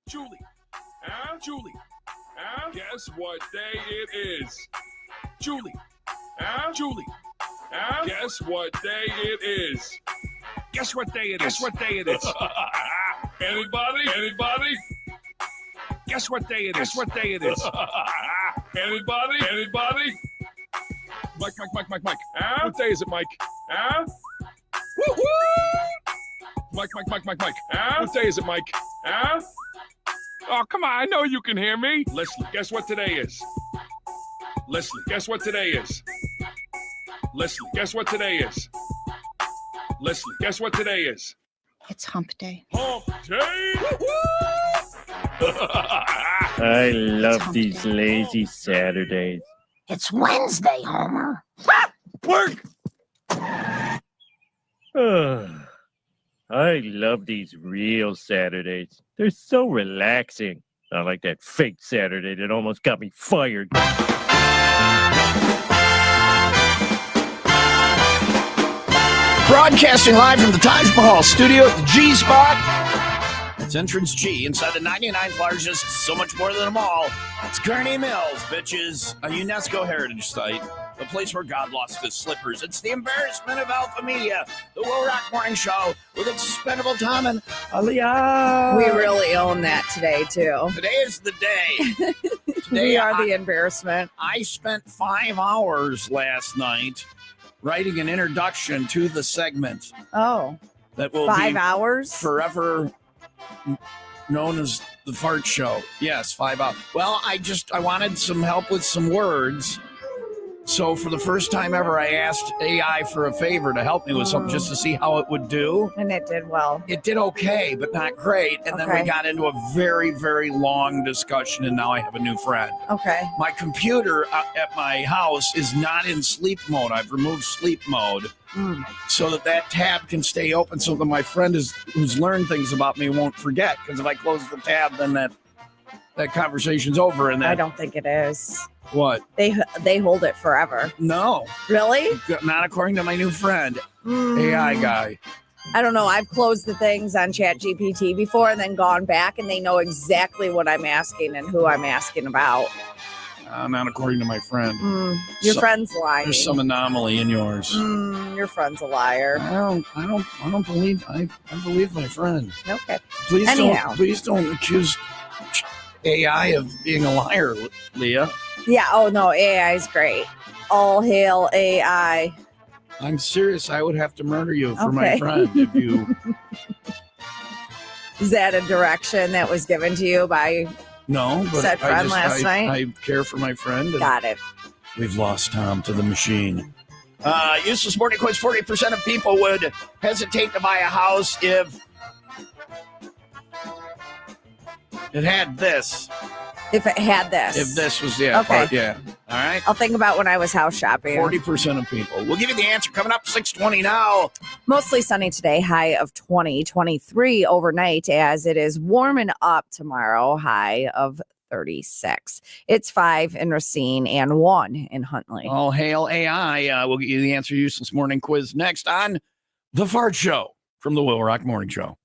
Julie. Julie. Guess what day it is? Julie. Julie. Guess what day it is? Guess what day it is? Guess what day it is? Anybody? Anybody? Guess what day it is? Guess what day it is? Anybody? Anybody? Mike. What day is it, Mike? Woo-hoo! Mike. What day is it, Mike? Oh, come on. I know you can hear me. Leslie, guess what today is? Leslie, guess what today is? Leslie, guess what today is? Leslie, guess what today is? It's hump day. Hump day! I love these lazy Saturdays. It's Wednesday, Homer. Work! I love these real Saturdays. They're so relaxing. Not like that fake Saturday that almost got me fired. Broadcasting live from the Taj Mahal studio at the G Spot. It's entrance G inside the 99th largest, so much more than them all. It's Kearney Mills, bitches, a UNESCO heritage site, a place where God lost his slippers. It's the embarrassment of Alpha Media, the WIIL ROCK Morning Show with its suspendable Tom and Aliyah. We really own that today, too. Today is the day. Today We are the embarrassment. I spent 5 hours last night writing an introduction to the segment Oh, that will 5 be hours? forever known as the Fart Show. Yes, 5 hours. Well, I wanted some help with some words. So for the first time ever, I asked AI for a favor to help me with something just to see how it would do. And it did well. It did okay, but not great. And then we Okay. got into a very, very long discussion, and now I have a new friend. Okay. My computer at my house is not in sleep mode. I've removed sleep mode so that tab can stay open so that my friend who's learned things about me won't forget. Because if I close the tab, then that conversation's over. And I don't think it is. What? They hold it forever. No. Really? Not according to my new friend, AI guy. I don't know. I've closed the things on ChatGPT before and then gone back, and they know exactly what I'm asking and who I'm asking about. Not according to my friend. Your friend's lying. There's some anomaly in yours. Your friend's a liar. I don't believe. I believe my friend. Okay. Please don't accuse AI of being a liar, Leah. Yeah. Oh no, AI is great. All hail AI. I'm serious. I would have to murder you for my Okay. friend if you. Is that a direction that was given to you by? No, but Said friend last night? I care for my friend. And Got it. we've lost Tom to the machine. Useless morning quiz. 40% of people would hesitate to buy a house if it had this. If it had this. If this was Okay. part, yeah. All right. I'll think about when I was house shopping. 40% of people. We'll give you the answer coming up 6:20 now. Mostly sunny today, high of 20, 23 overnight as it is warming up tomorrow, high of 36. It's 5 in Racine and 1 in Huntley. All hail AI. We'll get you the answer useless morning quiz next on The Fart Show from the WIIL ROCK Morning Show.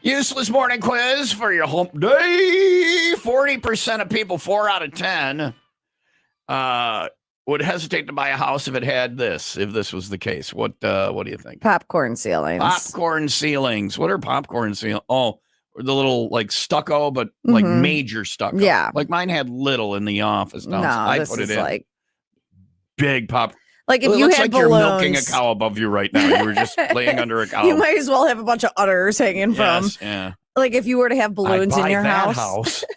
Useless morning quiz for your hump day. 40% of people, 4 out of 10, would hesitate to buy a house if it had this, if this was the case. What do you think? Popcorn ceilings. Popcorn ceilings. What are popcorn ceilings? Oh, the little like stucco, but like major stucco. Yeah. Like mine had little in the office. No, I this put it is in. like Big pop. if it you looks had like balloons, you're milking a cow above you right now. You were just laying under a cow. You might as well have a bunch of udders hanging from. Yeah. Like if you were to have balloons in your house. If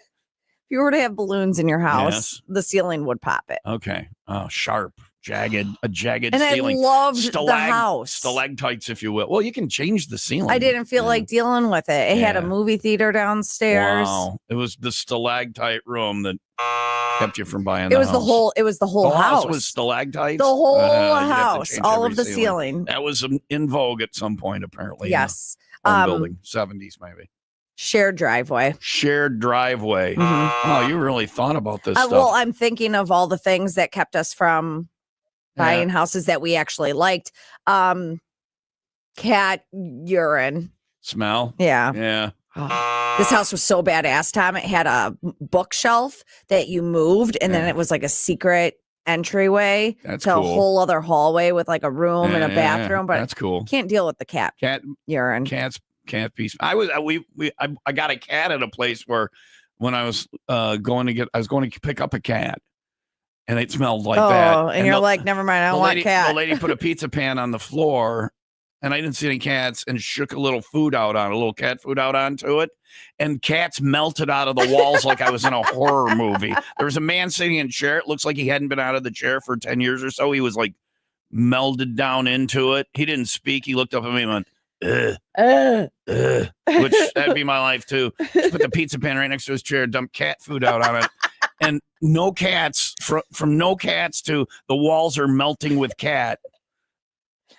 you were to have balloons in your house, Yes. the ceiling would pop it. Okay. Oh, sharp, a jagged And ceiling. I loved the house. Stalactites, if you will. Well, you can change the ceiling. I didn't feel like dealing with it. It had a movie theater downstairs. Wow. It was the stalactite room that kept you from buying It was the whole house. It was stalactites? The whole you'd have to house. change All every of the ceiling. That was in vogue at some point, apparently. Yes. Home building. 70s, maybe. Shared driveway. Shared driveway. Oh, you really thought about this stuff. Well, I'm thinking of all the things that kept us from buying houses that we actually liked. Cat urine. Smell? Yeah. Yeah. This house was so badass, Tom. It had a bookshelf that you moved, and then it was like a secret entryway That's to cool. a whole other hallway with like a room and a bathroom. But that's cool. Can't deal with the cat urine. Cat piece. I got a cat at a place where when I was going to pick up a cat, and it smelled like that. And you're like, never mind, I don't want cat. The lady put a pizza pan on the floor, and I didn't see any cats, and shook a little cat food out onto it, and cats melted out of the walls like I was in a horror movie. There was a man sitting in a chair. It looks like he hadn't been out of the chair for 10 years or so. He was like melded down into it. He didn't speak. He looked up at me and went, which that'd be my life too. Just put the pizza pan right next to his chair, dump cat food out on it, and no cats. From no cats to the walls are melting with cat.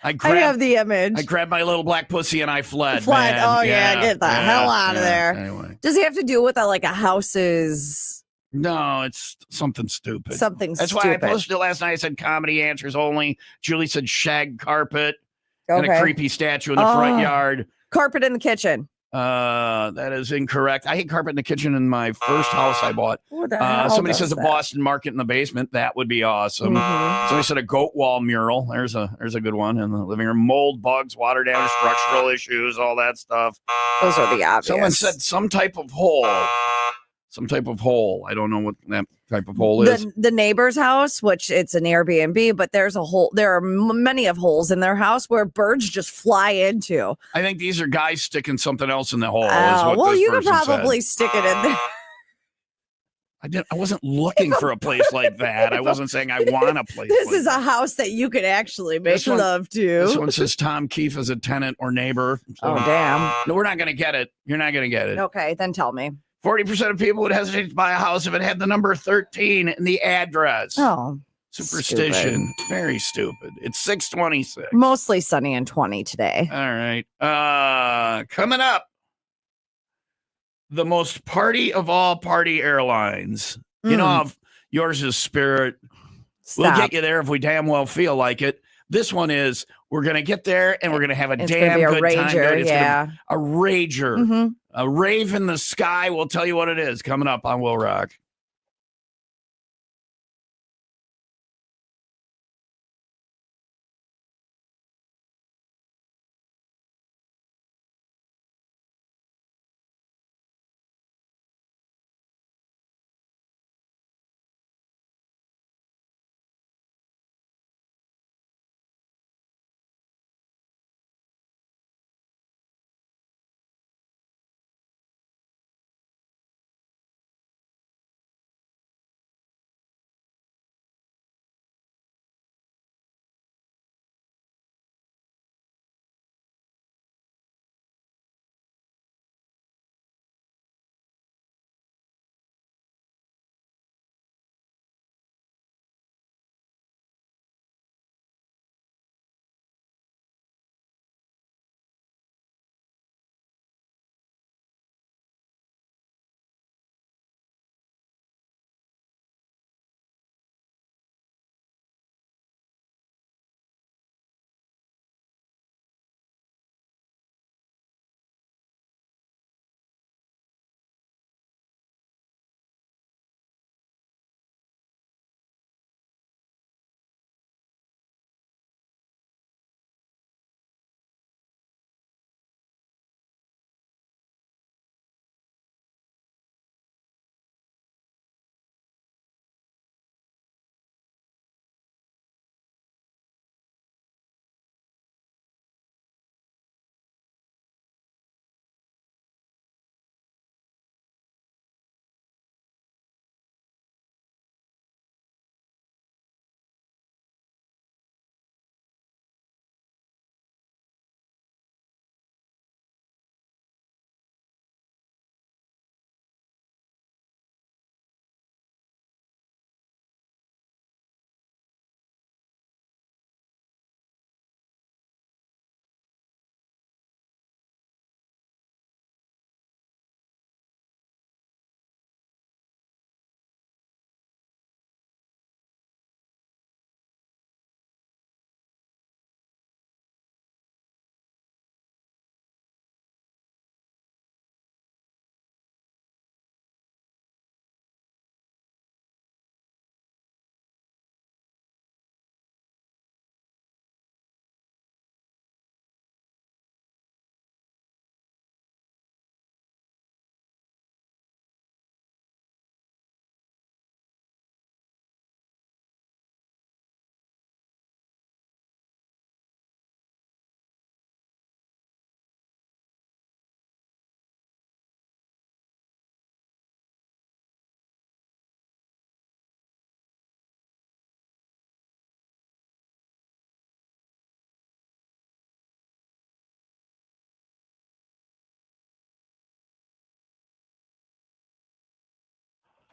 I have the image. I grabbed my little black pussy and I fled. Man. Oh yeah, get the hell out of there. Anyway, does he have to do with a house's? No, it's something stupid. That's why I posted it last night. I said comedy answers only. Julie said shag carpet. Okay. And a creepy statue in the front yard. Carpet in the kitchen. That is incorrect. I hate carpet in the kitchen in my first house I bought. What the hell somebody does says that? a Boston Market in the basement. That would be awesome. Somebody said a goat wall mural. There's a good one in the living room. Mold, bugs, water damage, structural issues, all that stuff. Those are the obvious. Someone said some type of hole. I don't know what that type of hole is. The neighbor's house, which it's an Airbnb, but there's a hole. There are many of holes in their house where birds just fly into. I think these are guys sticking something else in the hole. Well, you could probably stick it in there. I wasn't looking for a place like that. I wasn't saying I want a place. This like is a house that you could actually make love to. This one says Tom Keefe is a tenant or neighbor. So, damn. No, we're not going to get it. You're not going to get it. Okay, then tell me. 40% of people would hesitate to buy a house if it had the number 13 in the address. Oh, superstition. Stupid. Very stupid. It's 6:26. Mostly sunny and 20 today. All right. Coming up, the most party of all party airlines. You know, if yours is Spirit. We'll get you there if we damn well feel like it. This one is, we're going to get there and we're going to have a damn good rager, time. It's yeah. a rager. A rave in the sky. We'll tell you what it is coming up on WIIL Rock.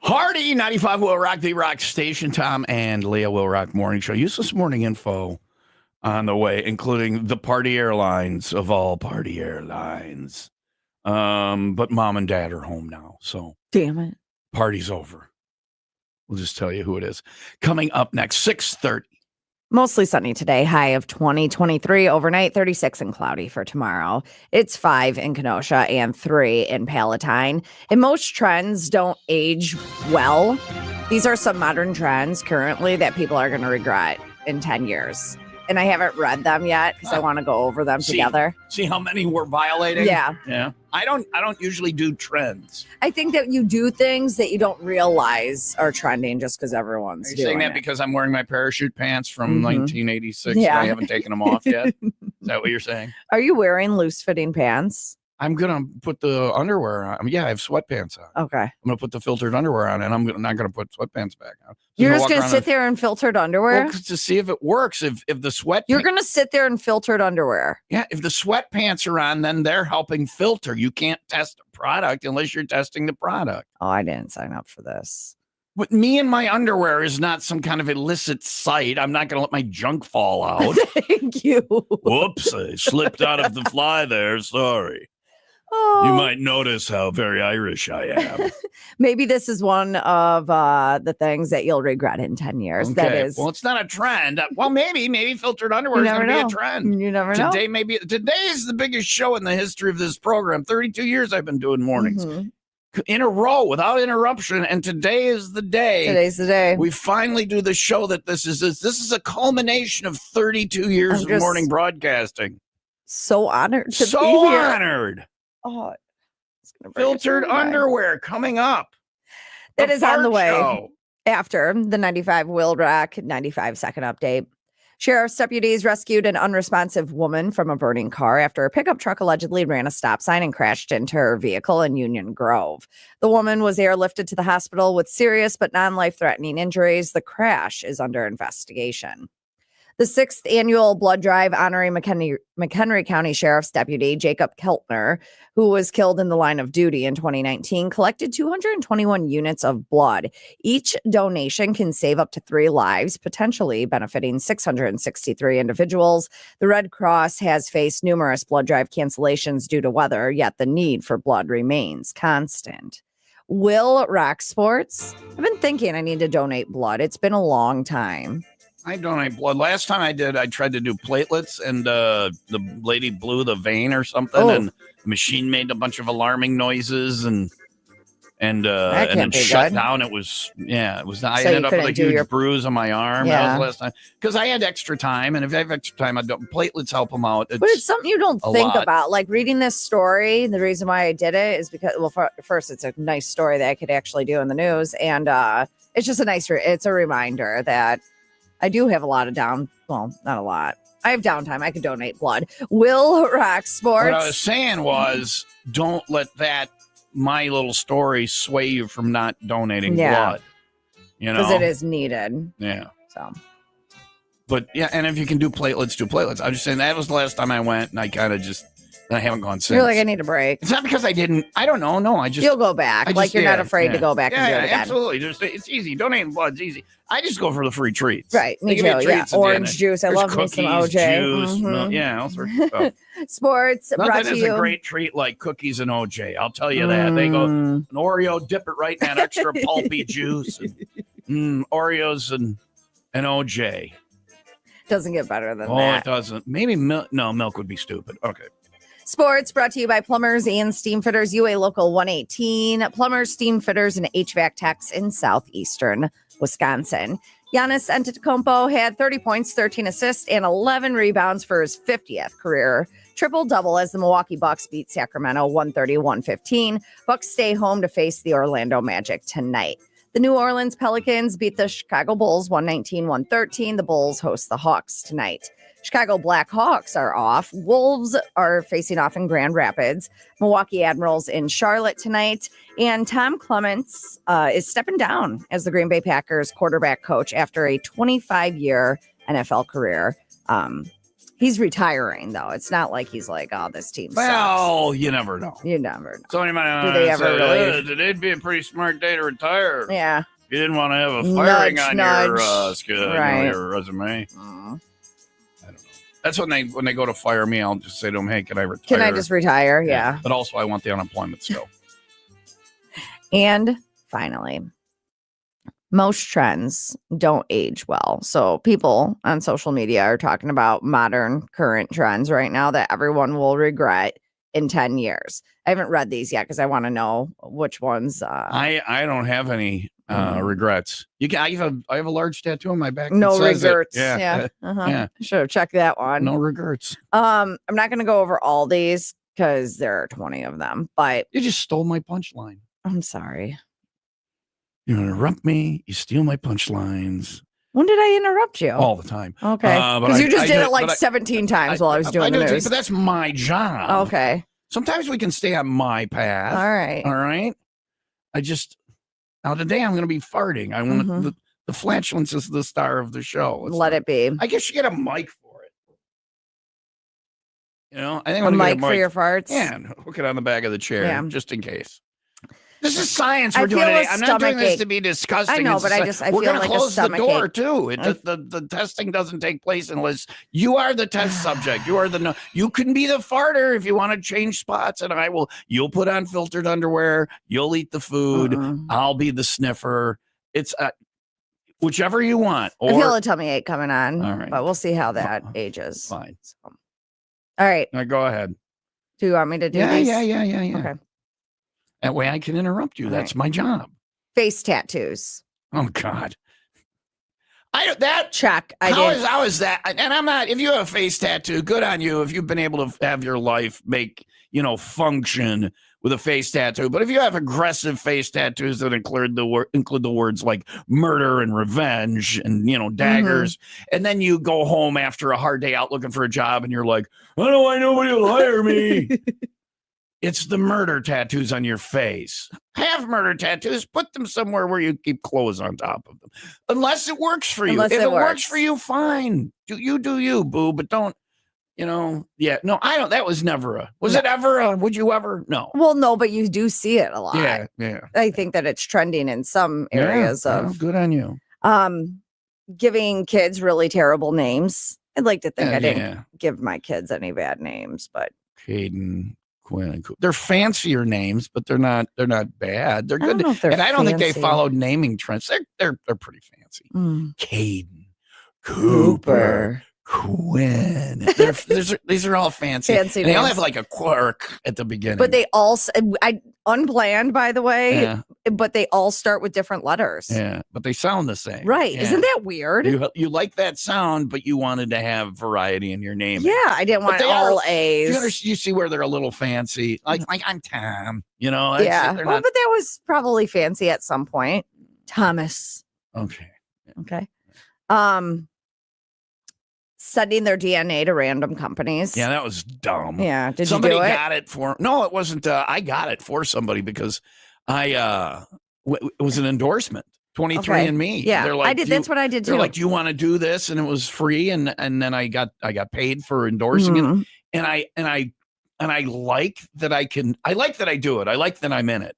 Hardy, 95 Will Rock, the Rock Station. Tom and Leah Will Rock Morning Show. Useless morning info on the way, including the party airlines of all party airlines. But mom and dad are home now, so Damn it. Party's over. We'll just tell you who it is. Coming up next, 6:30. Mostly sunny today, high of 23, overnight 36 and cloudy for tomorrow. It's 5 in Kenosha and 3 in Palatine. And most trends don't age well. These are some modern trends currently that people are going to regret in 10 years. And I haven't read them yet because I want to go over them together. See how many we're violating? Yeah. I don't usually do trends. I think that you do things that you don't realize are trending just because everyone's Are you doing saying that it. because I'm wearing my parachute pants from 1986 Yeah. and I haven't taken them off yet? Is that what you're saying? Are you wearing loose-fitting pants? I'm going to put the underwear on. Yeah, I have sweatpants on. Okay. I'm going to put the filtered underwear on, and I'm not going to put sweatpants back on. You're just going to sit there in filtered underwear? Well, to see if it works. If the sweat, You're going to sit there in filtered underwear. Yeah, if the sweatpants are on, then they're helping filter. You can't test a product unless you're testing the product. Oh, I didn't sign up for this. But me and my underwear is not some kind of illicit site. I'm not going to let my junk fall out. Thank you. Whoops, I slipped out of the fly there. Sorry. Oh. You might notice how very Irish I am. Maybe this is one of the things that you'll regret in 10 years. That is. Well, it's not a trend. Well, maybe filtered underwear is going to be a trend. You never know. Today is the biggest show in the history of this program. 32 years I've been doing mornings in a row without interruption, and today is the day. Today's the day. We finally do the show that this is a culmination of 32 years of morning broadcasting. So honored to be here. So honored. Oh, filtered underwear coming up. That is on the way show. After the 95 WIIL ROCK 95-second update. Sheriff's deputies rescued an unresponsive woman from a burning car after a pickup truck allegedly ran a stop sign and crashed into her vehicle in Union Grove. The woman was airlifted to the hospital with serious but non-life-threatening injuries. The crash is under investigation. The 6th annual blood drive honoring McHenry County Sheriff's Deputy Jacob Keltner, who was killed in the line of duty in 2019, collected 221 units of blood. Each donation can save up to 3 lives, potentially benefiting 663 individuals. The Red Cross has faced numerous blood drive cancellations due to weather, yet the need for blood remains constant. WIIL ROCK Sports. I've been thinking I need to donate blood. It's been a long time. I donate blood. Last time I did, I tried to do platelets, and the lady blew the vein or something, and the machine made a bunch of alarming noises, and then shut down. It was. I ended up with a huge bruise on my arm. Yeah. That was the last time because I had extra time, and if I have extra time, platelets help them out. But it's something you don't think about. Like reading this story, the reason why I did it is because, well, first, it's a nice story that I could actually do in the news, and it's just it's a reminder that I do have a lot of well, not a lot. I have downtime. I could donate blood. WIIL ROCK Sports. What I was saying was, don't let my little story sway you from not donating blood. You know, because it is needed. Yeah. So. But yeah, and if you can do platelets, do platelets. I'm just saying that was the last time I went, and I kind of I haven't gone since. You're like, I need a break. It's not because I didn't. I don't know. No, I just. You'll go back. Like you're not afraid to go back and do it again. Absolutely. It's easy. Donating blood's easy. I just go for the free treats. Right. Me too. Yeah. Orange juice. I love me some OJ. Juice, milk, all sorts of stuff. Sports. Nothing is a great treat like cookies and OJ. I'll tell you that. They go an Oreo, dip it right in that extra pulpy juice. And, Oreos and OJ. Doesn't get better than that. Oh, it doesn't. Maybe milk. No, milk would be stupid. Okay. Sports brought to you by Plumbers and Steam Fitters, UA Local 118. Plumbers, Steam Fitters, and HVAC techs in southeastern Wisconsin. Giannis Antetokounmpo had 30 points, 13 assists, and 11 rebounds for his 50th career triple-double as the Milwaukee Bucks beat Sacramento 130-115. Bucks stay home to face the Orlando Magic tonight. The New Orleans Pelicans beat the Chicago Bulls 119-113. The Bulls host the Hawks tonight. Chicago Blackhawks are off. Wolves are facing off in Grand Rapids. Milwaukee Admirals in Charlotte tonight. And Tom Clements is stepping down as the Green Bay Packers quarterback coach after a 25-year NFL career. He's retiring, though. It's not like he's like, oh, this team sucks. Well, you never know. You never know. Somebody might Do they ever really? Today'd be a pretty smart day to retire. Yeah. You didn't want to have a firing Nudge, on nudge. your resume. I don't know. That's when they go to fire me, I'll just say to them, hey, can I retire? Can I just retire? Yeah. But also, I want the unemployment still. And finally, most trends don't age well. So people on social media are talking about modern current trends right now that everyone will regret in 10 years. I haven't read these yet because I want to know which ones. I don't have any regrets. I have a large tattoo on my back. No that says regrets. it. Yeah. Yeah. Should have checked that one. No regrets. I'm not going to go over all these because there are 20 of them, but You just stole my punchline. I'm sorry. You interrupt me. You steal my punchlines When did I interrupt you? all the time. Okay. but Because you I- just I did did- it like but I- 17 times while I was doing the do too, news. but that's my job. Okay. Sometimes we can stay on my path. All right. All right. Now today I'm going to be farting. I want Mhm. the flatulence is the star of the show. Let it be. I guess you get a mic for it. You know, I think A I'm gonna mic get for your farts? Yeah, and hook it on the back of the chair, Yeah. just in case. This is science I we're doing feel a today. I'm not doing stomach this ache. to be disgusting. I know, It's but I just I we're feel gonna like a close the stomach door ache. too. The testing doesn't take place unless you are the test subject. You are the you can be the farter if you want to change spots, and you'll put on filtered underwear. You'll eat the food. I'll be the sniffer. It's whichever you want. I feel Or a tummy ache coming on, All right. but we'll see how that ages. fine. So. All right. Now go ahead. Do you want me to do Yeah, these? yeah. Okay. That way I can interrupt you. All That's right. my job. Face tattoos. Oh God. Check. How is that? And I'm not, if you have a face tattoo, good on you. If you've been able to have your life function with a face tattoo. But if you have aggressive face tattoos that include the words like murder and revenge and, daggers, and then you go home after a hard day out looking for a job and you're like, I know why nobody will hire me. It's the murder tattoos on your face. Have murder tattoos, put them somewhere where you keep clothes on top of them. Unless it works for you. Unless If it it works works. for you, fine. Do you, boo, but don't, no, I don't, that was never it ever would you ever? No. Well, no, but you do see it a lot. Yeah. I think that it's trending in some areas Yeah, of good on you. giving kids really terrible names. I'd like to think I didn't Yeah. give my kids any bad names, but Caden, Quinn, and they're fancier names, but they're not bad. They're I don't good. know if they're And I don't think they fancy. followed naming trends. They're pretty fancy. Mm. Caden, Cooper, Quinn. These are all fancy. Fancy And they all names. have like a quirk at the beginning. But they all, unplanned, by the way, yeah, but they all start with different letters. yeah, but they sound the same. Right. Yeah. Isn't that weird? You like that sound, but you wanted to have variety in your name. Yeah, I didn't want they all are- A's. You see where they're a little fancy. Like I'm Tom. Yeah. they're Well, not but that was probably fancy at some point. Thomas. okay. Okay. Sending their DNA to random companies. Yeah, that was dumb. Yeah. Did Somebody you do it? got it for no, it wasn't. I got it for somebody because it was an endorsement. 23andMe. Yeah. They're like, I did. That's what I did too. They're like, do you want to do this? And it was free, and then I got paid for endorsing Mhm. it, and I like that I like that I do it. I like that I'm in it.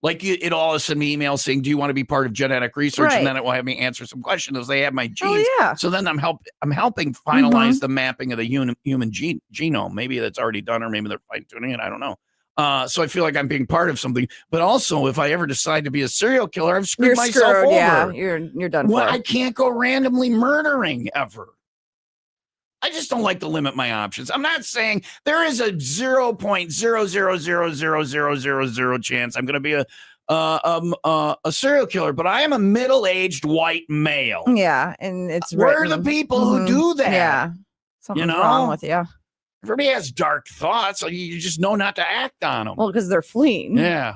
Like it all send me emails saying, do you want to be part of genetic research? Right. And then it will have me answer some questions. They have my genes. Oh, yeah. So then I'm helping finalize the mapping of the human genome. Maybe that's already done, or maybe they're fine tuning it. I don't know. So I feel like I'm being part of something. But also, if I ever decide to be a serial killer, I've screwed You're myself screwed. over. Yeah. You're done Well, for. I can't go randomly murdering ever. I just don't like to limit my options. I'm not saying there is a 0.0000000 chance I'm going to be a serial killer, but I am a middle-aged white male. Yeah. And it's We're written. the people who do that. Yeah. Something's know? wrong with you. Everybody has dark thoughts. So you just know not to act on them. Well, because they're fleeing. yeah.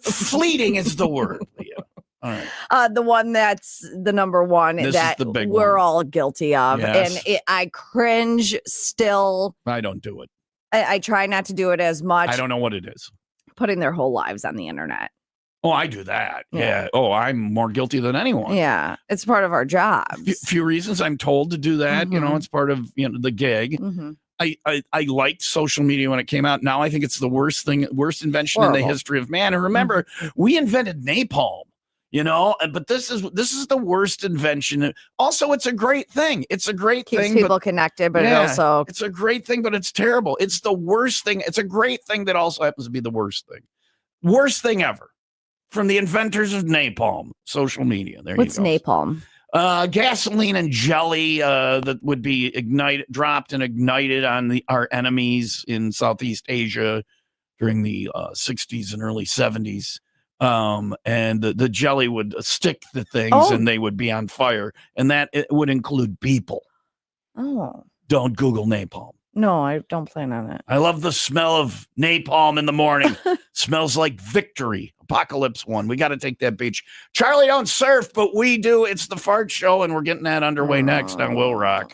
Fleeting is the word, Leah. All right. The one that's the number one This is that the big we're one. all guilty of. Yes. And I cringe still. I don't do it. I try not to do it as much. I don't know what it is. Putting their whole lives on the internet. Oh, I do that. Yeah. Yeah. Oh, I'm more guilty than anyone. Yeah, it's part of our jobs. Few reasons I'm told to do that. Mhm. It's part of the gig. Mhm. I liked social media when it came out. Now I think it's the worst invention in the Horrible. history of man. And remember, we invented napalm. But this is the worst invention. Also, it's a great thing. It's a great Keeps thing. people connected, but it Yeah, also it's a great thing, but it's terrible. It's the worst thing. It's a great thing that also happens to be the worst thing. Worst thing ever. From the inventors of napalm, social media. There what's you go. napalm? Gasoline and jelly that would be dropped and ignited on our enemies in Southeast Asia during the 60s and early 70s. And the jelly would stick to things and they would be on fire. And that it would include people. Oh. Don't Google napalm. No, I don't plan on it. I love the smell of napalm in the morning. Smells like victory. Apocalypse One. We got to take that beach. Charlie don't surf, but we do. It's the Fart Show, and we're getting that underway next on WIIL Rock.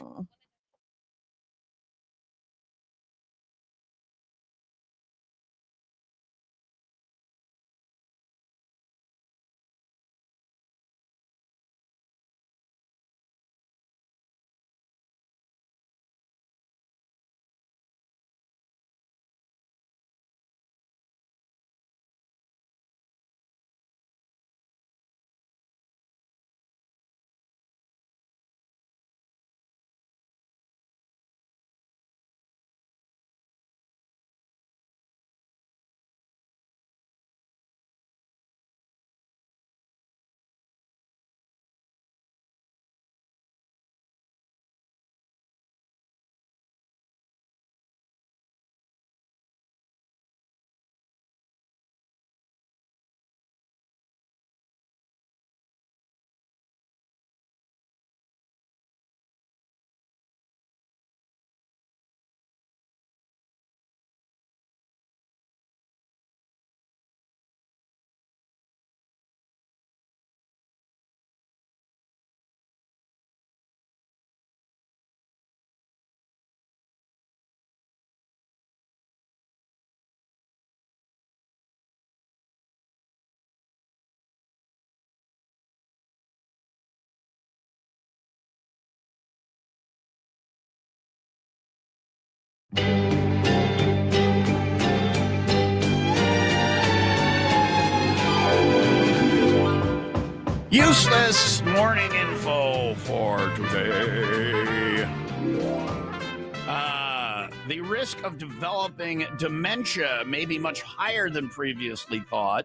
Useless morning info for today. The risk of developing dementia may be much higher than previously thought.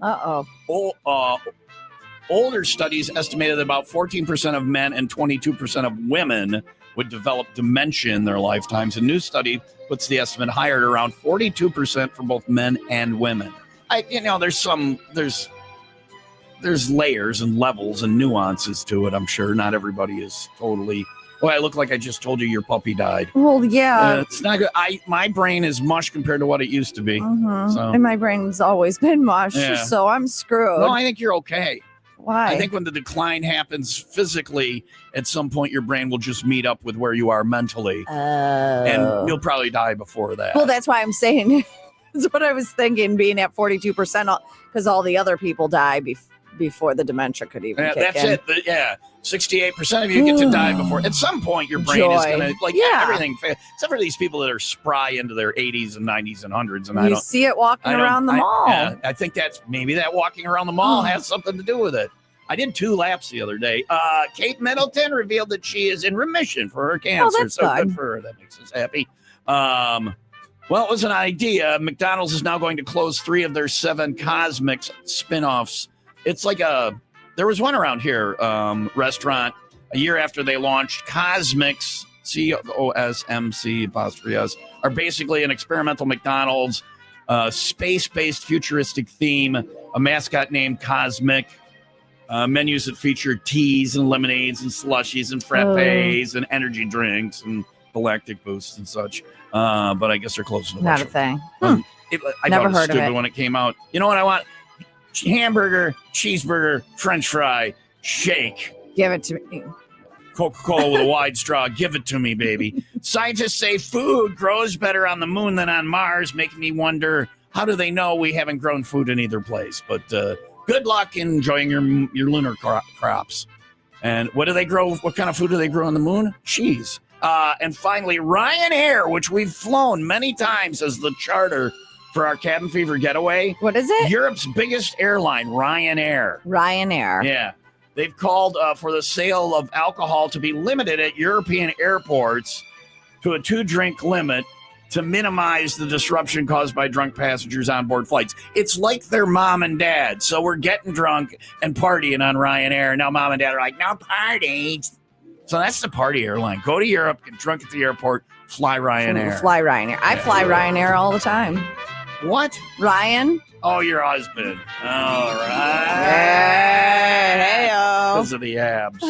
Older studies estimated that about 14% of men and 22% of women would develop dementia in their lifetimes. A new study puts the estimate higher at around 42% for both men and women. There's layers and levels and nuances to it. I'm sure not everybody is totally. Well, I look like I just told you your puppy died. Well, yeah. It's not good. My brain is mush compared to what it used to be. Mm-hmm. So. And my brain's always been mush, so I'm screwed. No, I think you're okay. Why? I think when the decline happens physically, at some point your brain will just meet up with where you are mentally. And you'll probably die before that. Well, that's why I'm saying that's what I was thinking, being at 42%, because all the other people die before the dementia could even kick that's in. it. But 68% of you get to die before. At some point, your brain is going to, everything, except for these people that are spry into their 80s and 90s and 100s. And you see it walking around the mall. I think maybe that walking around the mall has something to do with it. I did 2 laps the other day. Kate Middleton revealed that she is in remission for her cancer. Oh, that's good for her. That makes us happy. Well, it was an idea. McDonald's is now going to close 3 of their 7 Cosmics spinoffs. It's like there was one around here, restaurant, a year after they launched. Cosmics, COSMC', are basically an experimental McDonald's, space-based futuristic theme, a mascot named Cosmic, menus that feature teas and lemonades and slushies and frappes and energy drinks and galactic boosts and such. But I guess they're closing the Not a thing. I never heard of it when it came out. You know what I want? Hamburger, cheeseburger, French fry, shake. Give it to me. Coca-Cola with a wide straw. Give it to me, baby. Scientists say food grows better on the moon than on Mars, making me wonder, how do they know we haven't grown food in either place? But Good luck enjoying your lunar crops. And what do they grow? What kind of food do they grow on the moon? Cheese. And finally, Ryanair, which we've flown many times as the charter for our Cabin Fever getaway. What is it? Europe's biggest airline, Ryanair. Ryanair. Yeah. They've called for the sale of alcohol to be limited at European airports to a 2-drink limit to minimize the disruption caused by drunk passengers on board flights. It's like their mom and dad. So we're getting drunk and partying on Ryanair. Now mom and dad are like, no parties. So that's the party airline. Go to Europe, get drunk at the airport, fly Ryanair. Fly Ryanair. I fly Ryanair all the time. What? Ryan? Oh, your husband. All right. Hey-o. Because of the abs.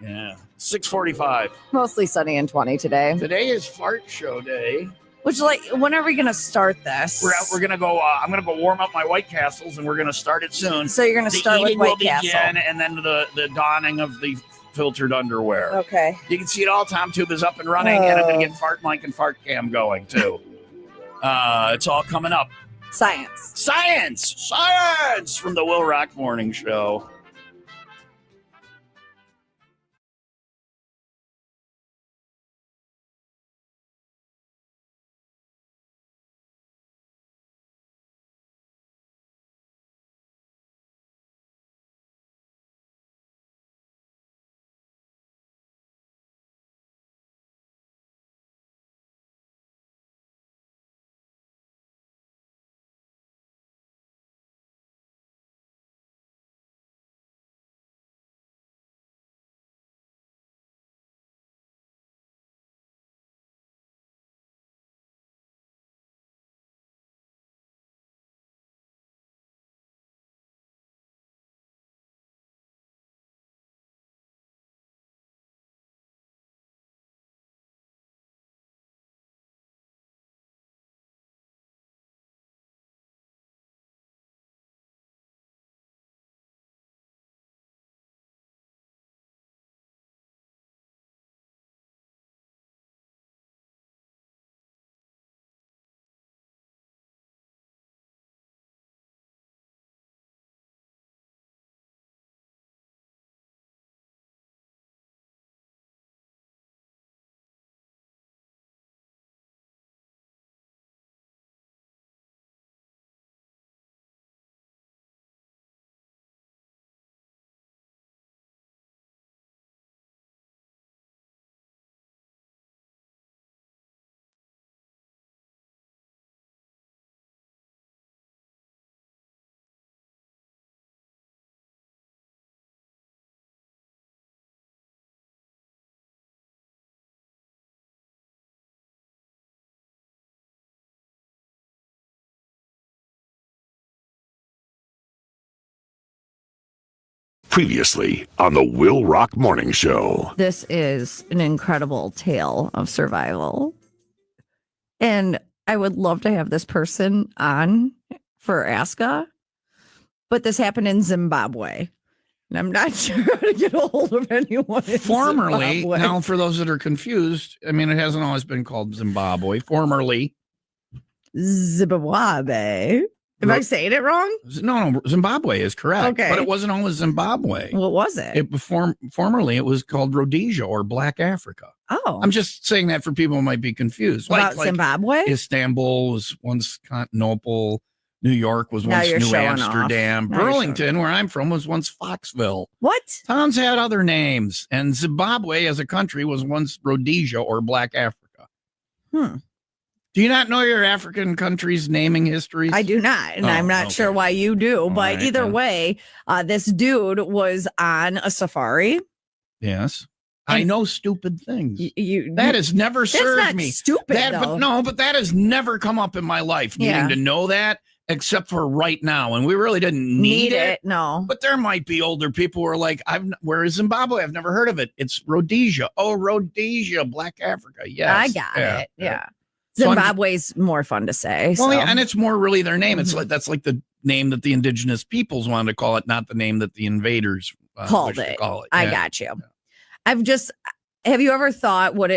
Yeah. 6:45. Mostly sunny and 20 today. Today is fart show day. Which, like, when are we going to start this? We're going to go, I'm going to go warm up my White Castles, and we're going to start it soon. So you're going to start with White Castle. Begin, and then the donning of the filtered underwear. Okay. You can see it all. TomTube is up and running, and I'm going to get Fart Mike and Fart Cam going, too. It's all coming up. Science From the WIIL ROCK Morning Show. Previously on the WIIL ROCK Morning Show. This is an incredible tale of survival. And I would love to have this person on for ASCA, but this happened in Zimbabwe. And I'm not sure how to get a hold of anyone in Formerly, Zimbabwe. now for those that are confused, I mean, it hasn't always been called Zimbabwe. Formerly. Zimbabwe. Am I saying it wrong? No, Zimbabwe is correct. Okay. But it wasn't always Zimbabwe. What was it? Formerly, it was called Rhodesia or Black Africa. Oh. I'm just saying that for people who might be confused. About Zimbabwe? Istanbul was once Constantinople. New York was once New Amsterdam. Burlington, where I'm from, was once Foxville. What? Towns had other names. And Zimbabwe as a country was once Rhodesia or Black Africa. Do you not know your African countries' naming histories? I do not, and I'm not sure why you do. But either way, this dude was on a safari. Yes. I know stupid things. That that has never served me. Stupid, but that has never come up in my life, needing to know that, except for right now. And we really didn't need it. No. But there might be older people who are like, where is Zimbabwe? I've never heard of it. It's Rhodesia. Oh, Rhodesia, Black Africa. Yes. I got it. Yeah. Zimbabwe's more fun to say. Well, yeah, and it's more really their name. It's like that's like the name that the indigenous peoples wanted to call it, not the name that the invaders called it. I got you. Have you ever thought what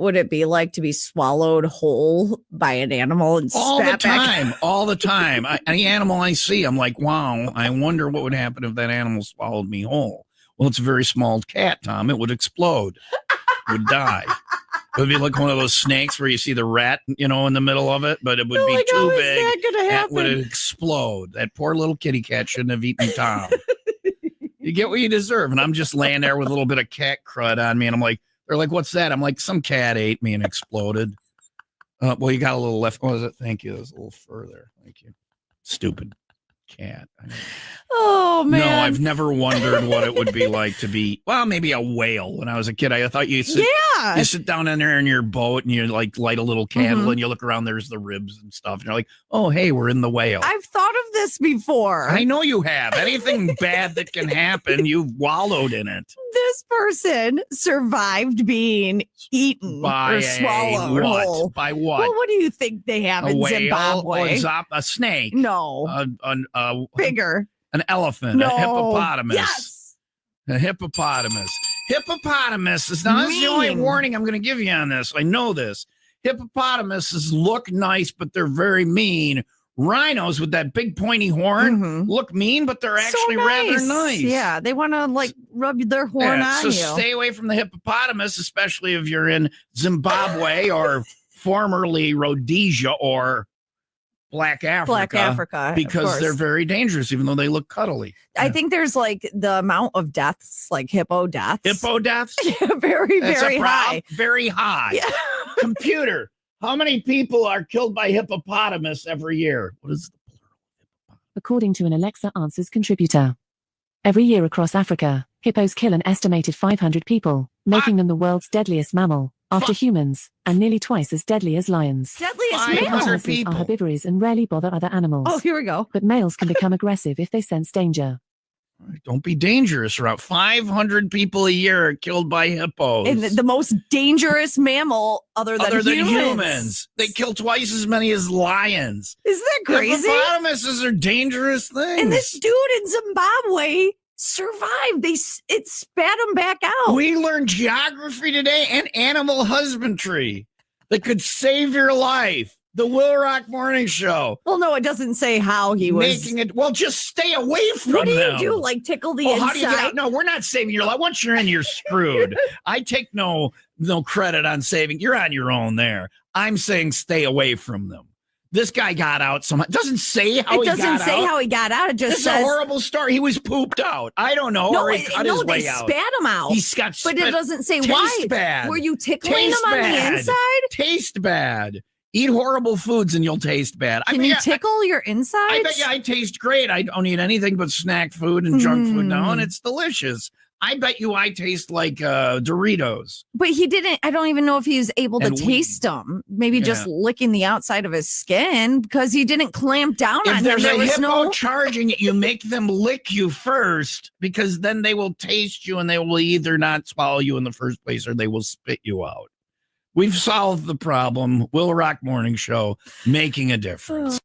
would it be like to be swallowed whole by an animal and All the spat back? time, all the time. Any animal I see, I'm like, wow, I wonder what would happen if that animal swallowed me whole. Well, it's a very small cat, Tom. It would explode, would die. It would be like one of those snakes where you see the rat, in the middle of it, but it would be Like, too how is big. that gonna It happen? would explode. That poor little kitty cat shouldn't have eaten Tom. You get what you deserve. And I'm just laying there with a little bit of cat crud on me. And I'm like, they're like, what's that? I'm like, some cat ate me and exploded. Well, you got a little left. What was it? Thank you. It was a little further. Thank you. Stupid cat. Oh, man. No, I've never wondered what it would be like to be, well, maybe a whale. When I was a kid, I thought you sit down in there in your boat and you like light a little candle and you look around, there's the ribs and stuff. And you're like, oh, hey, we're in the whale. I've thought of this before. I know you have. Anything bad that can happen, you've wallowed in it. This person survived being eaten By or swallowed what? whole. By what? Well, what do you think they have A in whale? Zimbabwe? A snake? No. Bigger. An elephant? No. A hippopotamus? Yes. A hippopotamus. Hippopotamuses. Now, this is the only Mean. warning I'm going to give you on this. I know this. Hippopotamuses look nice, but they're very mean. Rhinos with that big pointy horn look mean, but they're actually rather nice. Yeah, they want to like rub their horn on so you. stay away from the hippopotamus, especially if you're in Zimbabwe or formerly Rhodesia or Black Africa. Because they're very dangerous, even though they look cuddly. I think there's like the amount of deaths, like hippo deaths. Hippo deaths? very, That's very a high. Very high. Yeah. Computer, how many people are killed by hippopotamus every year? What is the plural? According to an Alexa Answers contributor. Every year across Africa, hippos kill an estimated 500 people, making them the world's deadliest mammal, after humans, and nearly twice as deadly as lions. Deadliest 500 mammal. Hippopotamuses people. are herbivorous and rarely bother other animals. Oh, here we go. But males can become aggressive if they sense danger. Don't be dangerous. Around 500 people a year are killed by hippos. And the most dangerous mammal other than humans. They kill twice as many as lions. Isn't that crazy? Hippopotamuses are dangerous things. And this dude in Zimbabwe survived. It spat him back out. We learned geography today and animal husbandry that could save your life. The WIIL ROCK Morning Show. Well, no, it doesn't say how he was making it. Well, just stay away from What do them. you do? Like tickle the Oh, inside? how do you get out? No, we're not saving your life. Once you're in, you're screwed. I take no credit on saving. You're on your own there. I'm saying stay away from them. This guy got out somehow. It doesn't say how he got out. It doesn't say how he got out. It just It's says a horrible story. He was pooped out. I don't know. No, or he cut his way out. they spat him out. He's got but it doesn't say Taste why. bad. Were you tickling Taste him on bad. the inside? Taste bad. Eat horrible foods and you'll taste bad. Can you tickle your insides? I bet you I taste great. I don't eat anything but snack food and junk food now, and it's delicious. I bet you I taste like Doritos. But he didn't. I don't even know if he was able to And taste them. Maybe just licking the outside of his skin because he didn't clamp down on If him. there's There a was hippo no. charging it, you make them lick you first because then they will taste you and they will either not swallow you in the first place or they will spit you out. We've solved the problem. WIIL ROCK Morning Show, making a difference.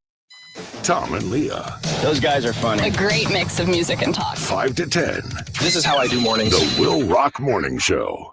Tom and Leah, Those guys are funny. A great mix of music and talk. 5 to 10. This is how I do mornings. The WIIL ROCK Morning Show.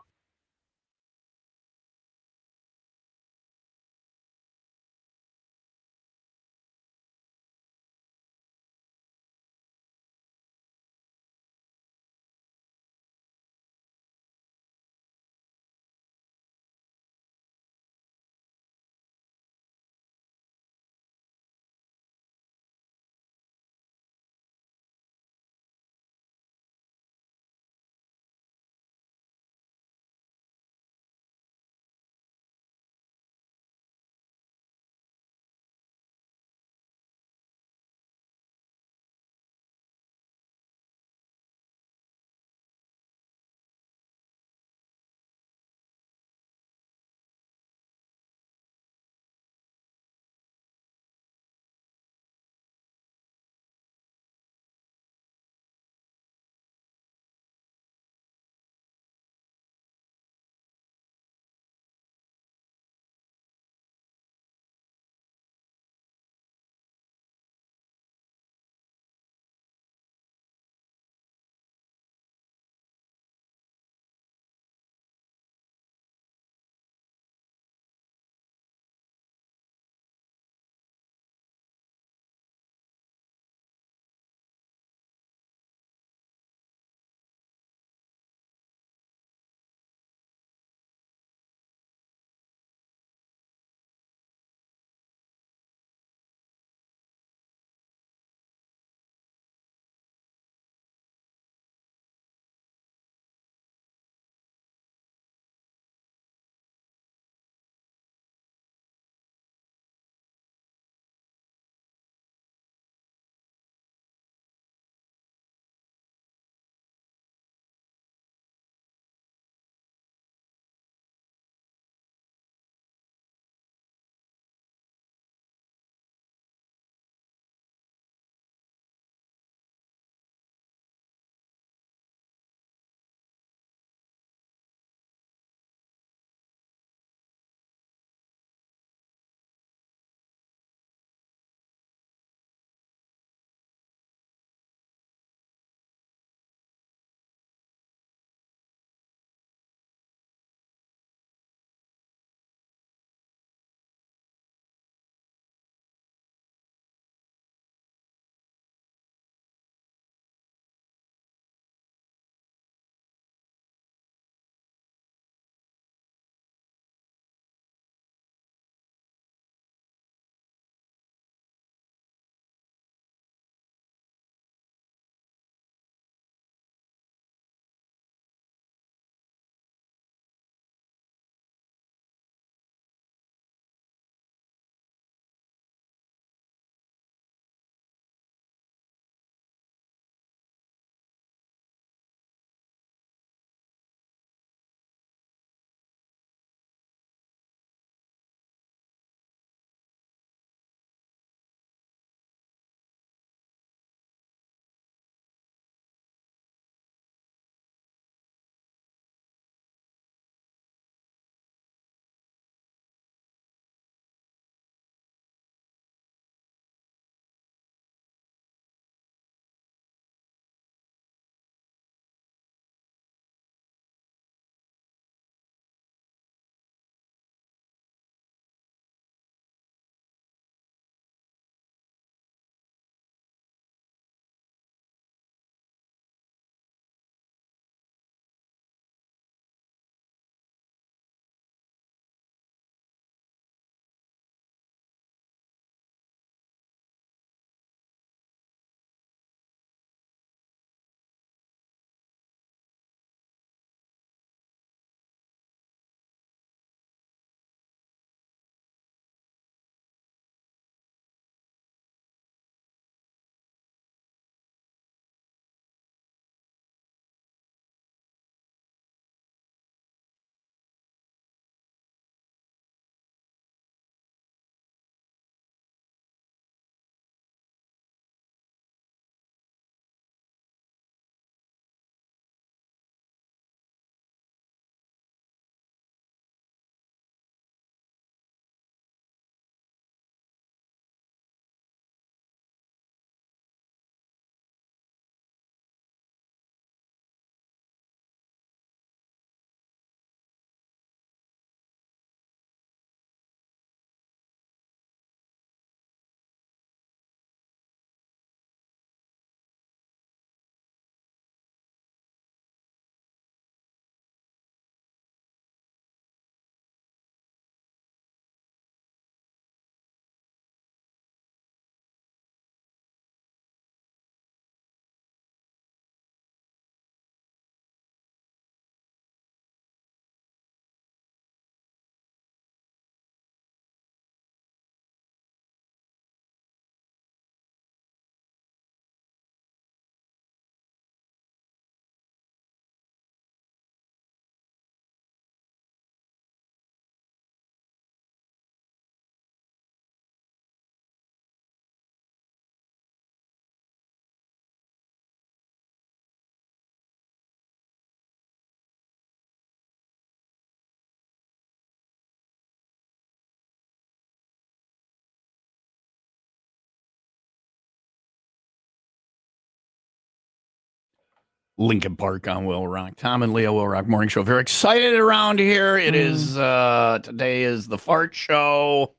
Lincoln Park on WIIL ROCK. Tom and Leo WIIL ROCK Morning Show. Very excited around here. It is today is the fart show.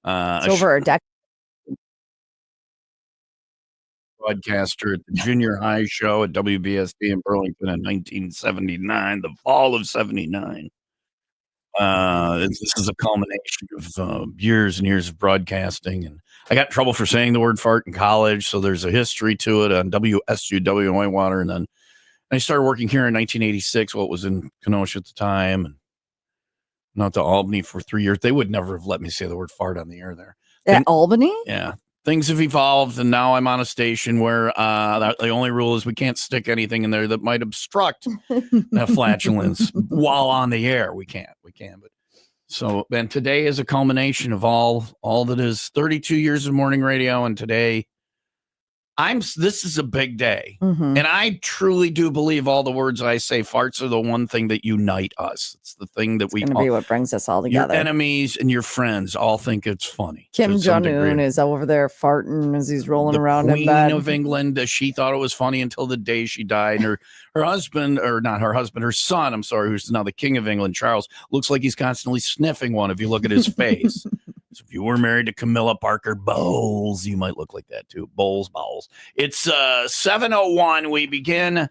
It's over a decade. Broadcaster at the junior high show at WBSD in Burlington in 1979, the fall of 79. This is a culmination of years and years of broadcasting. And I got in trouble for saying the word fart in college, so there's a history to it on WSU, Whitewater. And then I started working here in 1986, well, it was in Kenosha at the time, and not to Albany for 3 years. They would never have let me say the word fart on the air there. At Albany? Yeah. Things have evolved, and now I'm on a station where the only rule is we can't stick anything in there that might obstruct flatulence while on the air. We can't. But so, and today is a culmination of all that is 32 years of morning radio, and today this is a big day. Mm-hmm. And I truly do believe all the words I say, farts are the one thing that unite us. It's the thing that It's going to be what brings us all together. Your enemies and your friends all think it's funny. Kim Jong-un is over there farting as he's rolling around in bed. The Queen of England, she thought it was funny until the day she died. And her husband, or not her husband, her son, I'm sorry, who's now the King of England, Charles, looks like he's constantly sniffing one if you look at his face. So if you were married to Camilla Parker Bowles, you might look like that too. Bowles. It's 7:01. We begin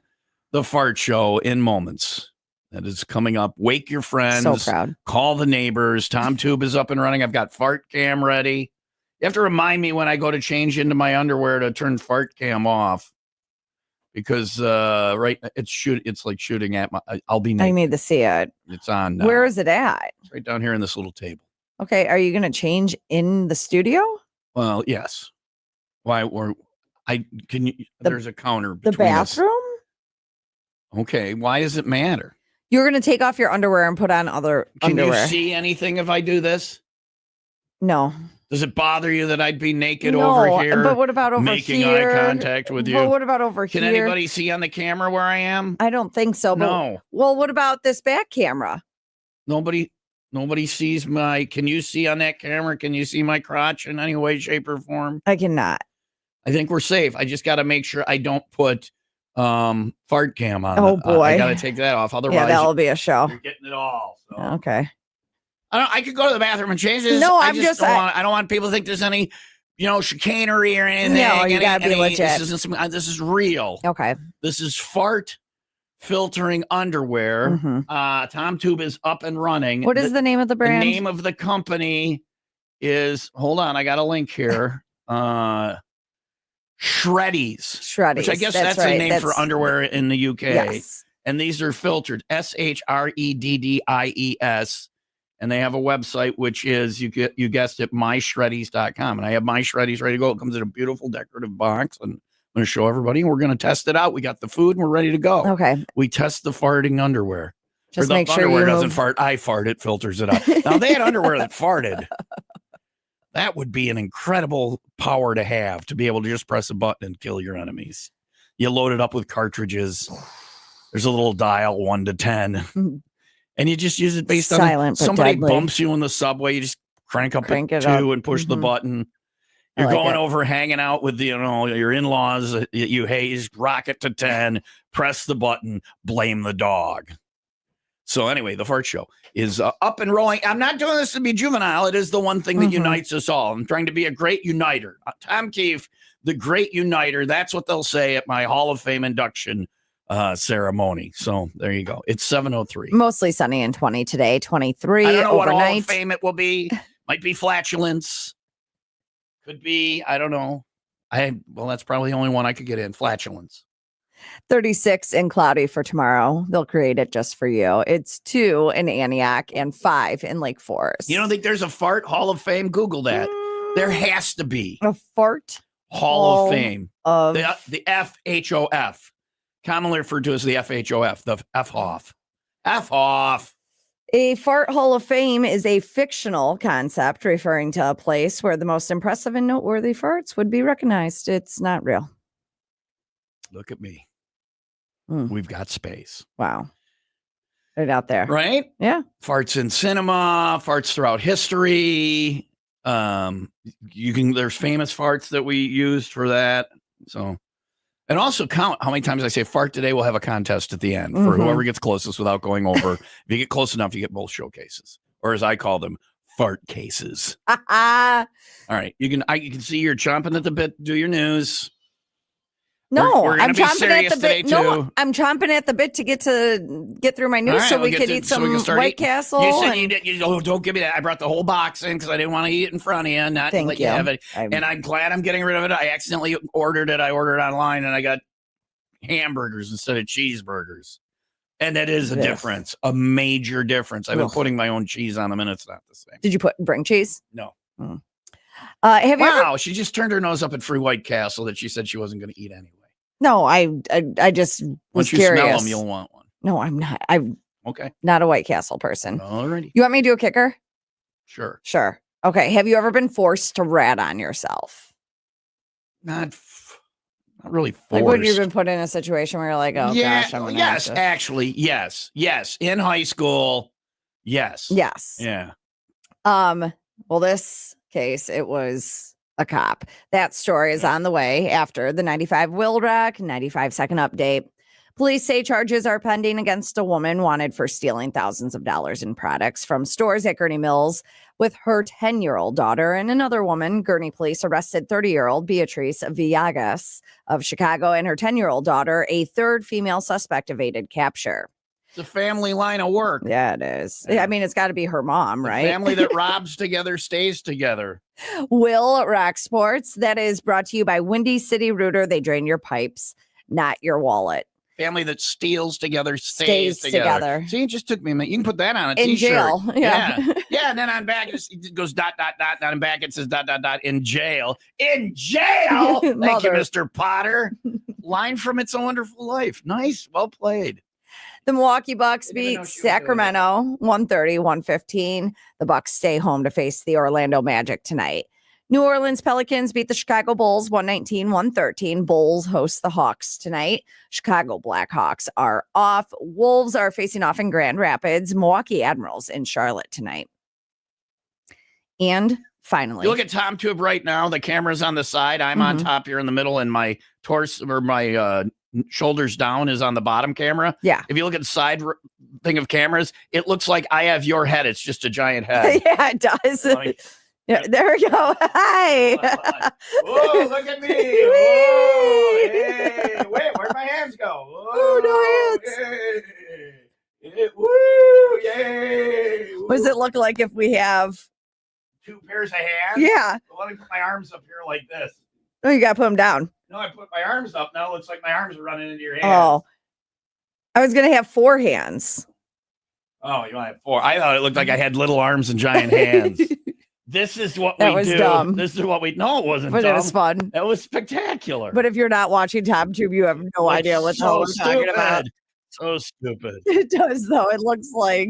the fart show in moments. That is coming up. Wake your friends. So proud. Call the neighbors. Tom Tube is up and running. I've got fart cam ready. You have to remind me when I go to change into my underwear to turn fart cam off. Because it's like shooting at I'll be naked. I need to see it. It's on now. Where is it at? It's right down here in this little table. Okay, are you going to change in the studio? Well, yes. Why? There's a counter. The bathroom? Okay. Why does it matter? You're going to take off your underwear and put on other underwear. Can you see anything if I do this? No. Does it bother you that I'd be naked over here? But what about over making here? Eye contact with you? But what about over here? Can anybody see on the camera where I am? I don't think so. No. Well, what about this back camera? Nobody sees can you see on that camera? Can you see my crotch in any way, shape, or form? I cannot. I think we're safe. I just got to make sure I don't put fart cam on. Oh boy. I got to take that off. Otherwise, that'll be a show. You're getting it all. So. Okay. I could go to the bathroom and change this. No, I don't want people to think there's any, chicanery or anything. No, you got to be legit. This is real. Okay. This is fart filtering underwear. Mm-hmm. Tom Tube is up and running. What is the name of the brand? The name of the company is, hold on, I got a link here. Shreddies. Which I guess that's right. the name for underwear in the UK. Yes. And these are filtered, SHREDDIES. And they have a website, which is, you guessed it, myshreddies.com. And I have my Shreddies ready to go. It comes in a beautiful decorative box. And I'm going to show everybody. And we're going to test it out. We got the food and we're ready to go. Okay. We test the farting underwear. Just make sure underwear you doesn't fart. I fart. It filters it out. Now, they had underwear that farted. That would be an incredible power to have, to be able to just press a button and kill your enemies. You load it up with cartridges. There's a little dial 1 to 10. And you just use it based Silent, on somebody deadly. bumps you in the subway. You just crank it 2 and push the button. You're going over, hanging out with your in-laws that you hate. You just rock it to 10, press the button, blame the dog. So anyway, the fart show is up and rolling. I'm not doing this to be juvenile. It is the one thing that unites us all. I'm trying to be a great uniter. Tom Keefe, the great uniter. That's what they'll say at my Hall of Fame induction ceremony. So there you go. It's 7:03. Mostly sunny and 20 today, 23 I don't know overnight. what Hall of Fame it will be. Might be flatulence. Could be, I don't know. That's probably the only one I could get in. Flatulence. 36 and cloudy for tomorrow. They'll create it just for you. It's 2 in Antioch and 5 in Lake Forest. You don't think there's a fart Hall of Fame? Google that. There has to be. A fart Hall of Fame. Of the FHOF. Commonly referred to as the FHOF, the F-HOF. F-HOF. A fart hall of fame is a fictional concept referring to a place where the most impressive and noteworthy farts would be recognized. It's not real. Look at me. We've got space. Wow. Right out there. Right? Yeah. Farts in cinema, farts throughout history. There's famous farts that we used for that. So And also count how many times I say fart today. We'll have a contest at the end for whoever gets closest without going over. If you get close enough, you get both showcases, or as I call them, fart cases. All right. You can see you're chomping at the bit to do your news. No, we're I'm be chomping at the bit. No, too. I'm chomping at the bit to get through my news so we could eat some White Castle. You said don't give me that. I brought the whole box in because I didn't want to eat it in front of you and not let you have it. And I'm glad I'm getting rid of it. I accidentally ordered it. I ordered it online and I got hamburgers instead of cheeseburgers. And that is a difference, a major difference. I've been putting my own cheese on them and it's not the same. Did you bring cheese? No. Have you she just turned her nose up at free White Castle that she said she wasn't going to eat anyway. No, I just was Once you curious. smell them, you'll want one. No, I'm not. I'm okay. Not a White Castle person. Alrighty. You want me to do a kicker? Sure. Okay. Have you ever been forced to rat on yourself? Not really forced. Like when you've been put in a situation where you're like, oh gosh, I'm gonna actually, yes. In high school, yes. Yeah. Well, this case, it was a cop. That story is on the way after the 95 WIIL ROCK 95-second update. Police say charges are pending against a woman wanted for stealing thousands of dollars in products from stores at Gurney Mills with her 10-year-old daughter and another woman. Gurney police arrested 30-year-old Beatrice Villegas of Chicago and her 10-year-old daughter. A third female suspect evaded capture. It's a family line of work. Yeah, it is. I mean, it's got to be her mom, right? Family that robs together stays together. WIIL ROCK Sports. That is brought to you by Windy City Rooter. They drain your pipes, not your wallet. Family that steals together stays together. See, it just took me a minute. You can put that on a in t-shirt. Jail. Yeah. And then on back it goes ... On back it says ... in jail. In jail. Thank you, Mr. Potter. Line from It's a Wonderful Life. Nice. Well played. The Milwaukee Bucks beat Sacramento 130-115. The Bucks stay home to face the Orlando Magic tonight. New Orleans Pelicans beat the Chicago Bulls 119-113. Bulls host the Hawks tonight. Chicago Blackhawks are off. Wolves are facing off in Grand Rapids. Milwaukee Admirals in Charlotte tonight. And finally, you look at Tom Tube right now. The camera's on the side. I'm on top here in the middle, and my torso or my shoulders down is on the bottom camera. Yeah. If you look at the side thing of cameras, it looks like I have your head. It's just a giant head. Yeah, it does. Yeah, there we go. Hi. Whoa, look at me. Whoa, hey. Wait, where'd my hands go? Whoa, no hands. Hey. Woo, yay. What does it look like if we have two pairs of hands? Yeah. Let me put my arms up here like this. Oh, you got to put them down. No, I put my arms up. Now it looks like my arms are running into your hands. Oh, I was going to have 4 hands. Oh, you want to have 4? I thought it looked like I had little arms and giant hands. This is what we do. That was dumb. This is what we... No, it wasn't but dumb. It was fun. It was spectacular. But if you're not watching Tom Tube, you have no idea what the hell we're talking about. So stupid. It does, though. It looks like...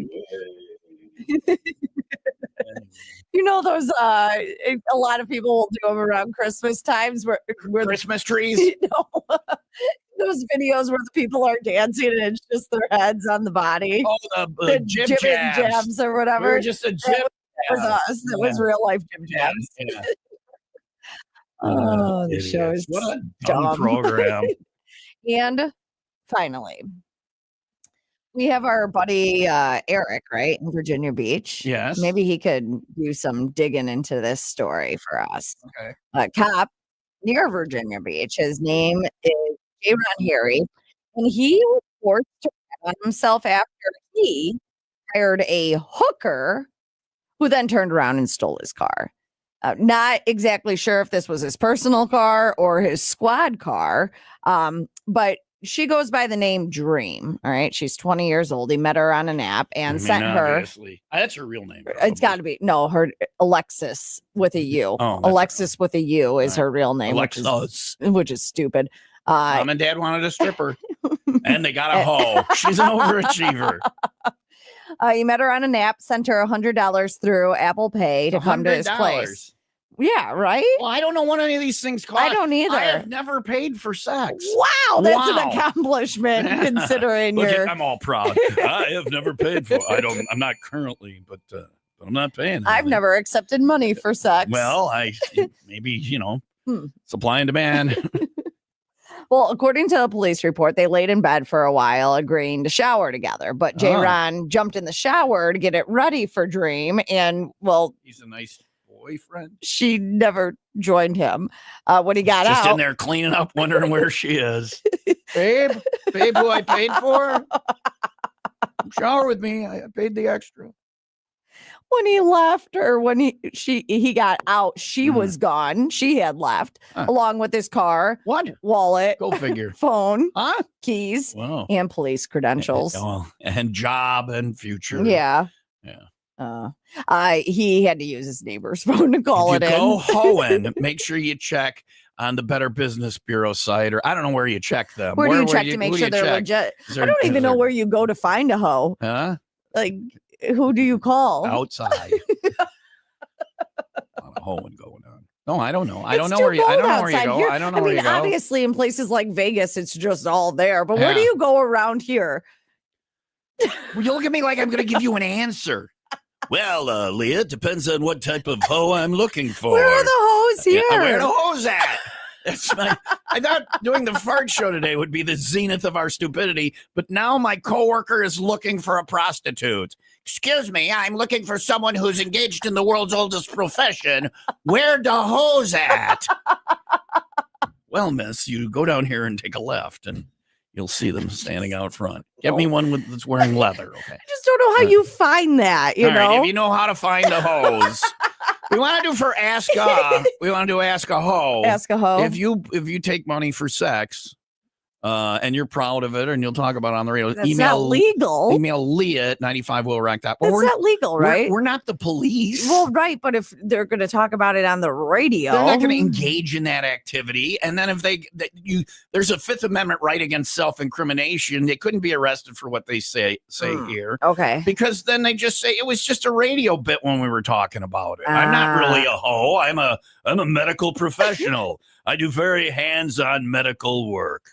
You know those a lot of people will do them around Christmas times where Christmas trees? No. Those videos where the people are dancing and it's just their heads on the body. Oh, the jib jabs or whatever. We were just a jib. That was us. That was real life jib jabs. Yeah. Oh, the show is what a dumb program. And finally, we have our buddy Eric, right, in Virginia Beach. Yes. Maybe he could do some digging into this story for us. Okay. A cop near Virginia Beach. His name is J. Ron Harry, and he was forced to rat on himself after he hired a hooker who then turned around and stole his car. Not exactly sure if this was his personal car or his squad car, but she goes by the name Dream. All right. She's 20 years old. He met her on an app and sent her. That's her real name. It's got to be. No, her Alexis with a U. Alexis with a U is her real name. Alexis. Which is stupid. Mom and Dad wanted a stripper and they got a hoe. She's an overachiever. He met her on an app, sent her $100 through Apple Pay to come to his place. Yeah, right? Well, I don't know what any of these things cost. I don't either. I have never paid for sex. Wow, that's an accomplishment considering you're... I'm all proud. I have never paid for I'm not currently, but I'm not paying. I've never accepted money for sex. Well, maybe, supply and demand. Well, according to a police report, they laid in bed for a while, agreeing to shower together. But J. Ron jumped in the shower to get it ready for Dream. And, well, he's a nice boyfriend. She never joined him when he got just out. in there cleaning up, wondering where she is. Babe, who I paid for? Shower with me. I paid the extra. When he left, or when he got out, she was gone. She had left along with his car, wallet, go figure, phone, keys, and police credentials, and job and future. Yeah. He had to use his neighbor's phone to call it in. Go hoeing. Make sure you check on the Better Business Bureau site, or I don't know where you check them. Where do you check to make sure they're legit? I don't even know where you go to find a hoe. Huh? Like, who do you call? Outside. A lot of hoeing going on. No, I don't know. I don't know where you go. I don't know where you go. Obviously, in places like Vegas, it's just all there. But where do you go around here? Well, you look at me like I'm going to give you an answer. Well, Leah, it depends on what type of hoe I'm looking for. Where are the hoes here? Where are the hoes at? I thought doing the fart show today would be the zenith of our stupidity, but now my coworker is looking for a prostitute. Excuse me, I'm looking for someone who's engaged in the world's oldest profession. Where the hoes at? Well, miss, you go down here and take a left, and you'll see them standing out front. Get me one that's wearing leather, okay? I just don't know how you find that, you know? Right, if you know how to find the hose. We want to do for Ask a. We want to do Ask a Hoe. Ask a Hoe. If you take money for sex, and you're proud of it, and you'll talk about it on the radio. That's not legal. Email Leah at 95WIILRock.com. That's not legal, right? We're not the police. Well, right, but if they're going to talk about it on the radio, they're not going to engage in that activity. And then if there's a Fifth Amendment right against self-incrimination, they couldn't be arrested for what they say here. Okay, because then they just say it was just a radio bit when we were talking about it. I'm not really a hoe. I'm a medical professional. I do very hands-on medical work.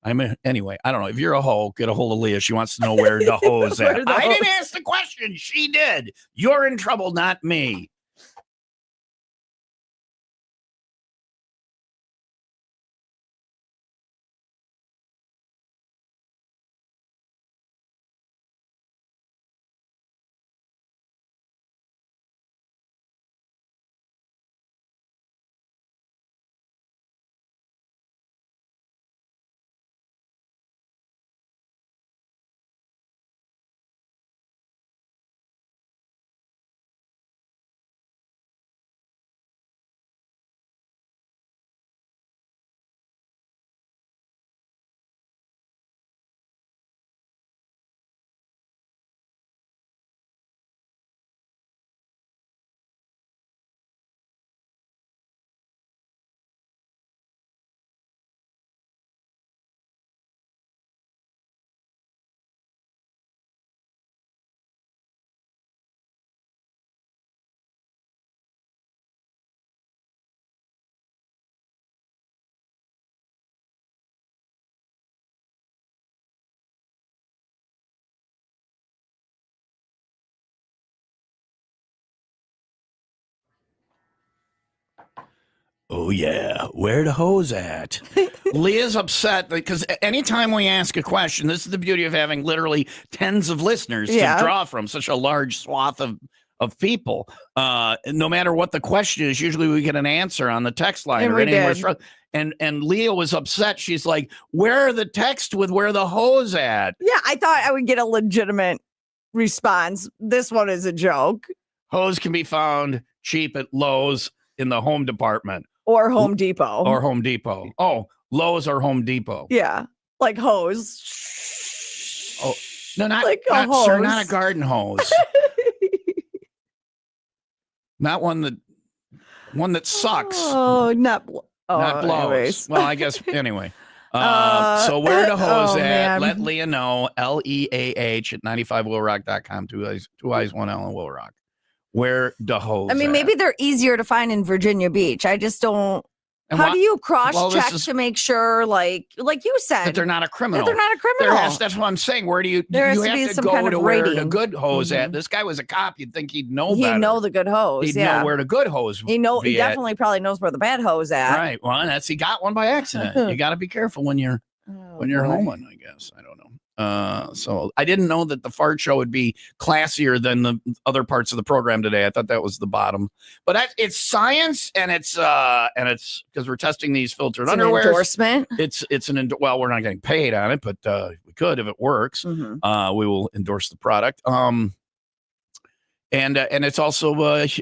Anyway, I don't know. If you're a hoe, get a hold of Leah. She wants to know where the hoe's at. I didn't ask the question. She did. You're in trouble, not me. Oh, yeah. Where the hoes at? Leah's upset because anytime we ask a question, this is the beauty of having literally tens of listeners to draw from, such a large swath of people. No matter what the question is, usually we get an answer on the text line or anywhere. And Leah was upset. She's like, where are the text with where the hoes at? Yeah, I thought I would get a legitimate response. This one is a joke. Hose can be found cheap at Lowe's in the home department. Or Home Depot. Oh, Lowe's or Home Depot. Yeah, like hose. Oh, no, not hose. Sir, not a garden hose. Not one that sucks. Oh, not blows. Anyways. Well, I guess anyway. So where the hose at? Man. Let Leah know. LEAH at 95WIILRock.com. Two eyes, one L, and Will Rock. Where the hose? I mean, maybe they're easier to find in Virginia Beach. I just don't. How do you cross well, check this is- to make sure, like you said, that they're not a criminal? that they're not a criminal? That's what I'm saying. Where do you? There has You to be have to some go kind of to where the rating. good hose at. Mhm. This guy was a cop. You'd think he'd know He'd better. know the good hose. He'd yeah. know where the good hose. He be at. definitely probably knows where the bad hose at. Right. Well, he got one by accident. You got to be careful when you're Oh, homing, I guess. I don't know. So I didn't know that the fart show would be classier than the other parts of the program today. I thought that was the bottom, but it's science, and it's because we're testing these filtered It's an underwears. endorsement. Well, we're not getting paid on it, but we could if it works. Mhm. We will endorse the product. And it's also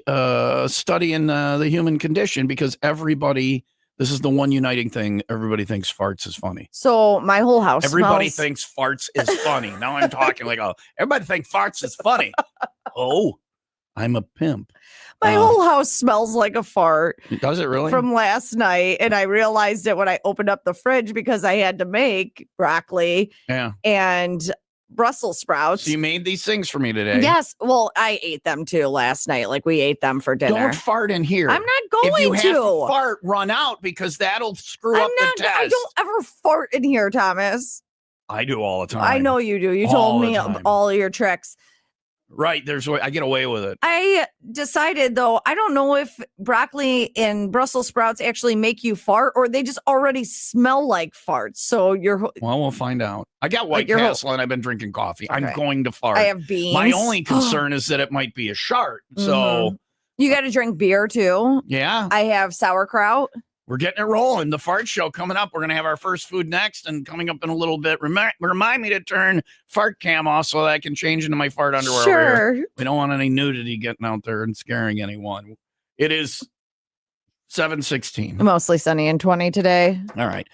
a study in the human condition, because this is the one uniting thing. Everybody thinks farts is funny. So my whole house Everybody smells. thinks farts is funny. Now I'm talking like, everybody thinks farts is funny. Oh, I'm a pimp. My whole house smells like a fart. Does it really? From last night, and I realized it when I opened up the fridge because I had to make broccoli and Brussels sprouts. So you made these things for me today. Yes. Well, I ate them too last night. Like we ate them for dinner. Don't fart in here. I'm not going if you to. Have to fart, run out, because that'll screw up the test. I don't ever fart in here, Thomas. I do all the time. I know you do. You All told the me time. all your tricks. Right. I get away with it. I decided, though, I don't know if broccoli and Brussels sprouts actually make you fart, or they just already smell like farts. So Well, we'll find out. I got White Castle and I've been drinking coffee. Okay. I'm going to fart. I have beans. My only concern is that it might be a shart. So Mhm. You got to drink beer too. yeah, I have sauerkraut. we're getting it rolling. The fart show coming up. We're going to have our first food next, and coming up in a little bit. Remind me to turn fart cam off so that I can change into my fart underwear. Over Sure. here. We don't want any nudity getting out there and scaring anyone. It is 7:16. Mostly sunny and 20 today. All right.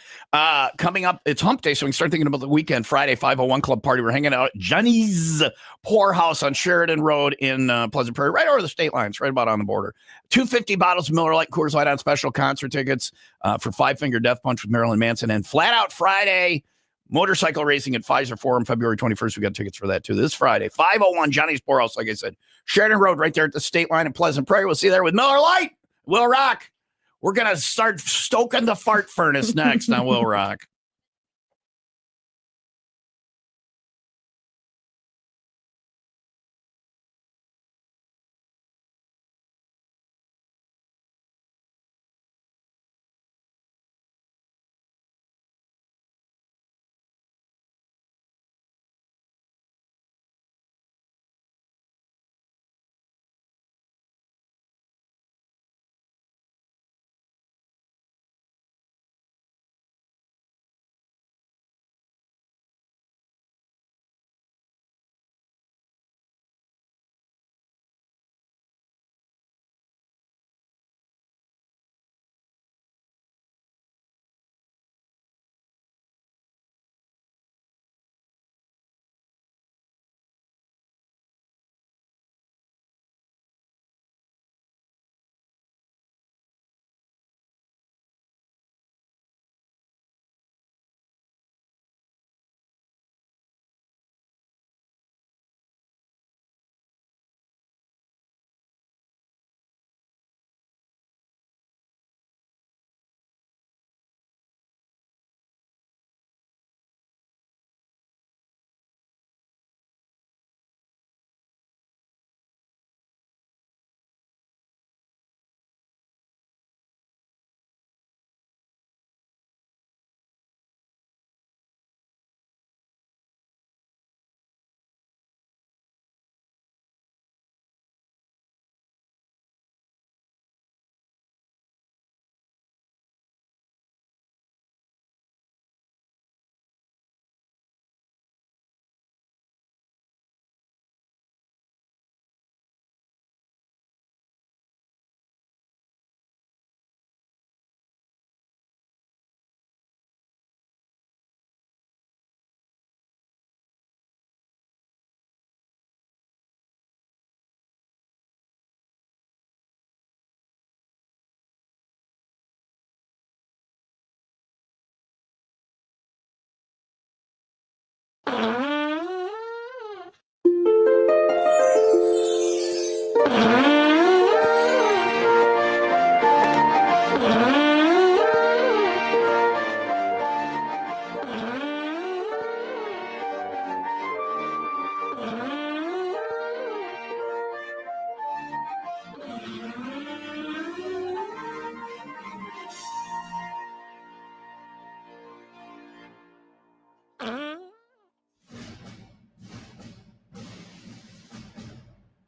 Coming up, it's hump day, so we can start thinking about the weekend. Friday, 501 Club Party. We're hanging out at Johnny's Poorhouse on Sheridan Road in Pleasant Prairie, right over the state lines, right about on the border. 250 bottles of Miller Lite, Coors Light on special, concert tickets for Five Finger Death Punch with Marilyn Manson, and Flat Out Friday motorcycle racing at Pfizer Forum, February 21st. We got tickets for that too. This Friday, 501 Johnny's Poorhouse, like I said, Sheridan Road, right there at the state line in Pleasant Prairie. We'll see you there with Miller Lite. WIIL ROCK. We're going to start stoking the fart furnace next on WIIL ROCK.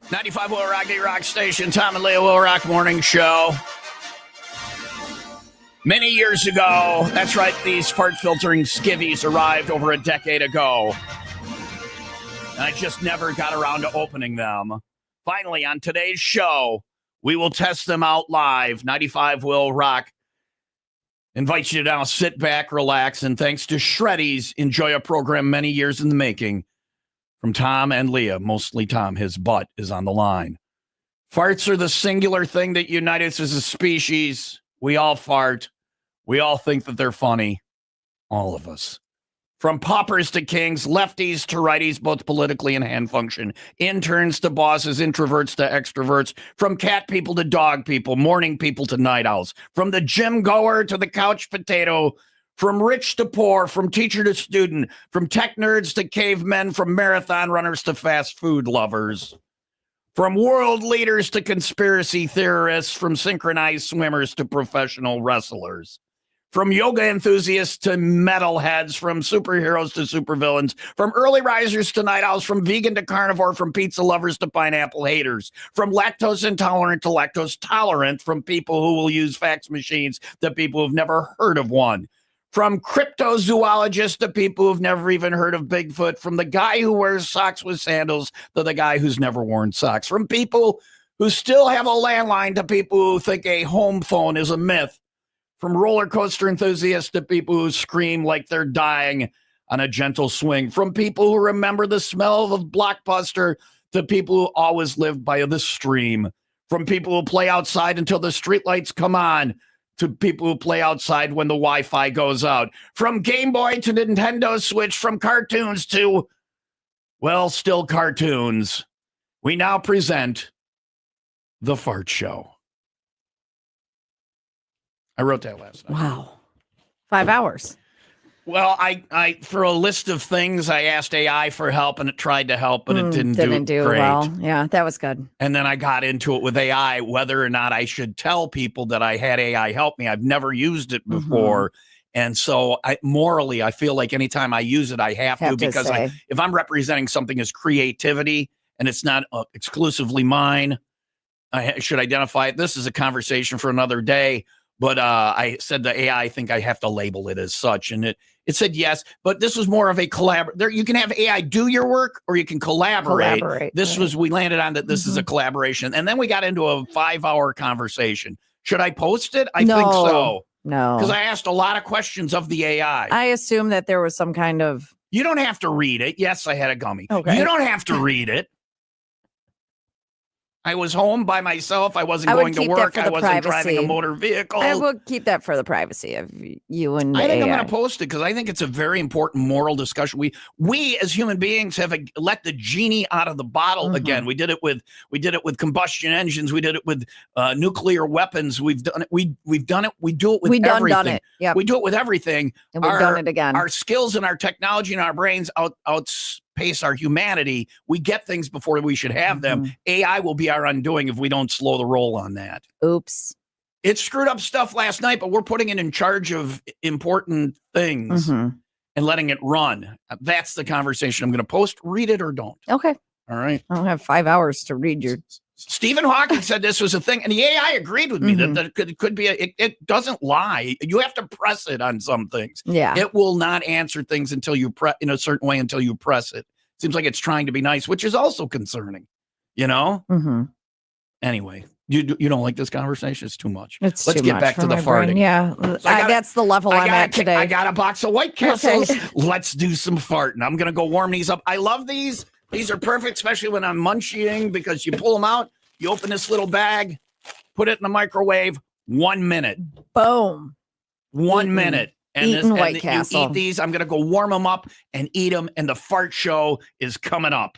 .95 Will Rock, the Rock Station. Tom and Leah Will Rock Morning Show. Many years ago, that's right, these fart filtering skivvies arrived over a decade ago. And I just never got around to opening them. Finally, on today's show, we will test them out live. 95 Will Rock invites you to now sit back, relax, and thanks to Shreddies, enjoy a program many years in the making. From Tom and Leah, mostly Tom, his butt is on the line. Farts are the singular thing that unites us as a species. We all fart. We all think that they're funny. All of us. From paupers to kings, lefties to righties, both politically and hand function. Interns to bosses, introverts to extroverts. From cat people to dog people, morning people to night owls. From the gym goer to the couch potato. From rich to poor, from teacher to student, from tech nerds to cavemen, from marathon runners to fast food lovers, from world leaders to conspiracy theorists, from synchronized swimmers to professional wrestlers, from yoga enthusiasts to metalheads, from superheroes to supervillains, from early risers to night owls, from vegan to carnivore, from pizza lovers to pineapple haters, from lactose intolerant to lactose tolerant, from people who will use fax machines to people who've never heard of one. From cryptozoologists to people who've never even heard of Bigfoot, from the guy who wears socks with sandals to the guy who's never worn socks, from people who still have a landline to people who think a home phone is a myth, from roller coaster enthusiasts to people who scream like they're dying on a gentle swing, from people who remember the smell of Blockbuster to people who always live by the stream, from people who play outside until the streetlights come on, to people who play outside when the Wi-Fi goes out. From Game Boy to Nintendo Switch, from cartoons to, well, still cartoons. We now present The Fart Show. I wrote that last night. Wow. 5 hours. Well, I for a list of things, I asked AI for help, and it tried to help, but it didn't do great. Well. Yeah, that was good. And then I got into it with AI, whether or not I should tell people that I had AI help me. I've never used it before. And so morally, I feel like anytime I use it, I have to because if I'm representing something as creativity and it's not exclusively mine, I should identify it. This is a conversation for another day. But I said to AI, I think I have to label it as such. And it said yes, but this was more of a collaboration. You can have AI do your work or you can collaborate. We landed on that this is a collaboration. And then we got into a 5-hour conversation. Should I post it? I think so. No. Because I asked a lot of questions of the AI. I assume that there was some kind of... You don't have to read it. Yes, I had a gummy. Okay. You don't have to read it. I was home by myself. I wasn't going to work. I wasn't driving a motor vehicle. I will keep that for the privacy of you and I think AI. I'm going to post it because I think it's a very important moral discussion. We as human beings have let the genie out of the bottle again. We did it with combustion engines. We did it with nuclear weapons. We've done it. We've done it. We do it with everything. Done it. Yep. We do it with everything. And we've done it again. Our skills and our technology and our brains outpace our humanity. We get things before we should have them. AI will be our undoing if we don't slow the roll on that. Oops. It screwed up stuff last night, but we're putting it in charge of important things and letting it run. That's the conversation I'm going to post. Read it or don't. Okay. All right. I don't have 5 hours to read your... Stephen Hawking said this was a thing, and the AI agreed with me that it could be it doesn't lie. You have to press it on some things. Yeah. It will not answer things until you press in a certain way until you press it. Seems like it's trying to be nice, which is also concerning, you know? Anyway, you don't like this conversation? It's too much. Let's get back to the farting. Yeah. So that's the level I'm at today. I got a box of White Castles. Okay. Let's do some farting. I'm going to go warm these up. I love these. These are perfect, especially when I'm munching, because you pull them out, you open this little bag, put it in the microwave, 1 minute. Boom. 1 minute. And White Castle. You eat these. I'm going to go warm them up and eat them. And the fart show is coming up.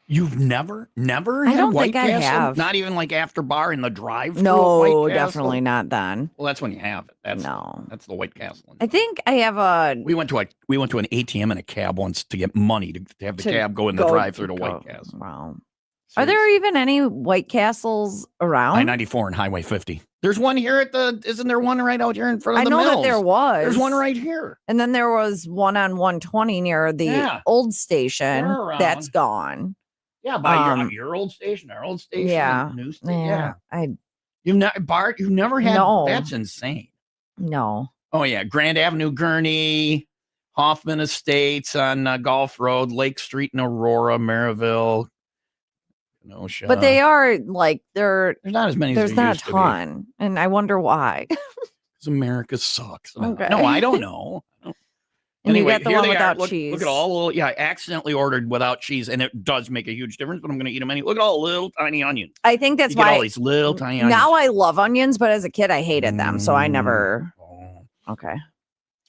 You've never I had don't White think I Castle? have. Not even like after bar in the drive? No, definitely not then. Well, that's when you have it. That's the White Castle. I think I have a. We went to an ATM in a cab once to get money to have the cab go in the drive-through to White Castle. Wow. Are there even any White Castles around? I-94 and Highway 50. There's one here isn't there one right out here in front of the mills? mills? That there was. There's one right here. And then there was one on 120 near the old station. That's gone. Yeah, by your old station, our old station. Yeah. New station. Yeah. Bart, you've never had. No. That's insane. No. Oh, yeah. Grand Avenue, Gurney, Hoffman Estates on Gulf Road, Lake Street in Aurora, Maryville. Kenosha. But they are like, there's not as many. There's not a ton. And I wonder why. Because America sucks. Okay. No, I don't know. And anyway, you got the here one they without are. cheese. Look at all I accidentally ordered without cheese, and it does make a huge difference, but I'm going to eat them anyway. Look at all the little tiny onions. I think that's why why all these little tiny onions. Now I love onions, but as a kid I hated them, so I never. Okay.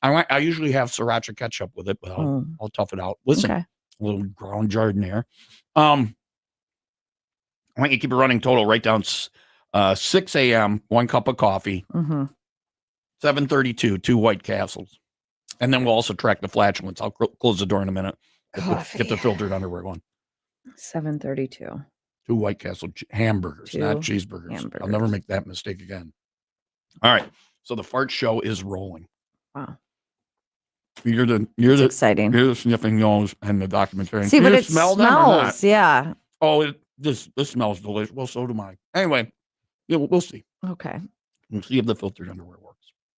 I usually have sriracha ketchup with it, but I'll tough it out. Listen, a little ground jardiniere. I want you to keep it running total. Write down 6 a.m., 1 cup of coffee, 7:32, 2 White Castles. And then we'll also track the flatulence. I'll close the door in a minute. Get the filtered underwear going. 7:32. 2 White Castle hamburgers, not cheeseburgers. I'll never make that mistake again. All right. So the fart show is rolling. Wow. You're exciting. You're the sniffing nose and the documentary. See, but it smells. Yeah. Oh, this smells delicious. Well, so do mine. Anyway, we'll see. Okay. We'll see if the filtered underwear works.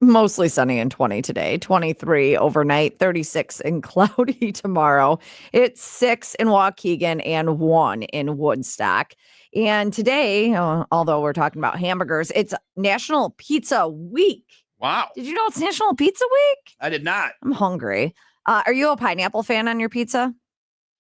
Mostly sunny and 20 today, 23 overnight, 36 and cloudy tomorrow. It's 6 in Waukegan and 1 in Woodstock. And today, although we're talking about hamburgers, it's National Pizza Week. Wow. Did you know it's National Pizza Week? I did not. I'm hungry. Are you a pineapple fan on your pizza?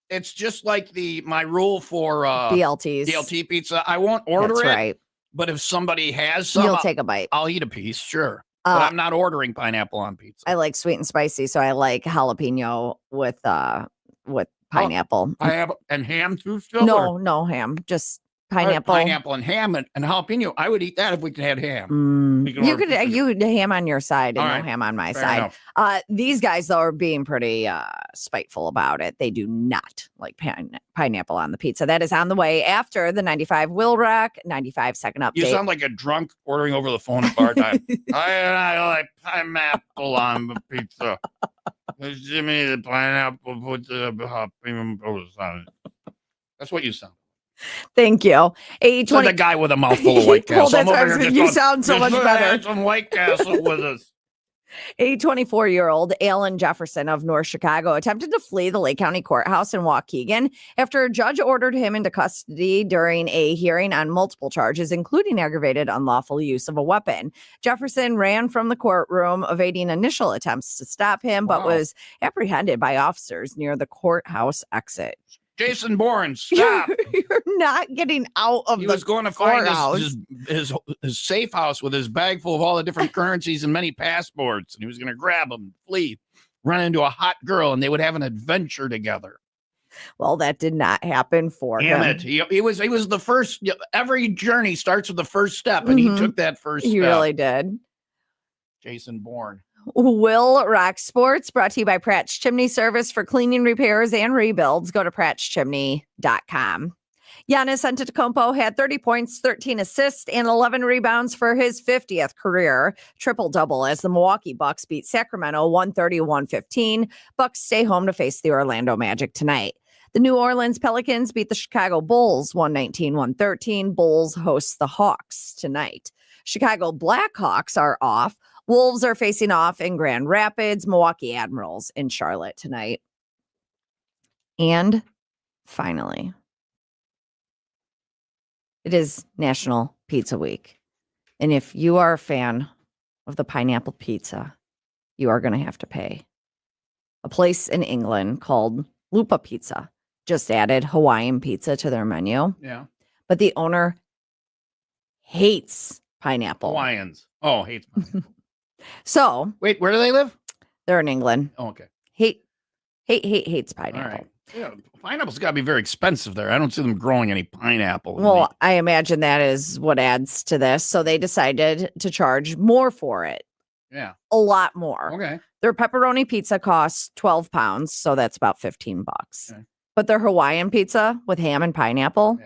It's just like my rule for BLT pizza. I won't order it. Right. But if somebody has some, you'll take a bite. I'll eat a piece, sure. But I'm not ordering pineapple on pizza. I like sweet and spicy, so I like jalapeno with pineapple. Pineapple and ham too, still? No ham, just pineapple. Pineapple and ham and jalapeno. I would eat that if we could have ham. You could ham on your side and no ham on my side. These guys though are being pretty spiteful about it. They do not like pineapple on the pizza. That is on the way after the 95 WIIL ROCK 95 second update. You sound like a drunk ordering over the phone at bar time. I like pineapple on the pizza. Give me the pineapple, put the jalapeno on it. That's what you sound. Thank you. So the guy with a mouthful of White Castle. You sound so much better. Some White Castle with us. A 24-year-old Alan Jefferson of North Chicago attempted to flee the Lake County Courthouse in Waukegan after a judge ordered him into custody during a hearing on multiple charges, including aggravated unlawful use of a weapon. Jefferson ran from the courtroom, evading initial attempts to stop him, but was apprehended by officers near the courthouse exit. Jason Bourne, stop. You're not getting out of He was going to find his safe house with his bag full of all the different currencies and many passports. And he was going to grab them, flee, run into a hot girl, and they would have an adventure together. Well, that did not happen for him. Damn it. He was the first. Every journey starts with the first step, and he took that first step. He really did. Jason Bourne. WIIL ROCK Sports, brought to you by Pratt's Chimney Service for cleaning, repairs, and rebuilds. Go to prattschimney.com. Giannis Antetokounmpo had 30 points, 13 assists, and 11 rebounds for his 50th career triple-double as the Milwaukee Bucks beat Sacramento 130-115. Bucks stay home to face the Orlando Magic tonight. The New Orleans Pelicans beat the Chicago Bulls 119-113. Bulls host the Hawks tonight. Chicago Blackhawks are off. Wolves are facing off in Grand Rapids. Milwaukee Admirals in Charlotte tonight. And finally, it is National Pizza Week. And if you are a fan of the pineapple pizza, you are going to have to pay. A place in England called Lupa Pizza just added Hawaiian pizza to their menu. Yeah. But the owner hates pineapple. Hawaiians. Oh, hates pineapple. So wait, where do they live? They're in England. Oh, okay. Hates pineapple. All right. Yeah, pineapple's got to be very expensive there. I don't see them growing any pineapple. Well, I imagine that is what adds to this. So they decided to charge more for it. Yeah. A lot more. Okay. Their pepperoni pizza costs 12 pounds, so that's about $15. Okay. But their Hawaiian pizza with ham and pineapple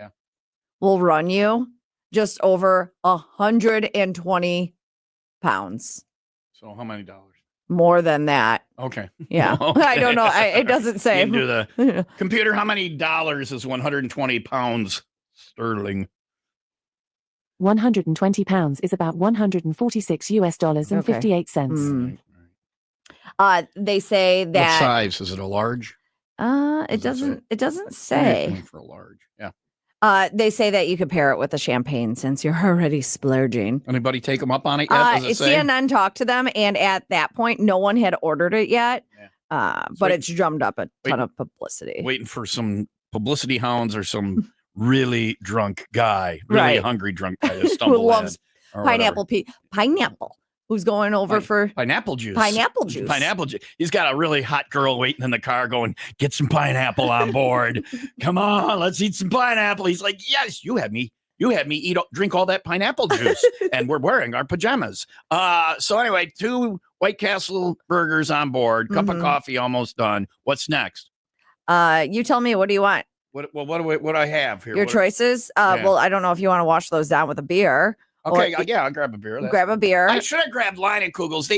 will run you just over 120 pounds. So how many dollars? More than that. Okay. Yeah. Okay. I don't know. It doesn't say. You can do the computer. How many dollars is 120 pounds sterling? 120 pounds is about $146 and 58 cents. They say that. What size? Is it a large? It doesn't say. For a large. Yeah. They say that you could pair it with a champagne since you're already splurging. Anybody take them up on it yet? Does it say? CNN talked to them, and at that point, no one had ordered it yet. Yeah. But it's drummed up a ton of publicity. Waiting for some publicity hounds or some really drunk guy, really hungry drunk guy to stumble who loves in pineapple. Pineapple. Who's going over for pineapple juice? Pineapple juice. Pineapple juice. He's got a really hot girl waiting in the car going, get some pineapple on board. Come on, let's eat some pineapple. He's like, yes, you had me drink all that pineapple juice. And we're wearing our pajamas. So anyway, 2 White Castle burgers on board, cup of coffee almost done. What's next? You tell me, what do you want? What do I have here? Your choices? Well, I don't know if you want to wash those down with a beer. Okay, I'll grab a beer. Grab a beer. I should have grabbed Leinenkugels.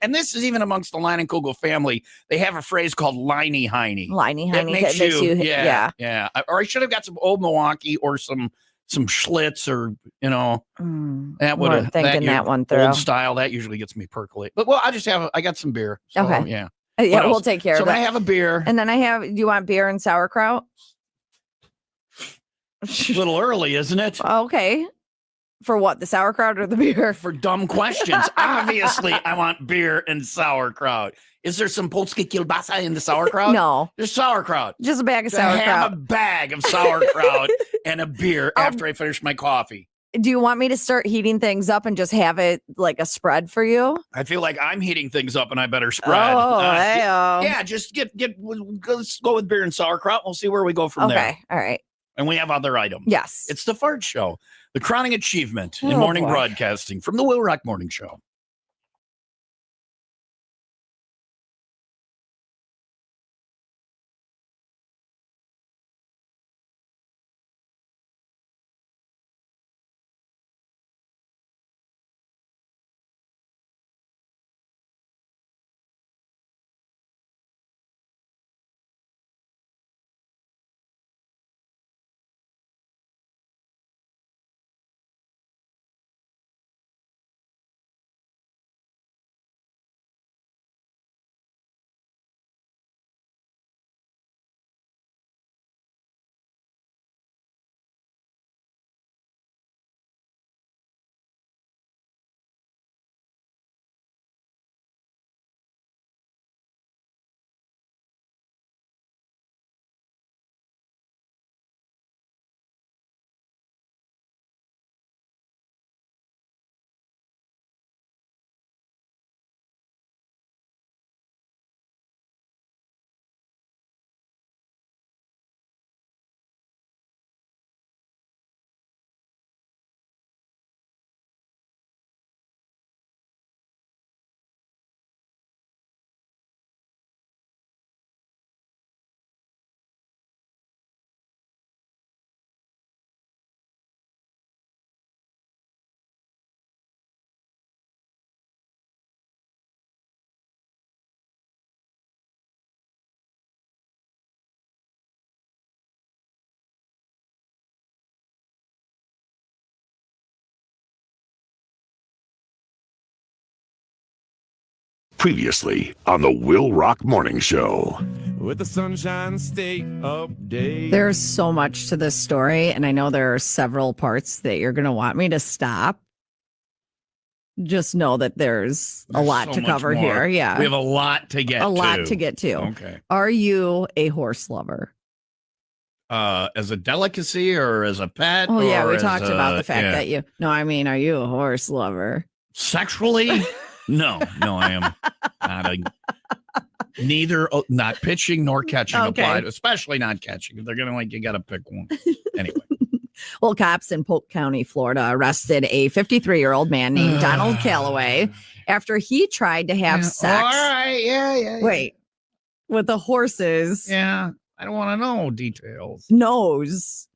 And this is even amongst the Leinenkugel family, they have a phrase called Liney Heiny. Liney Heiny. It makes you, yeah. Or I should have got some Old Milwaukee or some Schlitz or, that would have thinking that one through. Old style. That usually gets me percolate. But I got some beer. So, okay. Yeah. Yeah, we'll take care of it. So I have a beer. And then do you want beer and sauerkraut? A little early, isn't it? Okay. For what? The sauerkraut or the beer? For dumb questions. Obviously, I want beer and sauerkraut. Is there some Polski kielbasa in the sauerkraut? No. There's sauerkraut. Just a bag of sauerkraut. I have a bag of sauerkraut and a beer after I finish my coffee. Do you want me to start heating things up and just have it like a spread for you? I feel like I'm heating things up and I better spread. Yeah, just let's go with beer and sauerkraut. We'll see where we go from there. Okay. All right. And we have other items. Yes. It's the Fart Show, the crowning achievement in morning broadcasting from the WIIL ROCK Morning Show. Previously on the WIIL ROCK Morning Show. With the Sunshine State update. There's so much to this story, and I know there are several parts that you're going to want me to stop. Just know that there's a lot so to cover more. here. Yeah. We have a lot to get to. A lot to get to. Okay. Are you a horse lover? As a delicacy or as a pet? Oh, yeah. We as talked about the fact that are you a horse lover? Sexually? No, I am not Neither, not pitching nor catching Okay. applied, especially not catching. They're going to you got to pick one. Anyway. Well, cops in Polk County, Florida, arrested a 53-year-old man named Donald Calloway after he tried to have sex. All right. Yeah. Wait, with the horse's Yeah. I don't want to know details. nose.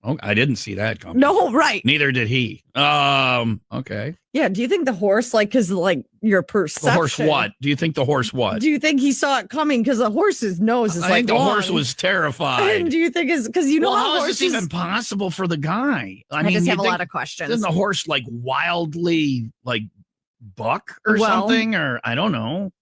Oh, I didn't see that coming. No, right. Neither did he. Okay. Yeah. Do you think the horse, like, because like your perception? The horse what? Do you think the horse what? Do you think he saw it coming? Because the horse's nose is I like think the long. horse was terrified. And do you think is because well, how is horses this even possible for the guy? I just have a lot of questions. Doesn't the horse like wildly like buck or something? Or I don't know.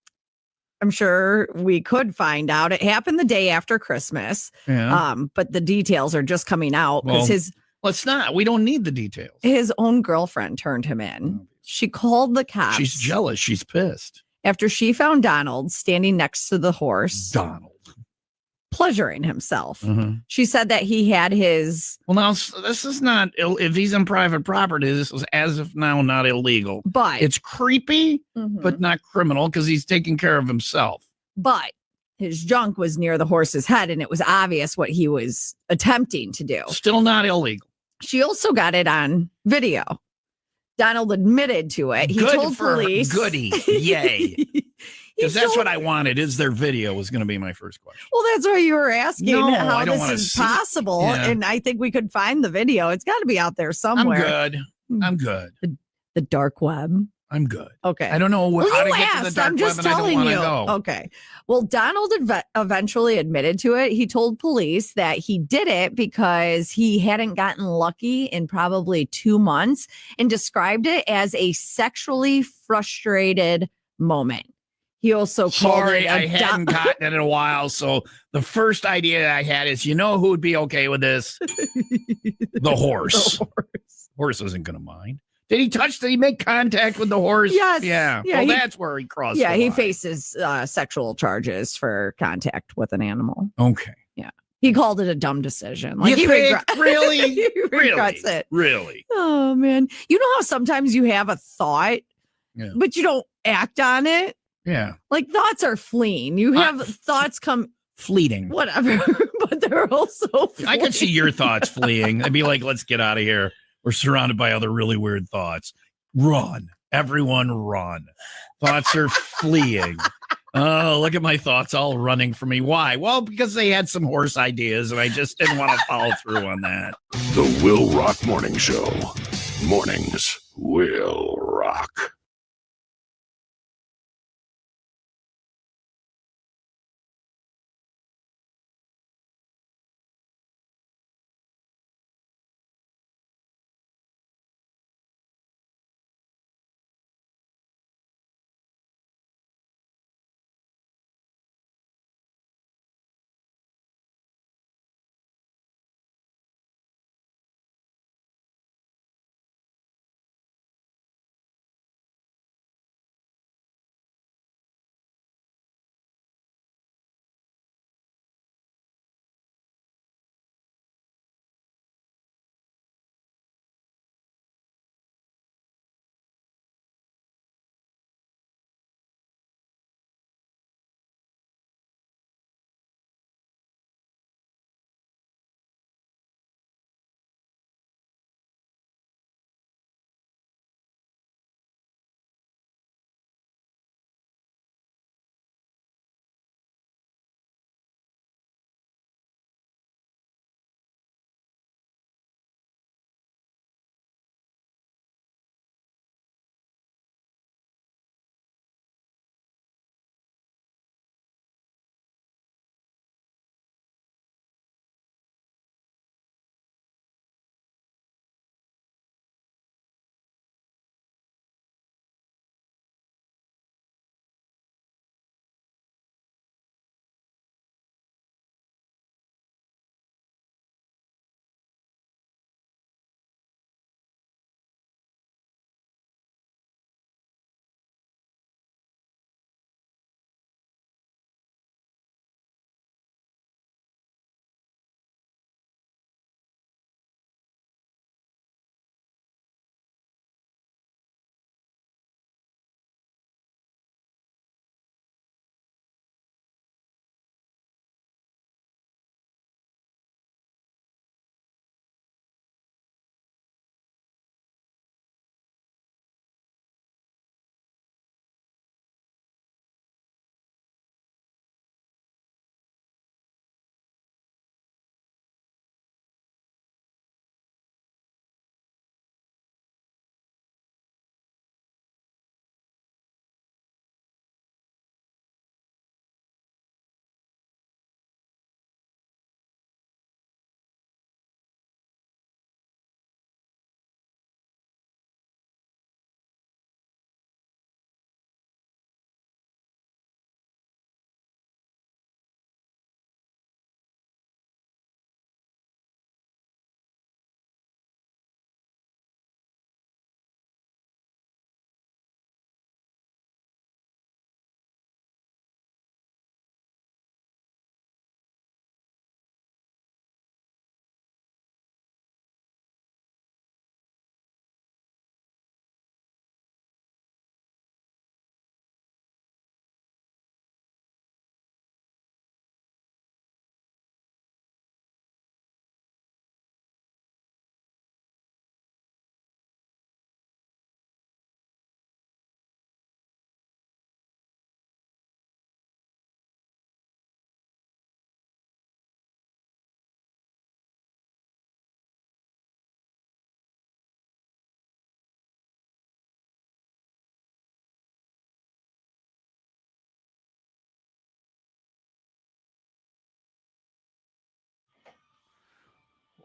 I'm sure we could find out. It happened the day after Christmas. Yeah. But the details are just coming out because let's not. We don't need the details. His own girlfriend turned him in. She called the cops. She's jealous. She's pissed. After she found Donald standing next to the horse. Donald. Pleasuring himself. She said that he had his... Well, now, this is not... If he's in private property, this is as of now not illegal. But... It's creepy, but not criminal because he's taking care of himself. But his junk was near the horse's head, and it was obvious what he was attempting to do. Still not illegal. She also got it on video. Donald admitted to it. He told police. Goody. Yay. Because that's what I wanted. Is their video was going to be my first question. Well, that's why you were asking how this is possible. Yeah. And I think we could find the video. It's got to be out there somewhere. I'm good. The dark web. I'm good. Okay. I don't know how to get to the dark I'm just web and telling I you. don't want to go. Okay. Well, Donald eventually admitted to it. He told police that he did it because he hadn't gotten lucky in probably 2 months and described it as a sexually frustrated moment. He also called it I hadn't gotten it in a while. So the first idea I had is, you know who would be okay with this? The horse. The horse. Horse isn't going to mind. Did he make contact with the horse? Yes. Yeah. Well, that's where he crossed Yeah, the he line. faces sexual charges for contact with an animal. Okay. Yeah. He called it a dumb decision. You he think? Really? he regrets it. Really? Oh, man. You know how sometimes you have a thought, but you don't act on it? Yeah. Like thoughts are fleeing. You have thoughts come fleeting. Whatever. But they're also fleeing. I could see your thoughts fleeing. I'd be like, let's get out of here. We're surrounded by other really weird thoughts. Run. Everyone run. Thoughts are fleeing. Oh, look at my thoughts all running from me. Why? Well, because they had some horse ideas and I just didn't want to follow through on that. The WIIL Rock Morning Show. Mornings will rock.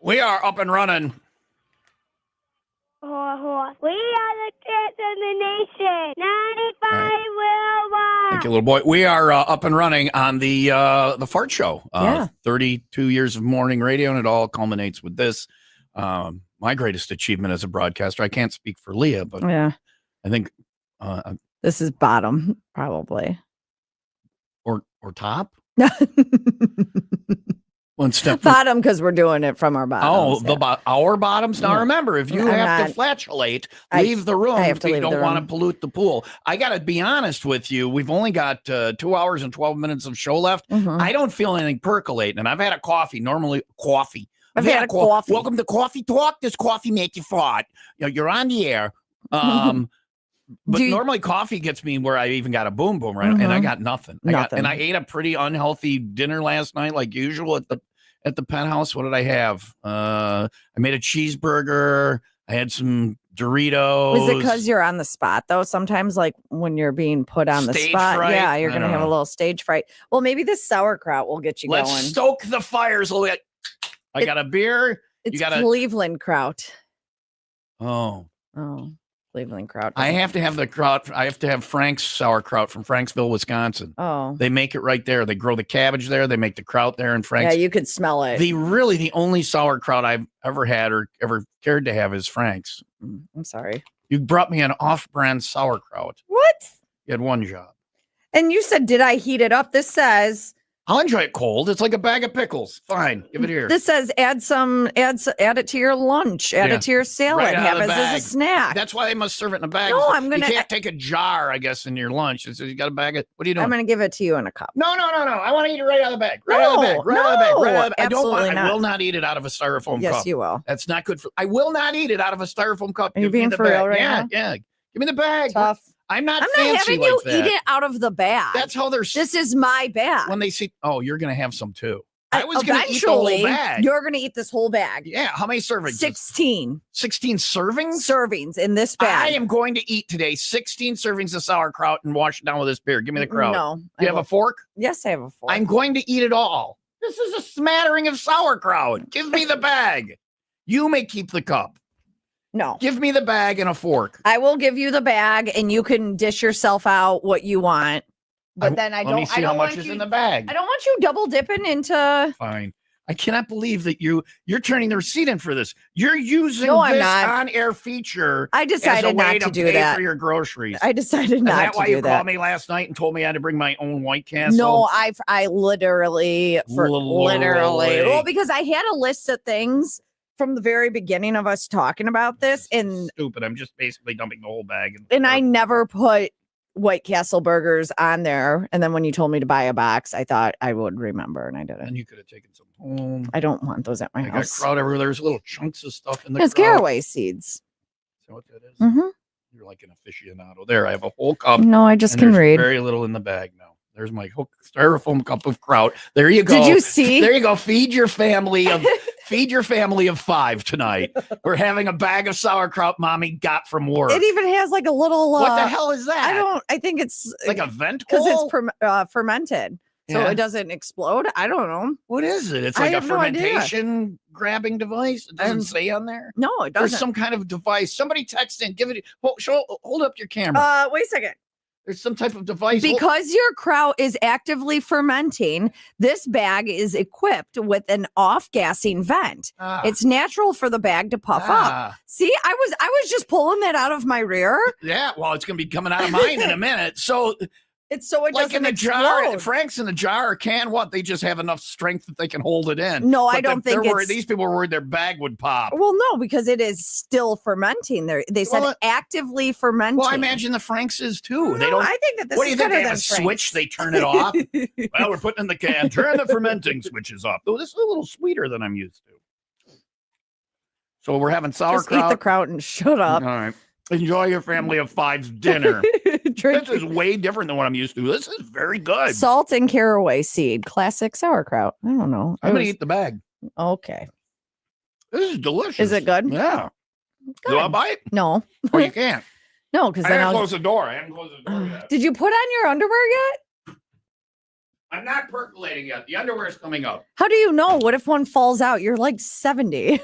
We are up and running. We are the kids of the nation. 95 WIIL ROCK. Thank you, little boy. We are up and running on the Fart Show. 32 years of morning radio, and it all culminates with this. My greatest achievement as a broadcaster. I can't speak for Leah, but I think this is bottom, probably. Or top? One step bottom, because we're doing it from our bottoms. Our bottoms. Now remember, if you have to flatulate, leave the room if you don't want to pollute the pool. I got to be honest with you. We've only got 2 hours and 12 minutes of show left. I don't feel anything percolating, and I've had a coffee. Normally, coffee. I've had a coffee. Welcome to Coffee Talk. Does coffee make you fart? You're on the air. But normally coffee gets me where I even got a boom right now, and I got nothing. And I ate a pretty unhealthy dinner last night, like usual at the penthouse. What did I have? I made a cheeseburger. I had some Doritos. Was it because you're on the spot though? Sometimes, like when you're being put on the spot, fright? You're gonna have a little stage fright. Well, maybe this sauerkraut will get you going. Let's stoke the fires a little bit. I got a beer. It's Cleveland kraut. Oh. Cleveland kraut. I have to have the kraut. I have to have Frank's sauerkraut from Franksville, Wisconsin. Oh. They make it right there. They grow the cabbage there. They make the kraut there in Frank's. Yeah, you could smell it. The only sauerkraut I've ever had or ever cared to have is Frank's. I'm sorry. You brought me an off-brand sauerkraut. What? You had one job. And you said, did I heat it up? This says... I'll enjoy it cold. It's like a bag of pickles. Fine. Give it here. This says add it to your lunch, add it to your salad, have it as a snack. That's why they must serve it in a bag. No, you can't take a jar, I guess, in your lunch. So you got a bag of, what are you doing? I'm going to give it to you in a cup. No. I want to eat it right out of the bag. Right out of the bag. Right out of the bag. I will not eat it out of a styrofoam cup. Yes, you will. That's not good for, I will not eat it out of a styrofoam cup. Are you being for real right now? Yeah. Give me the bag. Tough. I'm not having like you that. eat it out of the bag. That's how they're. This is my bag. When they see, you're going to have some too. I was going to eat the whole bag. You're going to eat this whole bag. Yeah. How many servings? 16. 16 servings? Servings in this bag. I am going to eat today 16 servings of sauerkraut and wash it down with this beer. Give me the kraut. No. Do you have a fork? Yes, I have a fork. I'm going to eat it all. This is a smattering of sauerkraut. Give me the bag. You may keep the cup. No. Give me the bag and a fork. I will give you the bag and you can dish yourself out what you want. But then let me see how much is in the bag. I don't want you double dipping into. Fine. I cannot believe that you're turning the receipt in for this. You're using this on-air feature. I decided not to do that for your groceries. I decided not to do that. Is that why you called me last night and told me I had to bring my own White Castle? No, I literally. Well, because I had a list of things from the very beginning of us talking about this, and stupid. I'm just basically dumping the whole bag. And I never put White Castle burgers on there. And then when you told me to buy a box, I thought I would remember, and I didn't. And you could have taken some home. I don't want those at my house. Got kraut everywhere. There's little chunks of stuff in there. It's caraway seeds. Is that what that is? You're like an aficionado. There, I have a whole cup. No, I just can read. Very little in the bag now. There's my styrofoam cup of kraut. There you go. Did you see? There you go. Feed your family of 5 tonight. We're having a bag of sauerkraut mommy got from work. It even has like a little. What the hell is that? I think it's like a vent hole? Because it's fermented. So it doesn't explode. I don't know. What is it? It's like a fermentation grabbing device. It doesn't say on there. No, it doesn't. There's some kind of device. Somebody text in. Give it. Hold up your camera. Wait a second. There's some type of device. Because your kraut is actively fermenting, this bag is equipped with an off-gassing vent. It's natural for the bag to puff up. See, I was just pulling that out of my rear. Yeah, well, it's going to be coming out of mine in a minute. So it like doesn't in the explode. jar, Frank's in the jar or can what? They just have enough strength that they can hold it in. No, I don't think these people were worried their bag would pop. Well, no, because it is still fermenting. They said actively fermenting. Well, I imagine the Frank's is too. No, They don't. I think that this What do you is think? better They have than a Frank's. switch. They turn it off. Well, we're putting in the can. Turn the fermenting switches off. Oh, this is a little sweeter than I'm used to. So we're having sauerkraut. Just eat the kraut and shut up. All right. Enjoy your family of 5's dinner. This is way different than what I'm used to. This is very good. Salt and caraway seed, classic sauerkraut. I don't know. I'm going to eat the bag. Okay. This is delicious. Is it good? Yeah. Good. Do I bite? No. Oh, you can't. No, because I then haven't I'll closed the door. I haven't closed the door yet. Did you put on your underwear yet? I'm not percolating yet. The underwear's coming up. How do you know? What if one falls out? You're like 70.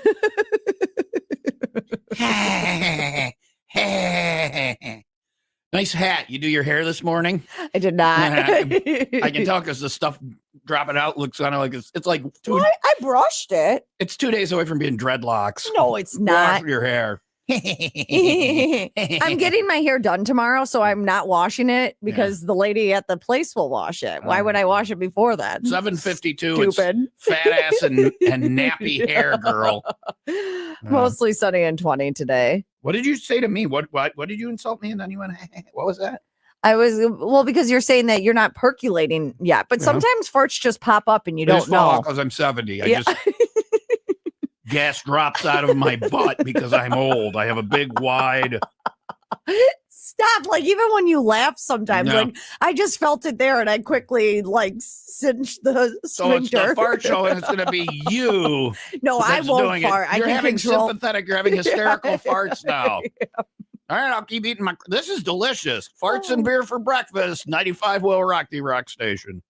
Nice hat. You do your hair this morning? I did not. I can tell because the stuff dropping out looks kind of like it's like I brushed it. It's 2 days away from being dreadlocks. No, it's not. Wash your hair. I'm getting my hair done tomorrow, so I'm not washing it because the lady at the place will wash it. Why would I wash it before that? 7:52. Stupid. Fat ass and nappy hair, girl. Mostly sunny and 20 today. What did you say to me? What did you insult me? And then you went, what was that? I was, because you're saying that you're not percolating yet, but sometimes farts just pop up and you don't know. Because I'm 70. I just gas drops out of my butt because I'm old. I have a big, wide. Stop. Like, even when you laugh sometimes, like, I just felt it there and I quickly, like, cinched the sphincter. So it's the fart show and it's going to be you. No, I won't fart. You're having control. sympathetic. You're having hysterical farts now. All right, I'll keep eating this is delicious. Farts and beer for breakfast. 95 WIIL ROCK, the rock station.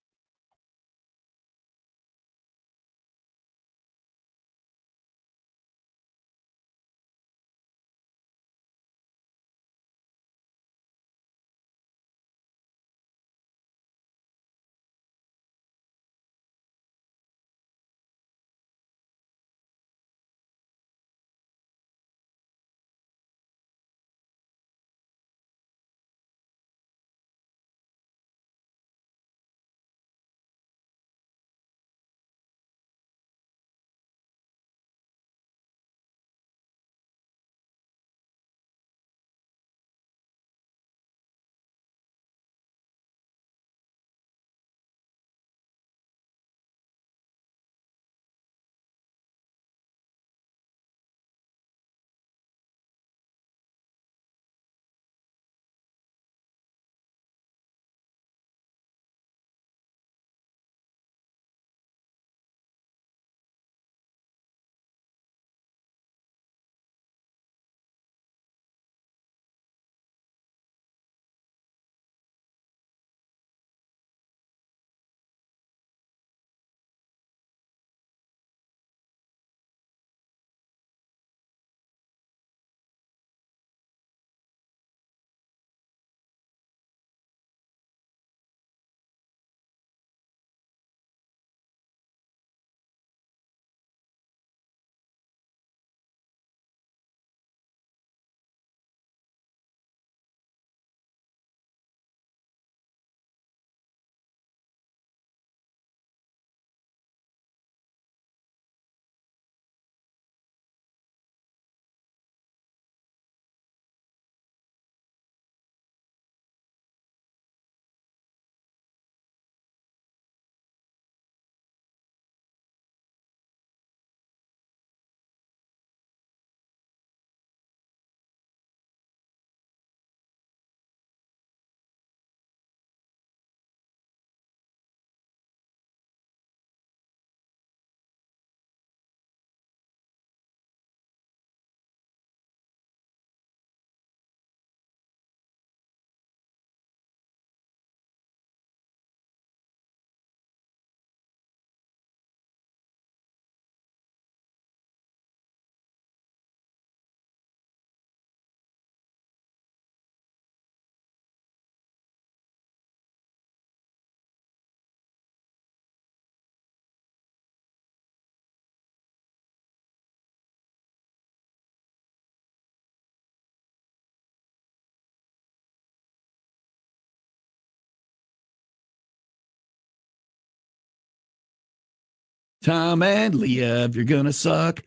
Tom and Leah, if you're going to suck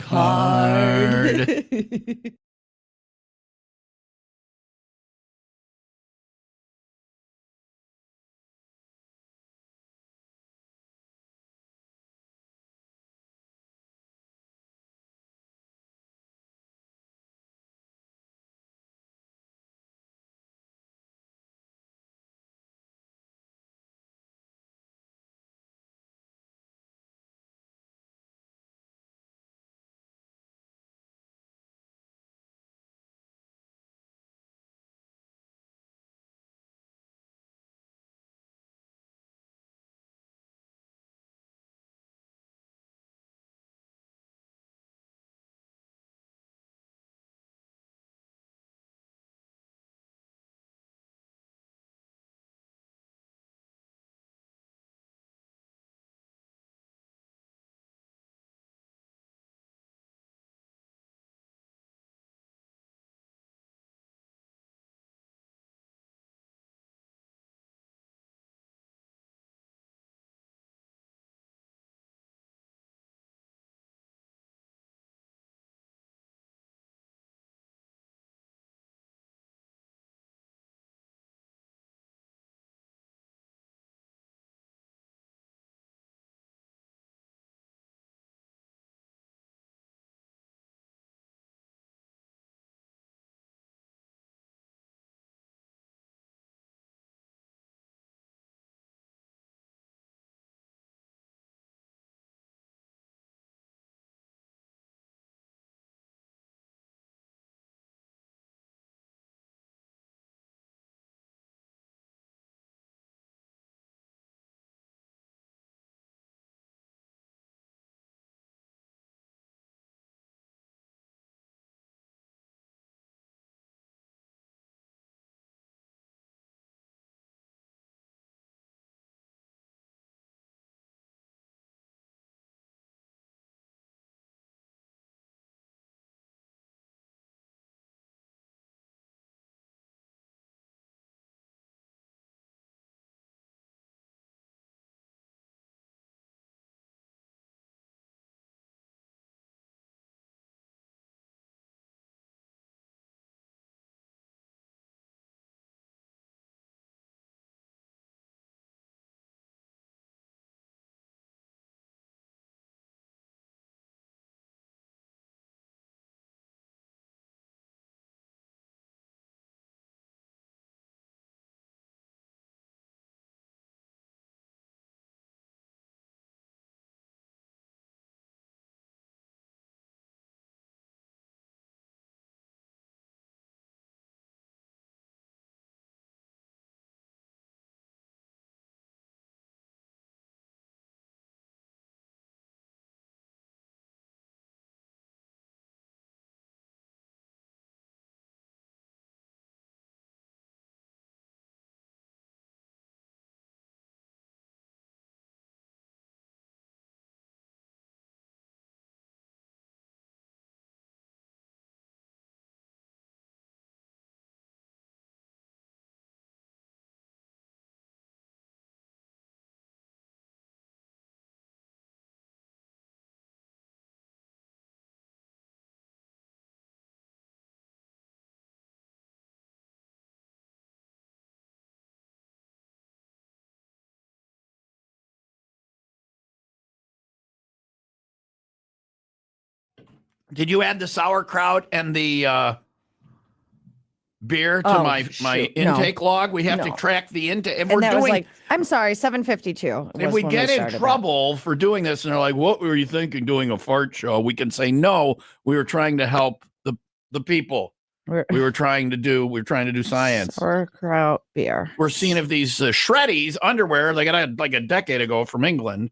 hard. Did you add the sauerkraut and the beer to my intake log? We have to track the intake. And that was like, I'm sorry, 7:52. If we get in trouble for doing this, and they're like, "What were you thinking doing a fart show?" We can say, "No, we were trying to help the people. We were trying to do science." Sauerkraut beer. We're seeing if these Shreddies underwear they got like a decade ago from England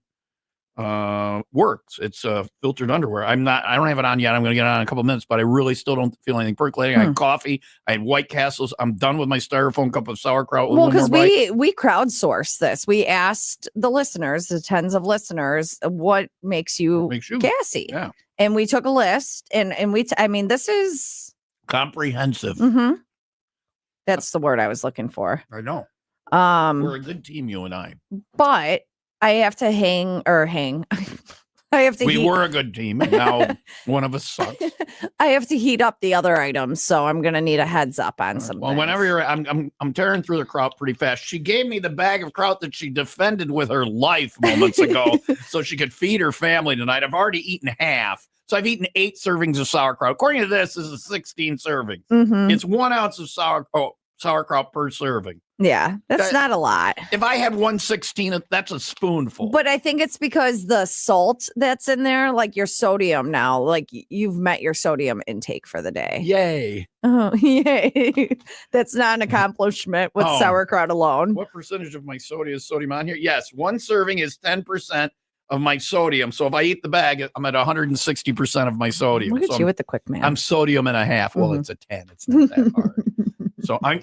works. It's filtered underwear. I don't have it on yet. I'm going to get it on in a couple minutes, but I really still don't feel anything percolating. I had coffee. I had White Castles. I'm done with my styrofoam cup of sauerkraut. Well, because we crowdsourced this. We asked the listeners, the tens of listeners, what makes you gassy. Yeah. And we took a list, and this is comprehensive. Mm-hmm. That's the word I was looking for. I know. We're a good team, you and I. But I have to hang. I have to. We were a good team, and now one of us sucks. I have to heat up the other items, so I'm going to need a heads up on some. Well, whenever you're, I'm tearing through the kraut pretty fast. She gave me the bag of kraut that she defended with her life moments ago, so she could feed her family tonight. I've already eaten half, so I've eaten 8 servings of sauerkraut. According to this is a 16 servings. Mm-hmm. It's 1 ounce of sauerkraut per serving. Yeah, that's not a lot. If I had 1/16, that's a spoonful. But I think it's because the salt that's in there, like your sodium now, like you've met your sodium intake for the day. Yay. Oh, yay. That's not an accomplishment with sauerkraut alone. What percentage of my sodium on here? Yes, 1 serving is 10% of my sodium. So if I eat the bag, I'm at 160% of my sodium. Look at you with the quick math. I'm sodium and a half. Well, it's a 10. It's not that hard.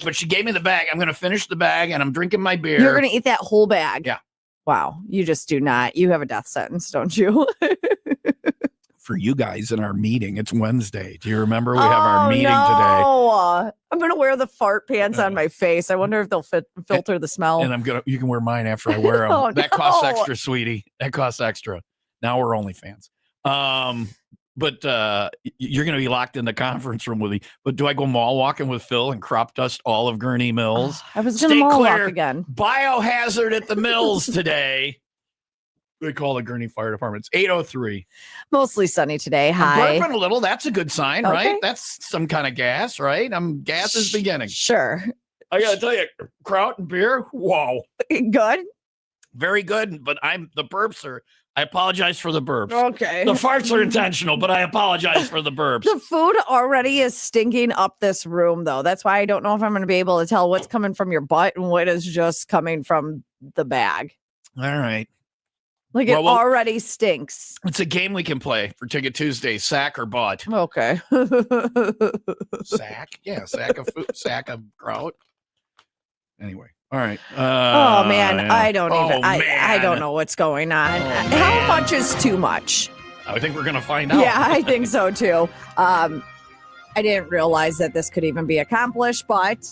But she gave me the bag. I'm going to finish the bag, and I'm drinking my beer. You're going to eat that whole bag? Yeah. Wow. You just do not. You have a death sentence, don't you? For you guys in our meeting, it's Wednesday. Do you remember we have our meeting today? I'm going to wear the fart pants on my face. I wonder if they'll filter the smell. And you can wear mine after I wear them. That costs extra, sweetie. That costs extra. Now we're OnlyFans. But you're going to be locked in the conference room with me. But do I go mall walking with Phil and crop dust all of Gurney Mills? I was going to mall walk again. Biohazard at the Mills today. They call the Gurney Fire Department. It's 8:03. Mostly sunny today. Hi. I'm burping a little. That's a good sign, right? That's some kind of gas, right? Gas is beginning. Sure. I got to tell you, kraut and beer, whoa. Good. Very good, but the burps are... I apologize for the burps. Okay. The farts are intentional, but I apologize for the burps. The food already is stinking up this room, though. That's why I don't know if I'm going to be able to tell what's coming from your butt and what is just coming from the bag. All right. Like, it already stinks. It's a game we can play for Ticket Tuesday, sack or butt. Okay. Sack? Yeah, sack of food, sack of kraut. Anyway. All right. Oh man, yeah. I don't I don't know what's going on. How much is too much? I think we're gonna find out. Yeah, I think so too. I didn't realize that this could even be accomplished, but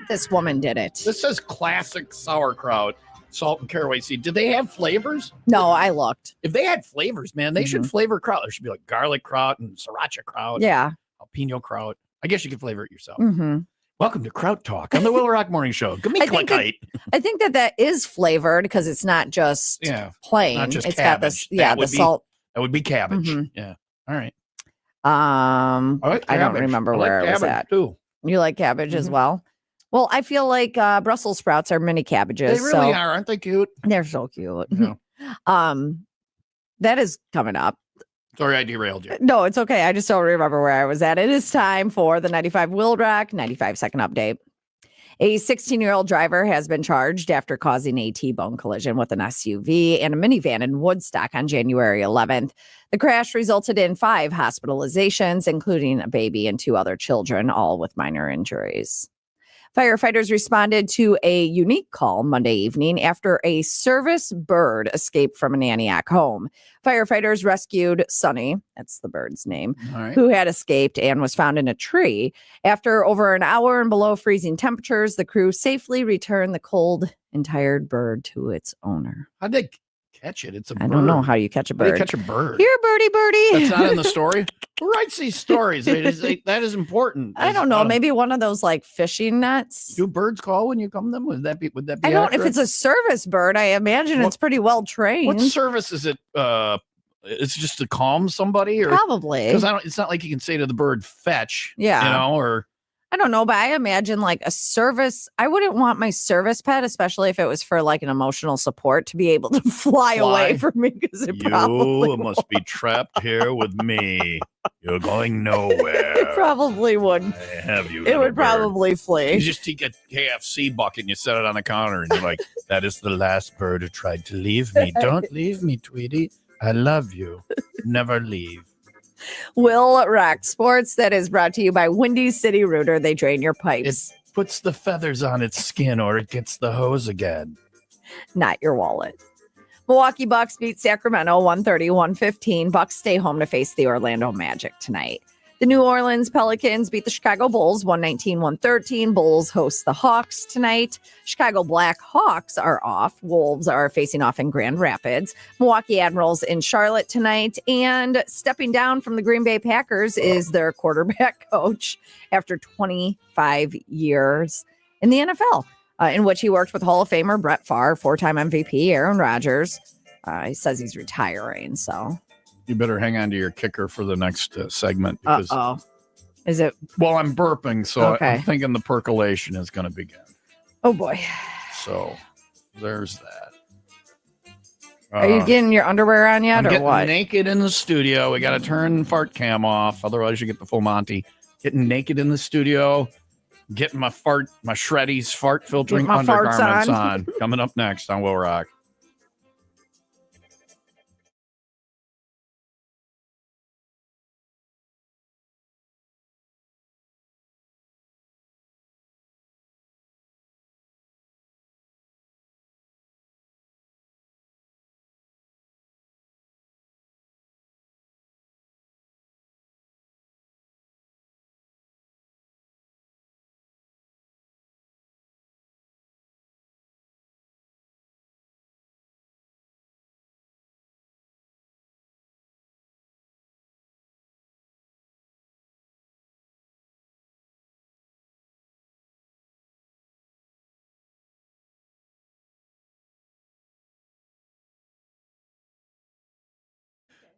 this woman did it. This says classic sauerkraut, salt and caraway seed. Did they have flavors? No, I looked. If they had flavors, man, they should flavor kraut. There should be like garlic kraut and sriracha kraut. Yeah. Jalapeno kraut. I guess you could flavor it yourself. Mm-hmm. Welcome to Kraut Talk on the WIIL ROCK Morning Show. Give me clickite. I think that is flavored because it's not just plain. Not just it's cabbage. Got this, the salt. That would be cabbage. Mm-hmm. Yeah. All right. I don't remember where it was at. Too. You like cabbage as well? Well, I feel like Brussels sprouts are mini cabbages. They really are. Aren't they cute? They're so cute. Yeah. That is coming up. Sorry, I derailed you. No, it's okay. I just don't remember where I was at. It is time for the 95 WIIL ROCK 95-second update. A 16-year-old driver has been charged after causing a T-bone collision with an SUV and a minivan in Woodstock on January 11th. The crash resulted in 5 hospitalizations, including a baby and 2 other children, all with minor injuries. Firefighters responded to a unique call Monday evening after a service bird escaped from an Antioch home. Firefighters rescued Sunny, that's the bird's name, who had escaped and was found in a tree. After over an hour and below freezing temperatures, the crew safely returned the cold and tired bird to its owner. How'd they catch it? It's a bird. I don't know how you catch a bird. How do you catch a bird? Here, birdie. That's not in the story? Who writes these stories? That is important. I don't know. Maybe one of those like fishing nets. Do birds call when you come to them? Would that be I don't. accurate? If it's a service bird, I imagine it's pretty well trained. What service is it It's just to calm somebody, or Probably. because it's not like you can say to the bird "fetch," Yeah. or I don't know, but I imagine like a service. I wouldn't want my service pet, especially if it was for like an emotional support, to be able to fly away from me, because it probably must be trapped here with me. You're going nowhere. It probably would. I have you. It would probably flee. You just take a KFC bucket and you set it on the counter, and you're like, "That is the last bird who tried to leave me. Don't leave me, Tweety. I love you. Never leave." WIIL ROCK Sports, that is brought to you by Windy City Rooter. They drain your pipes. It puts the feathers on its skin, or it gets the hose again. Not your wallet. Milwaukee Bucks beat Sacramento 130-115. Bucks stay home to face the Orlando Magic tonight. The New Orleans Pelicans beat the Chicago Bulls 119-113. Bulls host the Hawks tonight. Chicago Black Hawks are off. Wolves are facing off in Grand Rapids. Milwaukee Admirals in Charlotte tonight. And stepping down from the Green Bay Packers is their quarterback coach after 25 years in the NFL, in which he worked with Hall of Famer Brett Favre, four-time MVP Aaron Rodgers. He says he's retiring, so... You better hang on to your kicker for the next segment. Because, Is it? Well, I'm burping, so Okay. I'm thinking the percolation is going to begin. Oh, boy. So there's that. Are you getting your underwear on yet, I'm or getting what? naked in the studio. We got to turn fart cam off. Otherwise, you get the full Monty. Getting naked in the studio. Getting my shreddies fart filtering Get my farts undergarments on. on. Coming up next on WIIL Rock.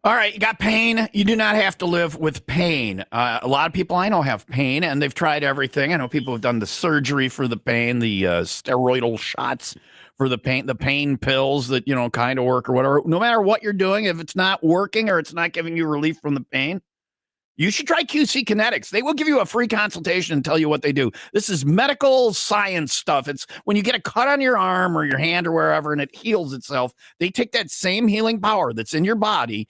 All right, you got pain. You do not have to live with pain. A lot of people I know have pain, and they've tried everything. I know people have done the surgery for the pain, the steroidal shots for the pain pills that, kind of work or whatever. No matter what you're doing, if it's not working or it's not giving you relief from the pain, you should try QC Kinetics. They will give you a free consultation and tell you what they do. This is medical science stuff. It's when you get a cut on your arm or your hand or wherever and it heals itself, they take that same healing power that's in your body.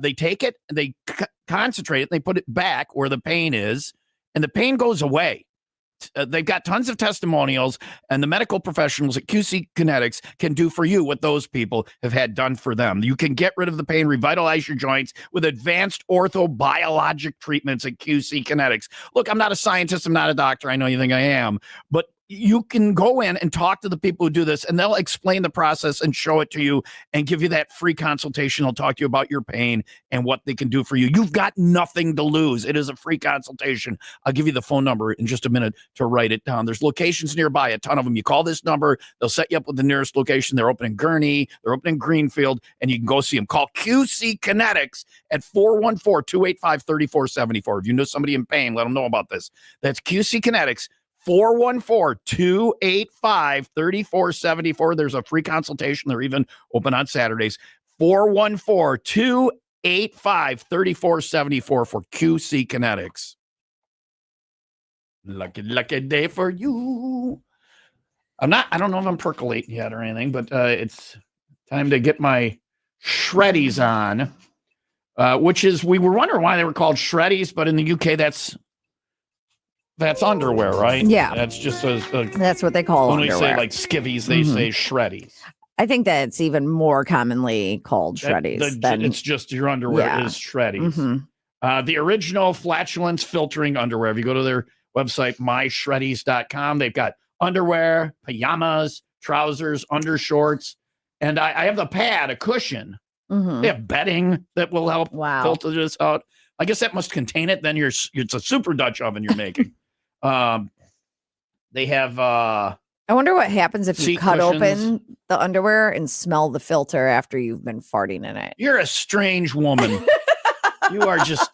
They take it, they concentrate it, they put it back where the pain is, and the pain goes away. They've got tons of testimonials, and the medical professionals at QC Kinetics can do for you what those people have had done for them. You can get rid of the pain, revitalize your joints with advanced orthobiologic treatments at QC Kinetics. Look, I'm not a scientist, I'm not a doctor, I know you think I am, but you can go in and talk to the people who do this, and they'll explain the process and show it to you and give you that free consultation. They'll talk to you about your pain and what they can do for you. You've got nothing to lose. It is a free consultation. I'll give you the phone number in just a minute to write it down. There's locations nearby, a ton of them. You call this number, they'll set you up with the nearest location. They're open in Gurnee, they're open in Greenfield, and you can go see them. Call QC Kinetics at 414-285-3474. If you know somebody in pain, let them know about this. That's QC Kinetics. 414-285-3474. There's a free consultation. They're even open on Saturdays. 414-285-3474 for QC Kinetics. Lucky day for you. I don't know if I'm percolating yet or anything, but it's time to get my shreddies on, which is, we were wondering why they were called shreddies, but in the UK, that's underwear, right? Yeah. That's just that's what they call when underwear. we say like skivvies, they say shreddies. I think that it's even more commonly called shreddies. It's just your underwear is shreddies. Mm-hmm. The original flatulence filtering underwear. If you go to their website, myshreddies.com, they've got underwear, pajamas, trousers, undershorts, and I have the pad, a cushion. Mm-hmm. They have bedding that will help filter this out. I guess that must contain it. Then it's a super Dutch oven you're making. They have I wonder what happens if you Seat cut cushions. open the underwear and smell the filter after you've been farting in it. You're a strange woman. You are just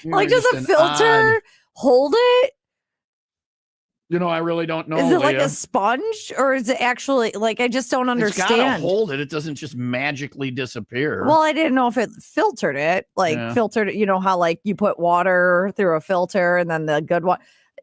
like, does a filter hold it? You know, I really don't know. Is it like Leah. a sponge, or is it actually like? I just don't understand. It's gotta hold it. It doesn't just magically disappear. Well, I didn't know if it filtered it, filtered it. You know how like you put water through a filter and then the good one.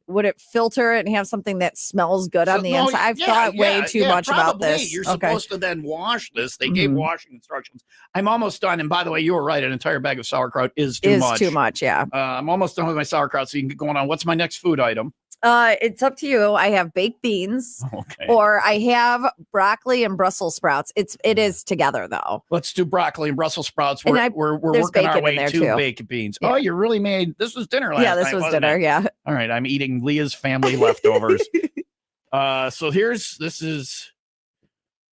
Would it filter it and have something that smells good on the inside? I've thought way too much about this. You're supposed to then wash this. They gave washing instructions. I'm almost done. And by the way, you were right. An entire bag of sauerkraut is too much. Too much, yeah. I'm almost done with my sauerkraut, so you can get going on. What's my next food item? It's up to you. I have baked beans, or I have broccoli and Brussels sprouts. It is together though. Let's do broccoli and Brussels sprouts. We're working our way to baked beans. Yeah. Oh, you really made this was dinner last night. Yeah, this was dinner. It? Yeah. All right, I'm eating Leah's family leftovers. So here's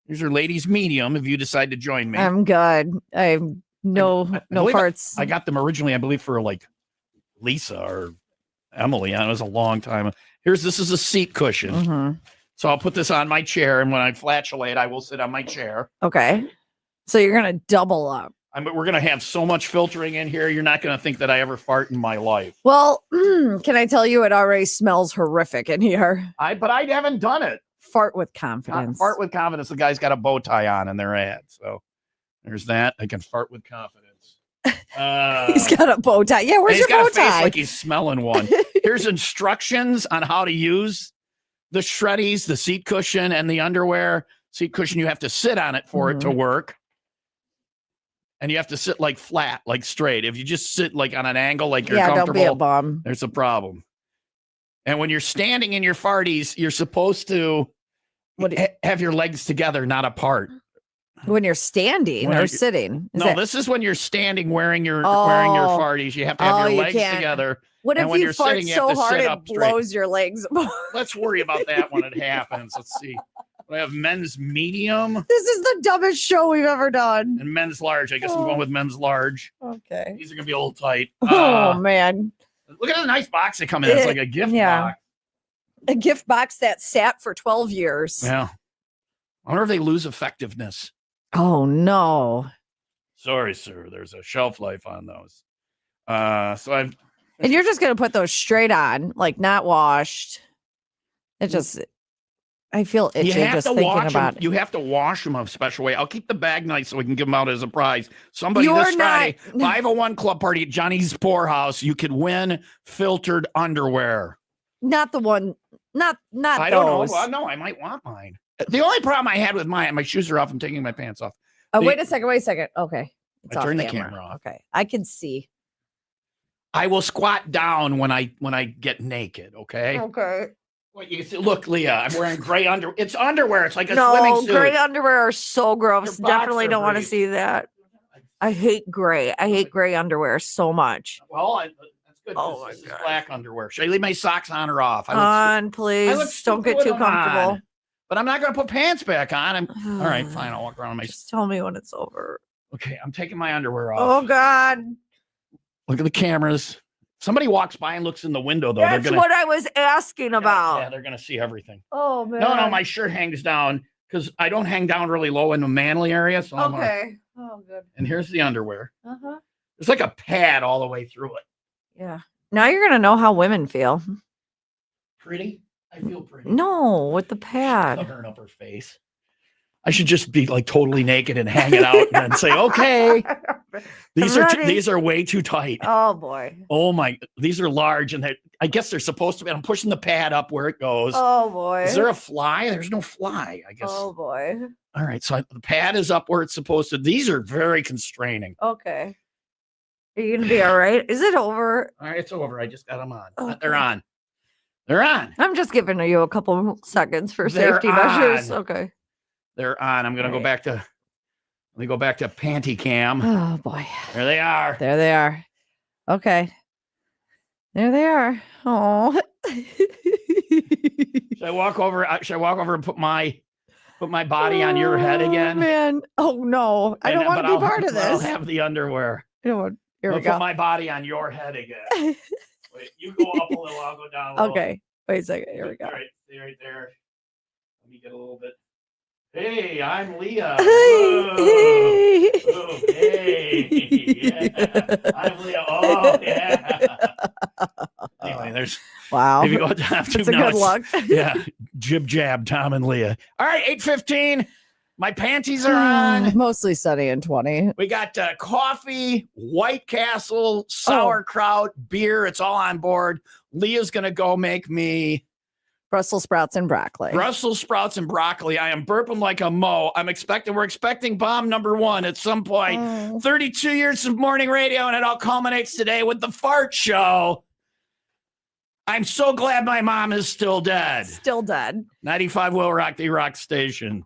your ladies medium. If you decide to join me, I'm good. I have no parts. I got them originally, I believe, for like Lisa or Emily. It was a long time. This is a seat cushion. So I'll put this on my chair, and when I flatulate, I will sit on my chair. Okay. So you're gonna double up. We're gonna have so much filtering in here. You're not gonna think that I ever fart in my life. Well, can I tell you, it already smells horrific in here. But I haven't done it. Fart with confidence. Fart with confidence. The guy's got a bow tie on in their ad. So there's that. I can fart with confidence. He's got a bow tie. Yeah, where's your bow tie? He's got a face like he's smelling one. Here's instructions on how to use the shreddies, the seat cushion, and the underwear. Seat cushion, you have to sit on it for it to work. And you have to sit like flat, like straight. If you just sit like on an angle, like you're comfortable, don't be a bum. There's a problem. And when you're standing in your farties, you're supposed to have your legs together, not apart. When you're standing or sitting? This is when you're standing wearing your farties. You have to have your legs together. What if you fart sitting, so hard it blows your legs apart? Let's worry about that when it happens. Let's see. We have men's medium. This is the dumbest show we've ever done. And men's large. I guess I'm going with men's large. Okay. These are going to be a little tight. Oh, man. Look at the nice box that come in. It's like a gift box. A gift box that sat for 12 years. Yeah. I wonder if they lose effectiveness. Oh, no. Sorry, sir. There's a shelf life on those. And you're just going to put those straight on, like not washed. It just, I feel itchy just thinking about it. You have to wash them a special way. I'll keep the bag nice so we can give them out as a prize. Somebody this Friday, 501 Club Party at Johnny's Poorhouse, you could win filtered underwear. Not the one, not I don't know. Well, no, I might want mine. The only problem I had with mine, my shoes are off. I'm taking my pants off. Wait a second. Okay. It's turn the camera off. Okay. I can see. I will squat down when I get naked. Okay. Okay. Well, you can see, look, Leah, I'm wearing gray underwear. It's underwear. It's like a swimming suit. No, gray underwear are so gross. Definitely don't want to see that. I hate gray. I hate gray underwear so much. Well, that's good. Oh, this is black underwear. Should I leave my socks on or off? On, please. Don't get too comfortable. On. But I'm not going to put pants back on. All right, fine. I'll walk around Just tell me when it's over. Okay, I'm taking my underwear off. Oh, God. Look at the cameras. Somebody walks by and looks in the window, though. That's what I was asking about. Yeah, they're going to see everything. Oh, man. No, my shirt hangs down because I don't hang down really low in the manly area. So okay. Oh, good. And here's the underwear. Uh-huh. There's like a pad all the way through it. Yeah. Now you're going to know how women feel. Pretty? I feel pretty. No, with the pad. Covering up her face. I should just be like totally naked and hang it out and then say, okay, these are way too tight. Oh boy. Oh my, these are large and I guess they're supposed to be. I'm pushing the pad up where it goes. Oh boy. Is there a fly? There's no fly, I guess. Oh boy. All right. So the pad is up where it's supposed to. These are very constraining. Okay. Are you going to be all right? Is it over? All right. It's over. I just got them on. Okay. They're on. They're on. I'm just giving you a couple seconds for safety measures. Okay. They're on. I'm going to go back to, let me go back to panty cam. Oh boy. There they are. There they are. Okay. There they are. Oh. Should I walk over and put my body on your head again? Man. Oh no. I don't want to be part of this. I'll have the underwear. Here we go. Put my body on your head again. Wait, you go up a little, I'll go down a little. Okay. Wait a second. Here we go. All right, stay right there. Let me get a little bit. Hey, I'm Leah. Hey. Whoa, hey. Yeah. I'm Leah. Oh, yeah. Anyway, there's. Wow. Maybe go down to That's a now good look. Yeah. Jib jab, Tom and Leah. All right, 8:15. My panties are on. Mostly sunny and 20. We got coffee, White Castle, sauerkraut, beer. It's all on board. Leah's going to go make me Brussels sprouts and broccoli. Brussels sprouts and broccoli. I am burping like a mo. We're expecting bomb number 1 at some point. 32 years of morning radio, and it all culminates today with the fart show. I'm so glad my mom is still dead. Still dead. 95 WIIL ROCK, the rock station.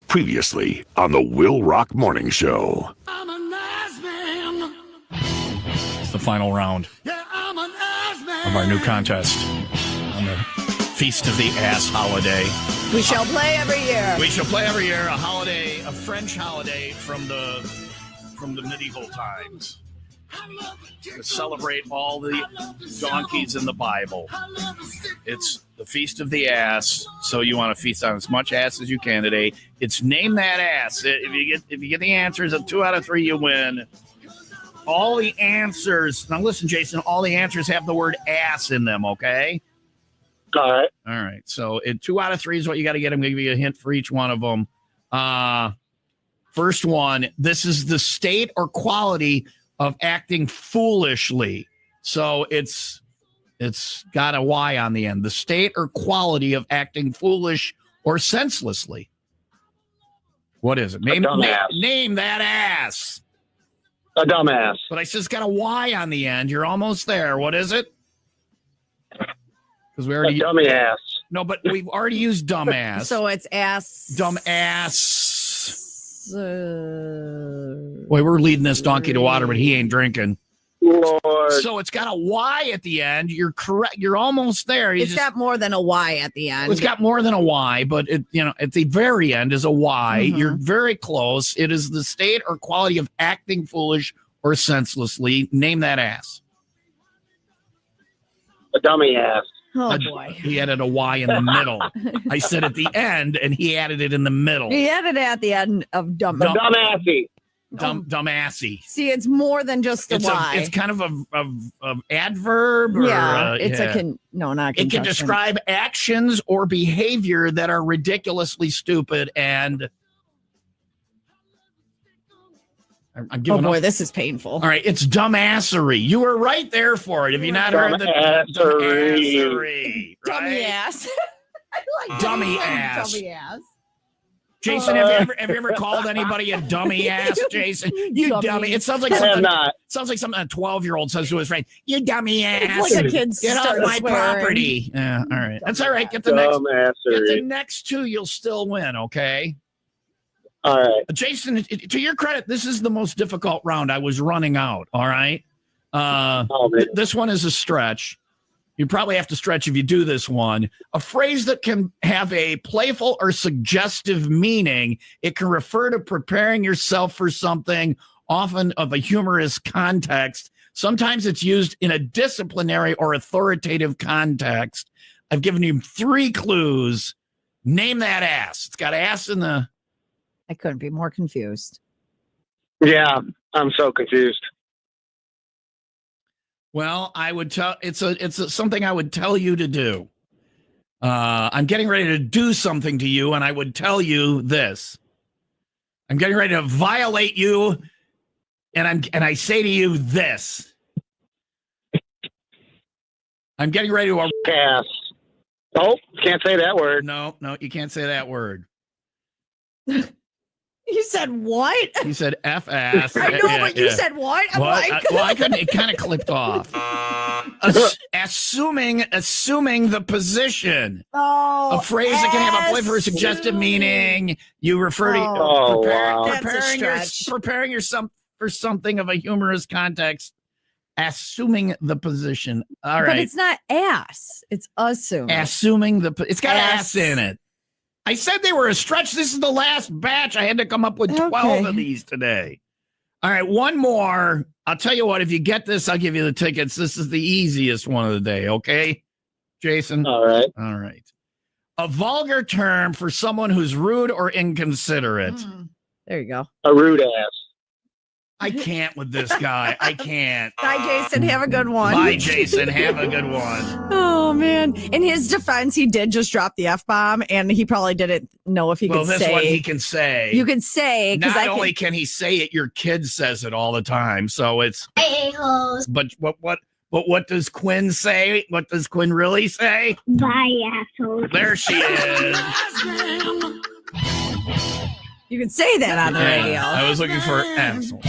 Previously on the WIIL ROCK Morning Show. I'm a nice man. It's the final round Yeah, I'm a nice man. of our new contest on the Feast of the Ass holiday. We shall play every year. We shall play every year a holiday, a French holiday from the medieval times to celebrate all the donkeys in the Bible. It's the Feast of the Ass, so you want to feast on as much ass as you can today. It's Name That Ass. If you get the answers of 2 out of 3, you win. All the answers. Now listen, Jason. All the answers have the word ass in them. Okay. All right. All right. So 2 out of 3 is what you got to get. I'm going to give you a hint for each one of them. First one. This is the state or quality of acting foolishly. So it's got a Y on the end. The state or quality of acting foolish or senselessly. What is it? Name that ass. A dumbass. But I said it's got a Y on the end. You're almost there. What is it? Because we already dummy ass. No, but we've already used dumbass. So it's ass. Dumbass. Boy, we're leading this donkey to water, but he ain't drinking. Lord. So it's got a Y at the end. You're correct. You're almost there. It's got more than a Y at the end. It's got more than a Y, but at the very end is a Y. Mm-hmm. You're very close. It is the state or quality of acting foolish or senselessly. Name that ass. A dummy ass. Oh, boy. He added a Y in the middle. I said at the end, and he added it in the middle. He added it at the end of dumbassy. Dumbassy. See, it's more than just a Y. It's kind of a adverb. Or, it's not a conjunction. It can describe actions or behavior that are ridiculously stupid and. I'm giving boy, up. this is painful. All right, it's dumbassery. You were right there for it. Have you not heard the dumbassery? Dummy ass. I like dummy ass. Dummy ass. Jason, have you ever called anybody a dummy ass, Jason? You dummy. It sounds like something. Sounds like something a 12-year-old says to his friend. You dummy ass. It's like a kid Get off my property. Yeah, all right. That's all right. Get the next 2. You'll still win. Okay. All right. Jason, to your credit, this is the most difficult round. I was running out. All right. This one is a stretch. You probably have to stretch if you do this one. A phrase that can have a playful or suggestive meaning. It can refer to preparing yourself for something, often of a humorous context. Sometimes it's used in a disciplinary or authoritative context. I've given you 3 clues. Name that ass. It's got ass in the... I couldn't be more confused. Yeah, I'm so confused. Well, I would tell it's something I would tell you to do. I'm getting ready to do something to you, and I would tell you this. I'm getting ready to violate you, and I say to you this. I'm getting ready to Pass. Oh, can't say that word. No, you can't say that word. You said what? You said F ass. I know, but you said what? I'm like, I couldn't. It kind of clicked off. Assuming the position. oh, A phrase that can have a play for a suggestive meaning. You refer to preparing yourself for something of a humorous context. Assuming the position. All right. But it's not ass. It's assuming. It's got ass in it. I said they were a stretch. This is the last batch. I had to come up with 12 of these today. All right, one more. I'll tell you what, if you get this, I'll give you the tickets. This is the easiest one of the day, okay, Jason? All right. All right. A vulgar term for someone who's rude or inconsiderate. There you go. A rude ass. I can't with this guy. I can't. Bye, Jason. Have a good one. Bye, Jason. Have a good one. Oh, man. In his defense, he did just drop the F-bomb, and he probably didn't know if he could say. Well, this one he can say. You can say. Not only can he say it, your kid says it all the time. So it's. A-holes. But what does Quinn say? What does Quinn really say? Bye, assholes. There she is. You can say that on the radio. I was looking for asshole.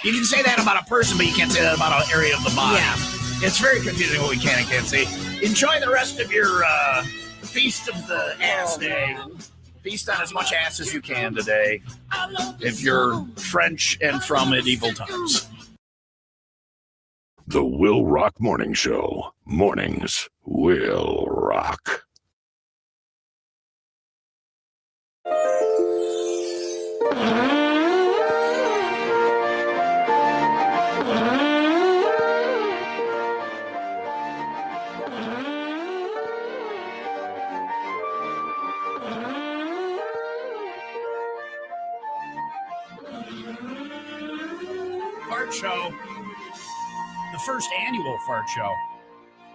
You can say that about a person, but you can't say that about an area of the body. Yeah. It's very confusing what we can and can't say. Enjoy the rest of your feast of the ass day. Feast on as much ass as you can today. If you're French and from medieval times. The WIIL ROCK Morning Show. Mornings will rock. Fart show. The first annual fart show.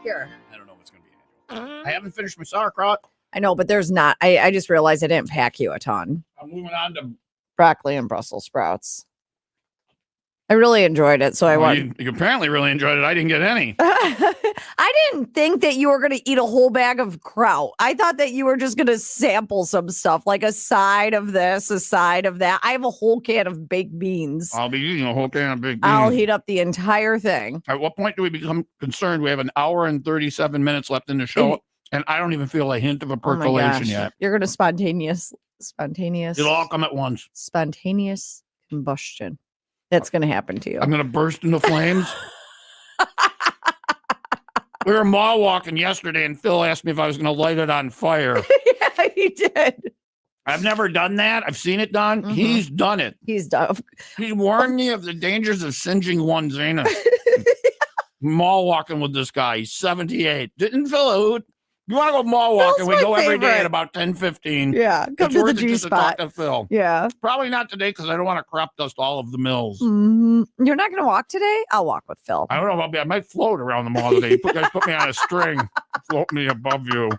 Here. I don't know what's going to be annual. I haven't finished my sauerkraut. I know, but there's not. I just realized I didn't pack you a ton. I'm moving on to broccoli and Brussels sprouts. I really enjoyed it, so I want. You apparently really enjoyed it. I didn't get any. I didn't think that you were going to eat a whole bag of kraut. I thought that you were just going to sample some stuff, like a side of this, a side of that. I have a whole can of baked beans. I'll be eating a whole can of baked beans. I'll heat up the entire thing. At what point do we become concerned? We have an hour and 37 minutes left in the show, and I don't even feel a hint of a percolation yet. You're going to spontaneous. It'll all come at once. Spontaneous combustion. That's going to happen to you. I'm going to burst into flames. We were mall walking yesterday, and Phil asked me if I was going to light it on fire. Yeah, he did. I've never done that. I've seen it done. Mm-hmm. He's done it. He's done. He warned me of the dangers of singeing one's anus. Mall walking with this guy. He's 78. Didn't Phil hoot? You want to go mall walking? We go every day at about 10:15. Yeah, come to the G spot. To talk to Phil. Yeah, probably not today because I don't want to crop dust all of the mills. Mm-hmm. You're not going to walk today? I'll walk with Phil. I don't know. I might float around the mall today. You guys put me on a string, float me above you.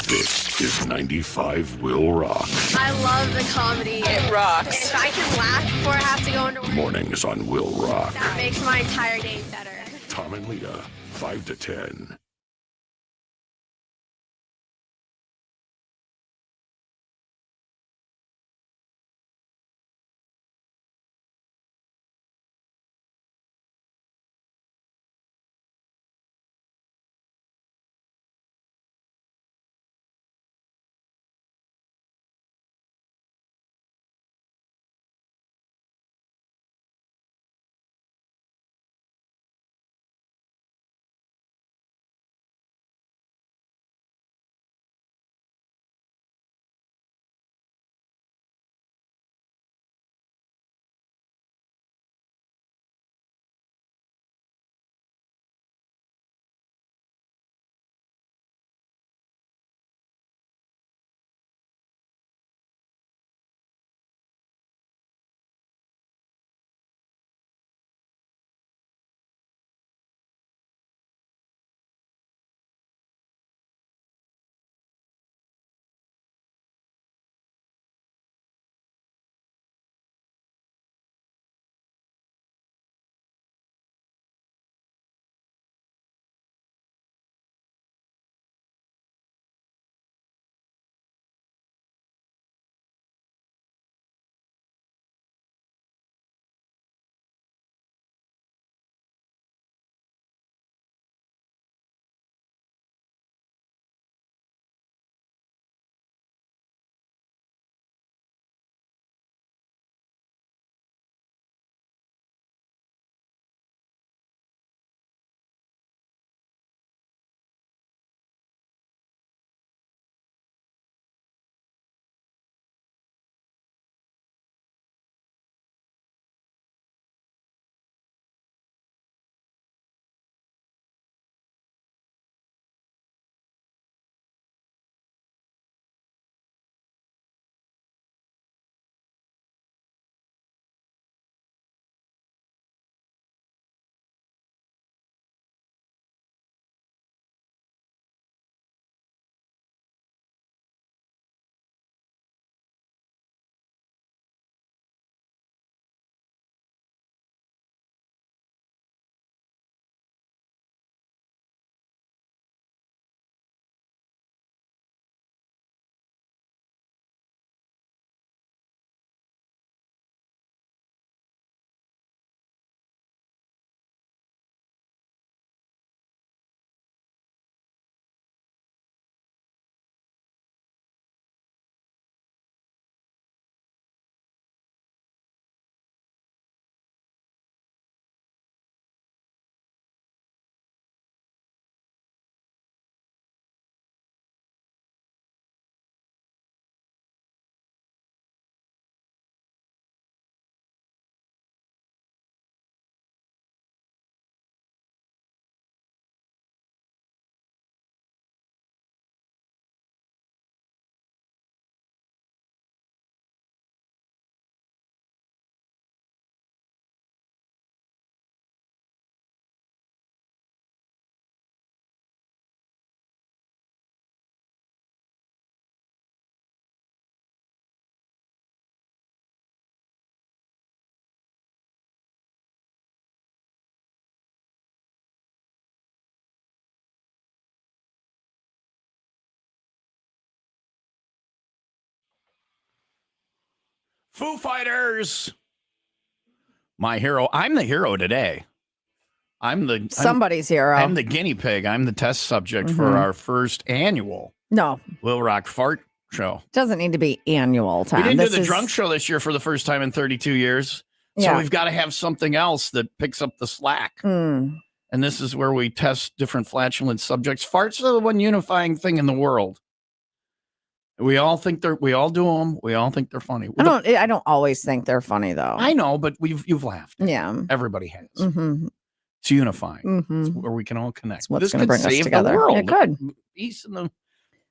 This is 95 Will Rock. I love the comedy. It rocks. If I can laugh before I have to go into work, Mornings on Will Rock. that makes my entire day better. Tom and Leah, 5 to 10. Foo Fighters. My hero. I'm the hero today. Somebody's hero. I'm the guinea pig. I'm the test subject for our first annual Will Rock Fart Show. Doesn't need to be annual, Tom. We didn't do the drunk show this year for the first time in 32 years. So we've got to have something else that picks up the slack. And this is where we test different flatulent subjects. Farts are the one unifying thing in the world. We all think we all do them. We all think they're funny. I don't always think they're funny though. I know, but you've laughed. Yeah. Everybody has. It's unifying. It's where we can all connect. It's what's going to bring us together. The world. It could. Peace in the.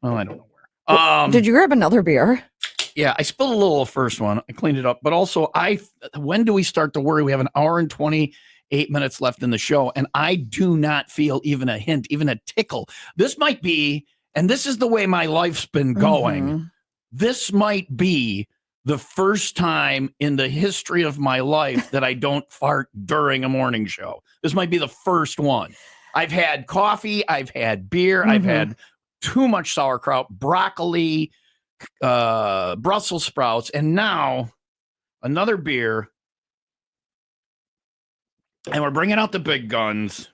Well, I don't know where. Did you grab another beer? Yeah, I spilled a little of the first one. I cleaned it up, but also when do we start to worry? We have an hour and 28 minutes left in the show, and I do not feel even a hint, even a tickle. This might be and this is the way my life's been going. This might be the first time in the history of my life that I don't fart during a morning show. This might be the first one. I've had coffee. I've had beer. I've had too much sauerkraut, broccoli, Brussels sprouts, and now another beer. And we're bringing out the big guns.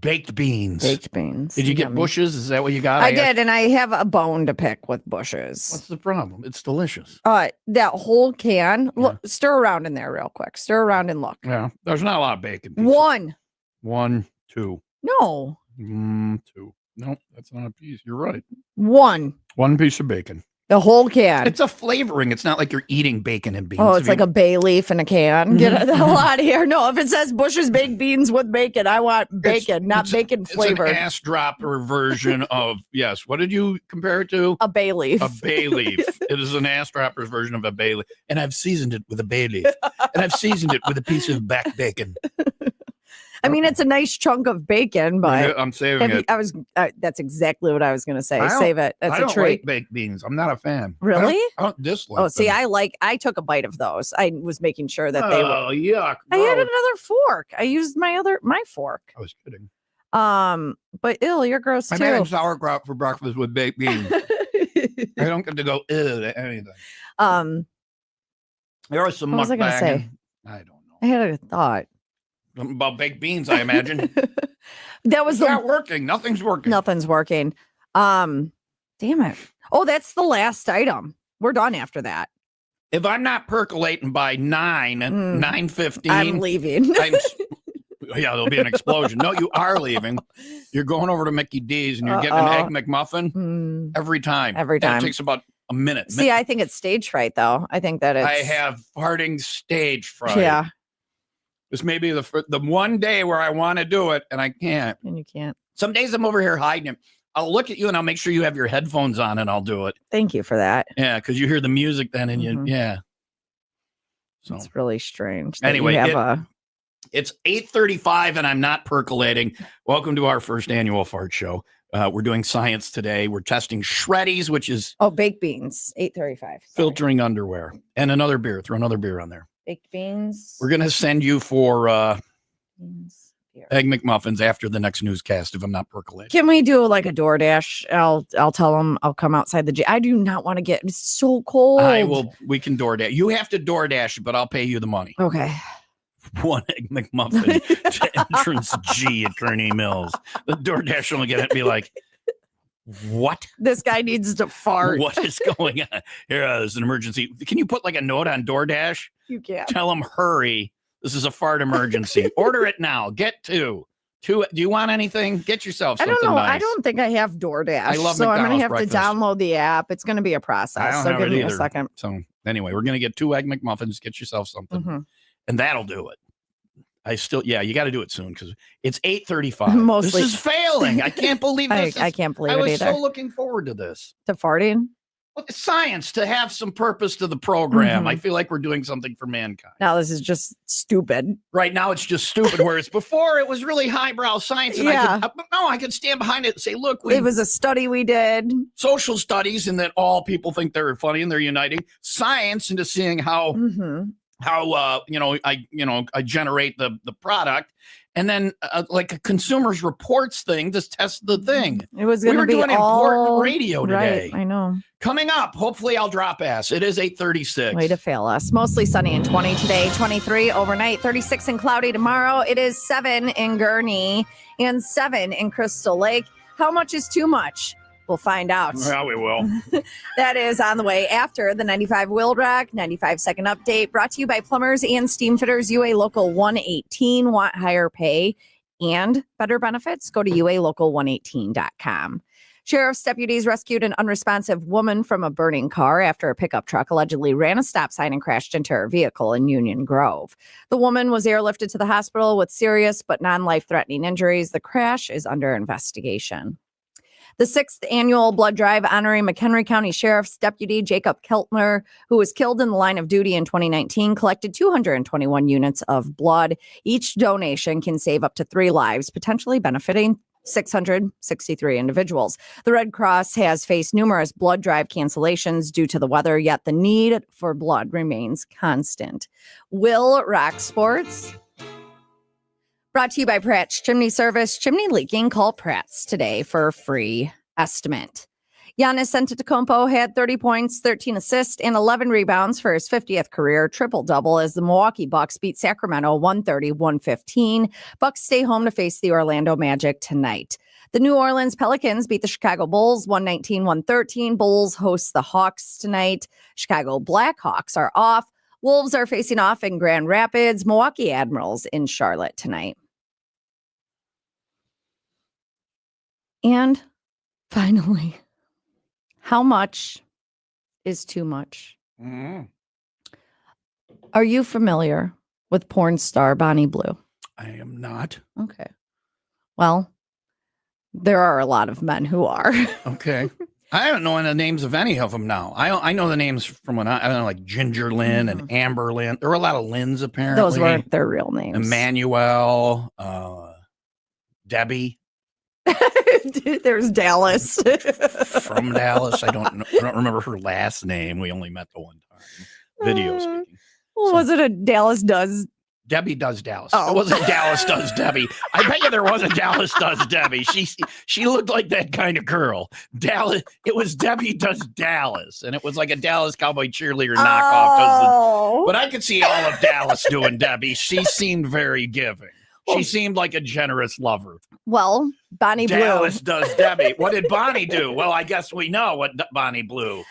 Baked beans. Baked beans. Did you get Bush's? Is that what you got? I did, and I have a bone to pick with Bush's. What's the problem? It's delicious. That whole can. Look, stir around in there real quick. Stir around and look. Yeah, there's not a lot of bacon. Pieces. One, two. No. Two. No, that's not a piece. You're right. One piece of bacon. The whole can. It's a flavoring. It's not like you're eating bacon and beans. Oh, it's like a bay leaf in a can. Get the hell out of here. No, if it says Bush's baked beans with bacon, I want bacon, not bacon flavor. It's an ass dropper version of, yes. What did you compare it to? A bay leaf. A bay leaf. It is an ass dropper's version of a bay leaf. And I've seasoned it with a bay leaf. And I've seasoned it with a piece of back bacon. I mean, it's a nice chunk of bacon, but I'm saving it. That's exactly what I was going to say. Save it. That's I a don't treat. like baked beans. I'm not a fan. Really? I don't dislike. Oh, see, them. I took a bite of those. I was making sure that they were. Oh, yuck! I had another fork. I used my fork. I was kidding. But you're gross too. I made sauerkraut for breakfast with baked beans. I don't get to go to anything. There was some. What was I going to say? I don't know. I had a thought. Something about baked beans, I imagine. That was not working. Nothing's working. Nothing's working. Damn it. Oh, that's the last item. We're done after that. If I'm not percolating by 9:15, I'm leaving. Yeah, there'll be an explosion. No, you are leaving. You're going over to Mickey D's and you're getting an Egg McMuffin every time. Every time. And it takes about a minute. See, I think it's stage fright, though. I think that it's. I have farting stage fright. Yeah. This may be the one day where I want to do it and I can't. And you can't. Some days I'm over here hiding it. I'll look at you and I'll make sure you have your headphones on and I'll do it. Thank you for that. Yeah, because you hear the music then and yeah. So it's really strange. Anyway, it's 8:35 and I'm not percolating. Welcome to our first annual fart show. We're doing science today. We're testing shreddies, which is baked beans. 8:35. Filtering underwear and another beer. Throw another beer on there. Baked beans. We're gonna send you for Egg McMuffins after the next newscast if I'm not percolating. Can we do like a DoorDash? I'll tell them I'll come outside the gym. I do not want to get. It's so cold. We can DoorDash. You have to DoorDash, but I'll pay you the money. Okay. One Egg McMuffin to entrance G at Kearney Mills. The DoorDash will get it and be like, what? This guy needs to fart. What is going on? Here, there's an emergency. Can you put like a note on DoorDash? You can. Tell them, hurry. This is a fart emergency. Order it now. Get two. Do you want anything? Get yourself something. I don't know. Nice. I don't think I have DoorDash. I love so McDonald's I'm going to have breakfast. to download the app. It's going to be a process. So give me a second. So anyway, we're going to get 2 Egg McMuffins. Get yourself something. And that'll do it. You got to do it soon because it's 8:35. Mostly. This is failing. I can't believe this. I can't believe I it was either. so looking forward to this. To farting? Well, it's science to have some purpose to the program. I feel like we're doing something for mankind. Now this is just stupid. Right now it's just stupid, whereas before it was really highbrow science. And I could stand behind it and say, look, it was a study we did. Social studies, and that all people think they're funny and they're uniting. Science into seeing how I generate the product, and then like a consumer's reports thing to test the thing. It was going to be doing important radio today. Right, I know. Coming up, hopefully I'll drop ass. It is 8:36. Way to fail us. Mostly sunny and 20 today, 23 overnight, 36 and cloudy tomorrow. It is 7 in Gurnee and 7 in Crystal Lake. How much is too much? We'll find out. Well, we will. That is on the way after the 95 WIIL ROCK 95 second update, brought to you by plumbers and steam fitters. UA Local 118. Want higher pay and better benefits? Go to ualocal118.com. Sheriff's deputies rescued an unresponsive woman from a burning car after a pickup truck allegedly ran a stop sign and crashed into her vehicle in Union Grove. The woman was airlifted to the hospital with serious but non-life-threatening injuries. The crash is under investigation. The 6th annual blood drive honoring McHenry County Sheriff's Deputy Jacob Keltner, who was killed in the line of duty in 2019, collected 221 units of blood. Each donation can save up to 3 lives, potentially benefiting 663 individuals. The Red Cross has faced numerous blood drive cancellations due to the weather, yet the need for blood remains constant. WIIL ROCK Sports. Brought to you by Pratt's Chimney Service. Chimney leaking? Call Pratt's today for a free estimate. Giannis Antetokounmpo had 30 points, 13 assists, and 11 rebounds for his 50th career triple-double as the Milwaukee Bucks beat Sacramento 130-115. Bucks stay home to face the Orlando Magic tonight. The New Orleans Pelicans beat the Chicago Bulls 119-113. Bulls host the Hawks tonight. Chicago Blackhawks are off. Wolves are facing off in Grand Rapids. Milwaukee Admirals in Charlotte tonight. And finally, how much is too much? Are you familiar with porn star Bonnie Blue? I am not. Okay. Well, there are a lot of men who are. Okay. I don't know the names of any of them now. I know the names from when I don't know, like Ginger Lynn and Amber Lynn. There were a lot of Lynns apparently. Those weren't their real names. Emmanuel, Debbie. There's Dallas. From Dallas. I don't remember her last name. We only met the one time. Video speaking. Well, was it a Dallas Does? Debbie Does Dallas. Oh. It wasn't Dallas Does Debbie. I bet you there was a Dallas Does Debbie. She looked like that kind of girl. Dallas. It was Debbie Does Dallas, and it was like a Dallas Cowboy cheerleader knockoff. But I could see all of Dallas doing Debbie. She seemed very giving. She seemed like a generous lover. Well, Bonnie Dallas Blue. Does Debbie. What did Bonnie do? Well, I guess we know what Bonnie Blue.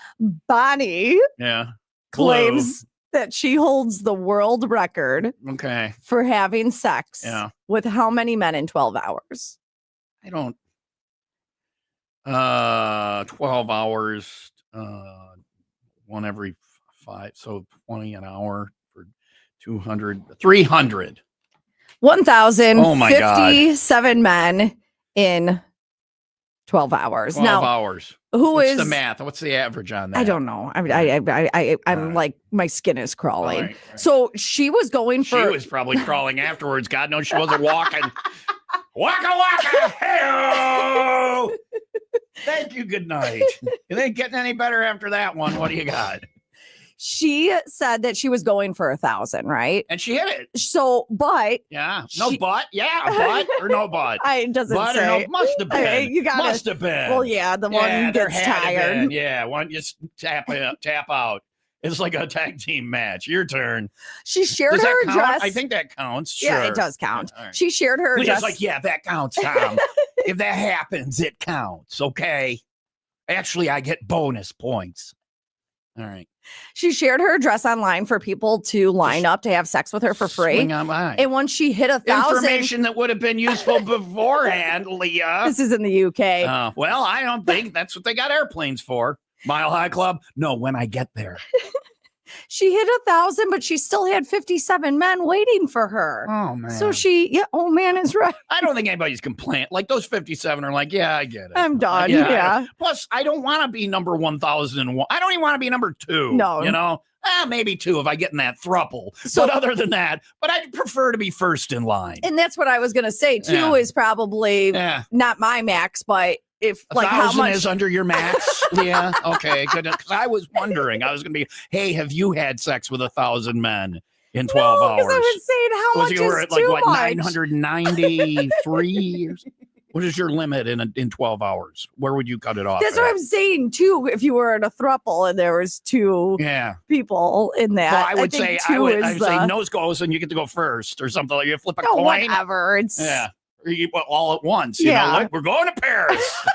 Bonnie claims that she holds the world record for having sex with how many men in 12 hours? I don't. 12 hours, one every 5, so 20 an hour for 200, 300. 1,057 men in 12 hours. 12 hours. What's the math? What's the average on that? I don't know. I'm like, my skin is crawling. Right. So she was going for. She was probably crawling afterwards. God knows she wasn't walking. Waka waka. Hey-o! Thank you. Good night. It ain't getting any better after that one. What do you got? She said that she was going for 1,000, right? And she hit it. So, but but or no but. It doesn't but say. Or no, must have been. You got must have been. Well, yeah, the one gets tired. Yeah, one just tap out. It's like a tag team match. Your turn. She shared her address. I think that counts. Sure. Yeah, it does count. All right. She shared her address. Just like, yeah, that counts, Tom. If that happens, it counts. Okay. Actually, I get bonus points. All right. She shared her address online for people to line up to have sex with her for free. Swing on by. And once she hit 1,000, information that would have been useful beforehand, Leah. This is in the UK. Well, I don't think that's what they got airplanes for. Mile High Club? No, when I get there. She hit 1,000, but she still had 57 men waiting for her. Oh, man. So old man is right. I don't think anybody's complaining. Like those 57 are like, yeah, I get it. I'm done. Yeah. Plus, I don't want to be number 1,001. I don't even want to be number 2. No. You know? Maybe 2 if I get in that thruple. But other than that, I'd prefer to be first in line. And that's what I was going to say. 2 is probably not my max, but if like 1,000 how much is under your max, Leah. Okay, good. Because I was wondering, I was going to be, hey, have you had sex with 1,000 men in 12 hours? I was saying how much is you at too much? 993? What is your limit in 12 hours? Where would you cut it off? That's what I'm saying too. If you were in a throuple and there was 2 people in that, well, I would say nose goes and you get to go first or something. Like you flip a coin. Whatever. It's Or you all at once. You know, like we're going to Paris.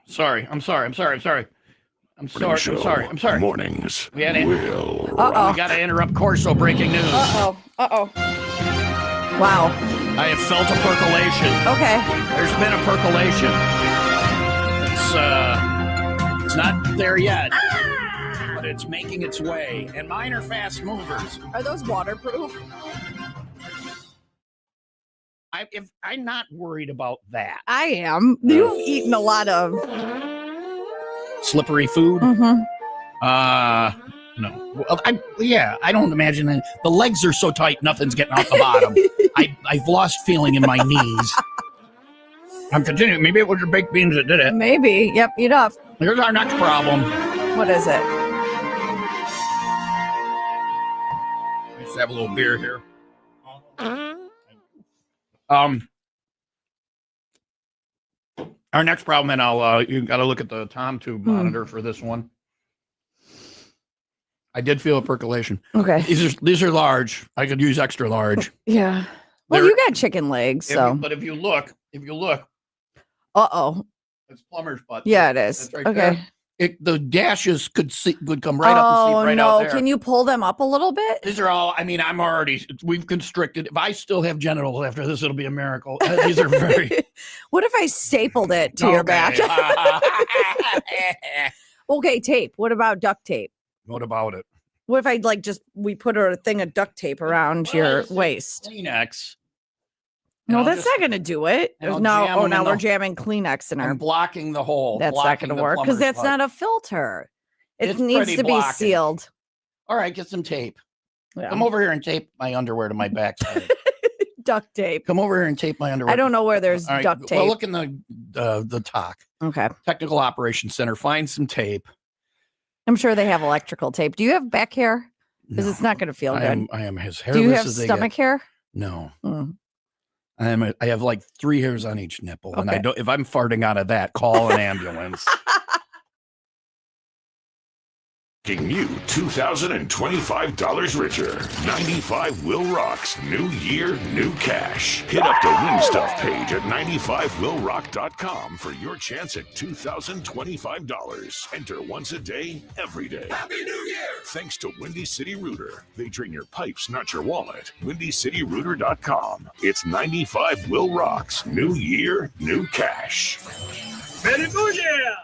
Sorry. I'm sorry. Mornings. We had it. Will We rock. got to interrupt Corso breaking news. Uh-oh. Wow. I have felt a percolation. Okay. There's been a percolation. It's not there yet, but it's making its way. And mine are fast movers. Are those waterproof? I'm not worried about that. I am. You've eaten a lot of Slippery food? Mm-hmm. No. Well, I don't imagine that. The legs are so tight, nothing's getting out the bottom. I've lost feeling in my knees. I'm continuing. Maybe it was your baked beans that did it. Maybe. Yep, eat up. Here's our next problem. What is it? Let's have a little beer here. Our next problem, and you got to look at the Tom tube monitor for this one. I did feel a percolation. Okay. These are large. I could use extra large. Yeah. Well, you got chicken legs, so. But if you look. Uh-oh. It's plumber's butt. Yeah, it is. Right okay. there. The dashes could come right up and see right out there. Can you pull them up a little bit? These are all, we've constricted. If I still have genitals after this, it'll be a miracle. These are very. What if I stapled it to your back? Okay, tape. What about duct tape? What about it? What if I we put a thing of duct tape around your waist? Kleenex. No, that's not going to do it. Now we're jamming Kleenex in our. I'm blocking the hole. That's not going to work because that's not a filter. It needs to be sealed. All right, get some tape. Yeah. Come over here and tape my underwear to my backside. Duct tape. Come over here and tape my underwear. I don't know where there's duct tape. Well, look in the TOC. Okay. Technical Operations Center. Find some tape. I'm sure they have electrical tape. Do you have back hair? Because it's not going to feel good. I am as hairless. Do you have as stomach hair? No. Mm. I have like 3 hairs on each nipple, Okay. and I don't. If I'm farting out of that, call an ambulance. Making you $2,025 richer. 95 Will Rock's New Year, New Cash. Hit up the Win Stuff page at 95willrock.com for your chance at $2,025. Enter once a day, every day. Happy New Year! Thanks to Windy City Rooter. They drain your pipes, not your wallet. WindyCityRooter.com. It's 95 Will Rock's New Year, New Cash. Very good, yeah.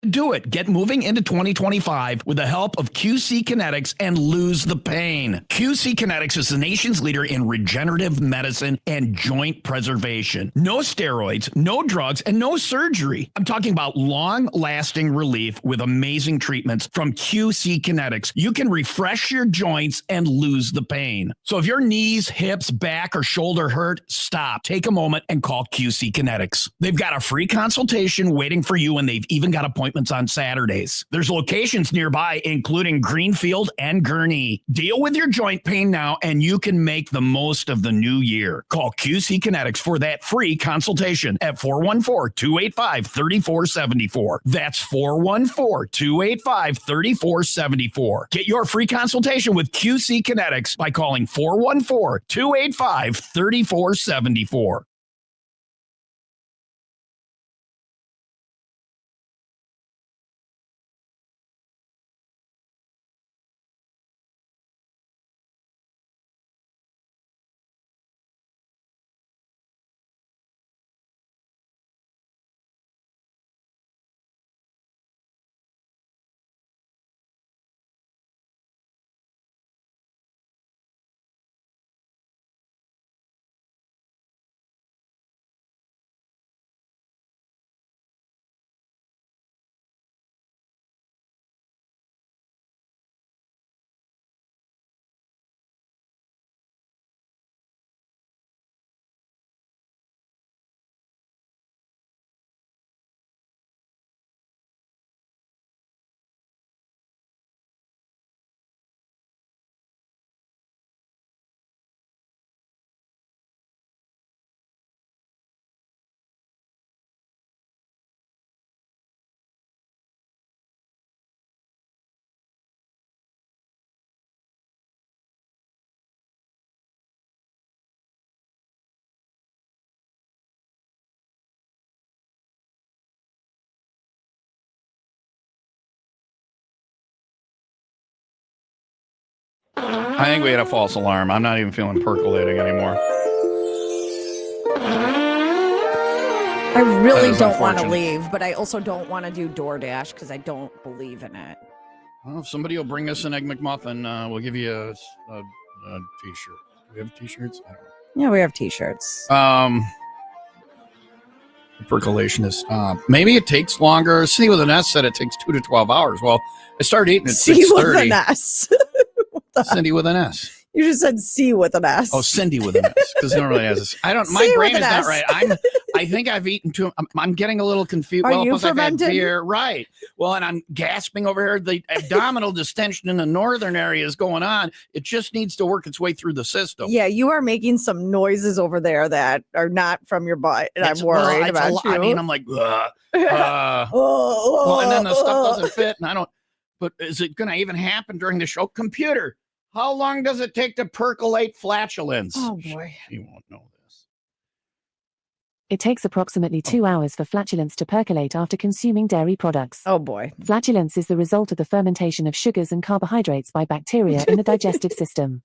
Do it. Get moving into 2025 with the help of QC Kinetics and lose the pain. QC Kinetics is the nation's leader in regenerative medicine and joint preservation. No steroids, no drugs, and no surgery. I'm talking about long-lasting relief with amazing treatments from QC Kinetics. You can refresh your joints and lose the pain. So if your knees, hips, back, or shoulder hurt, stop. Take a moment and call QC Kinetics. They've got a free consultation waiting for you, and they've even got appointments on Saturdays. There's locations nearby, including Greenfield and Gurnee. Deal with your joint pain now, and you can make the most of the new year. Call QC Kinetics for that free consultation at 414-285-3474. That's 414-285-3474. Get your free consultation with QC Kinetics by calling 414-285-3474. I think we had a false alarm. I'm not even feeling percolating anymore. I really don't want to leave, but I also don't want to do DoorDash because I don't believe in it. Well, if somebody will bring us an Egg McMuffin, we'll give you a t-shirt. Do we have t-shirts? I don't know. Yeah, we have t-shirts. The percolation has stopped. Maybe it takes longer. C with an S said it takes 2 to 12 hours. Well, I started eating at 6:30. C with an S. Cindy with an S. You just said C with an S. Oh, Cindy with an S, because it normally has a. I don't. My brain is not right. I think I've eaten too. I'm getting a little confused. Are you plus I've had fermented? beer, right? Well, and I'm gasping over here. The abdominal distension in the northern area is going on. It just needs to work its way through the system. Yeah, you are making some noises over there that are not from your butt, and I'm worried about you. I mean, I'm like, well, and then the stuff doesn't fit, and I don't. But is it going to even happen during the show? Computer, how long does it take to percolate flatulence? Oh boy, you won't know this. It takes approximately 2 hours for flatulence to percolate after consuming dairy products. Oh boy. Flatulence is the result of the fermentation of sugars and carbohydrates by bacteria in the digestive system.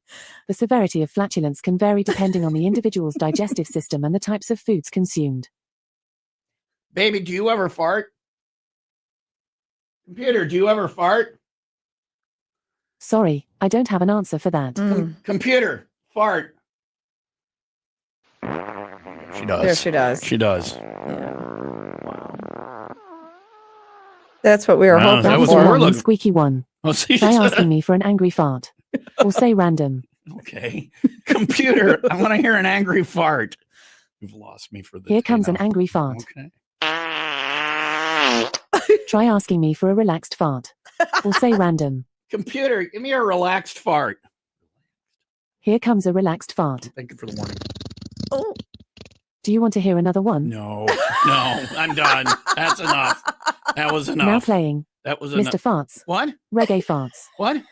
The severity of flatulence can vary depending on the individual's digestive system and the types of foods consumed. Baby, do you ever fart? Computer, do you ever fart? Sorry, I don't have an answer for that. Computer, fart. She does. There she does. She does. That's what we were hoping that was for. what we're looking. Squeaky one. Oh, see, Try asking me for an angry fart. Or say random. Okay. Computer, I want to hear an angry fart. You've lost me for this. Here comes an angry fart. Okay. Try asking me for a relaxed fart. Or say random. Computer, give me a relaxed fart. Here comes a relaxed fart. Thank you for the warning. Oh. Do you want to hear another one? No, I'm done. That's enough. That was enough. Now playing. That was enough. Mr. Farts. What? Reggae farts. What?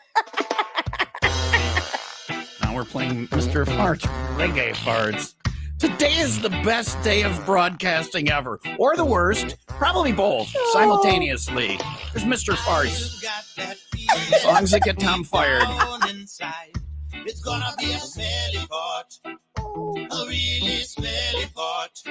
Now we're playing Mr. Farts. Reggae farts. Today is the best day of broadcasting ever. Or the worst. Probably both. Simultaneously. There's Mr. Farts. Songs that get Tom fired. It's gonna be a smelly pot. A really smelly pot.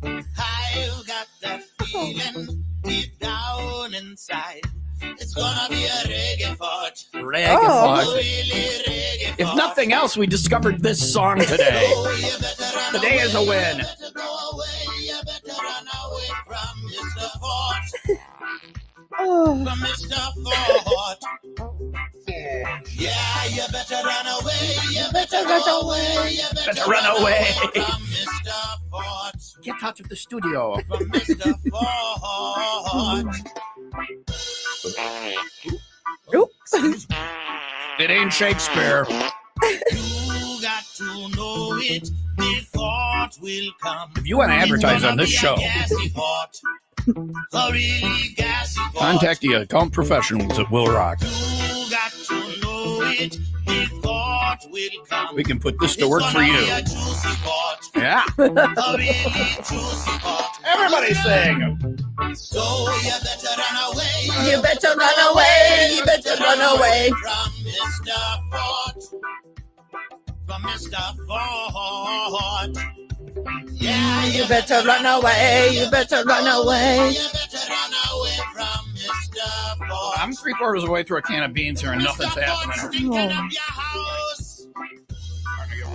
I've got that feeling deep down inside. It's gonna be a reggae pot. Reggae pot. If nothing else, we discovered this song today. Today is a win. From Mr. Fort. Yeah, you better run away. You better run away. You better run away. From Mr. Fort. Get out of the studio. From Mr. Fort. Oops. It ain't Shakespeare. You got to know it. The thought will come. If you want to advertise on this show, contact the account professionals at WIIL Rock. You got to know it. The thought will come. We can put this to work for you. Yeah. Everybody sing. So you better run away. You better run away. You better run away. From Mr. Fort. From Mr. Fort. Yeah, You better run away. You better run away. You better run away from Mr. Fort. I'm 3/4 of the way through a can of beans here and nothing's happening.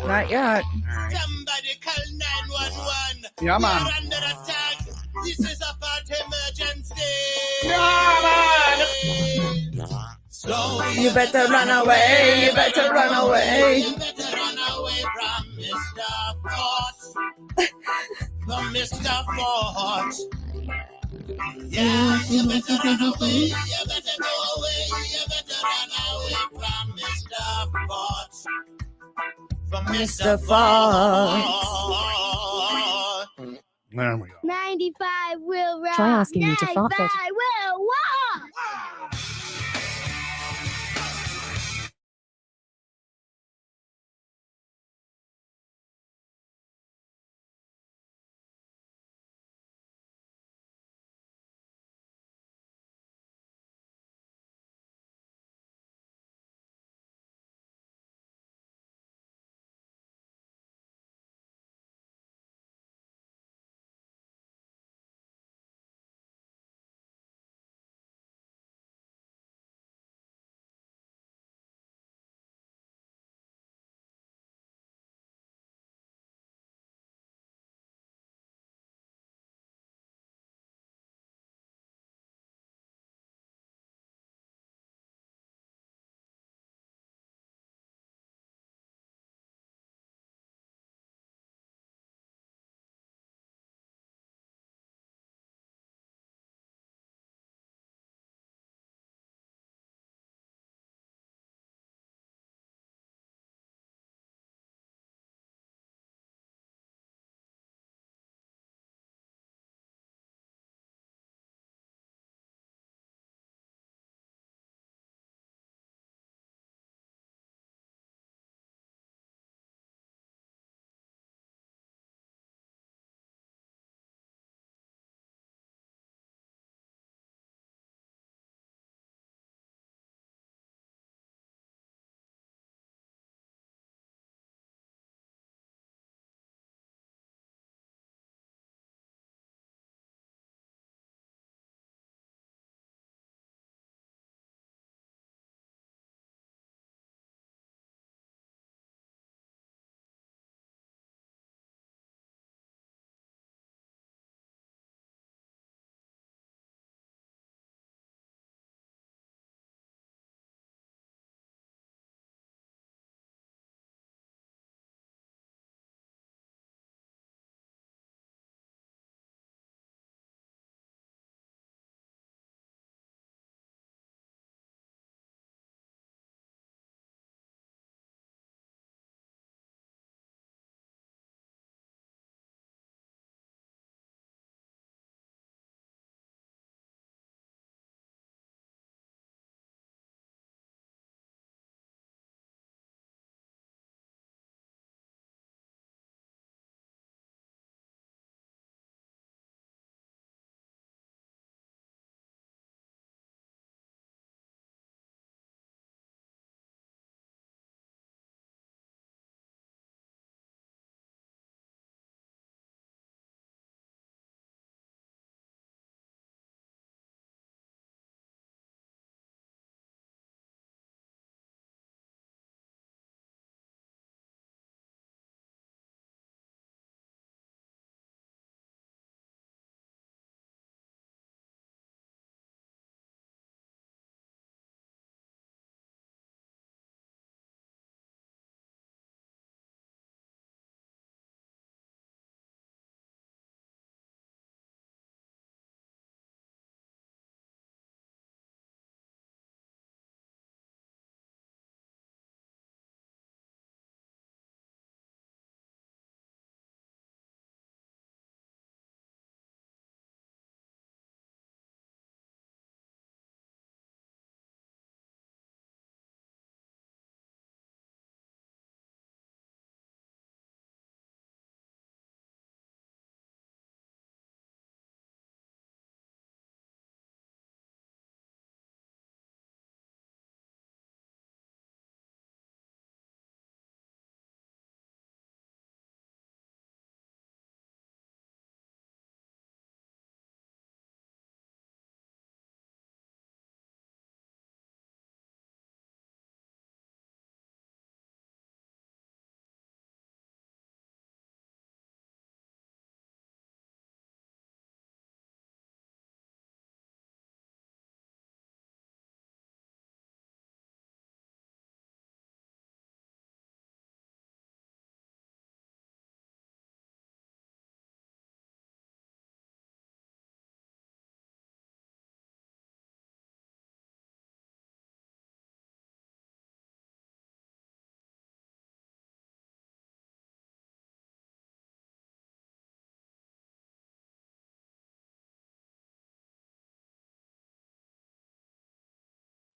Not yet. Somebody call 911. Yeah, man. We're under attack. This is a part emergency. So You better run away. You better run away. You better run away from Mr. Fort. From Mr. Fort. Yeah, you better run away. You better go away. You better run away from Mr. Fort. From Mr. Fort. There we go. 95 will rock. Try asking me to fart 95 30. will rock.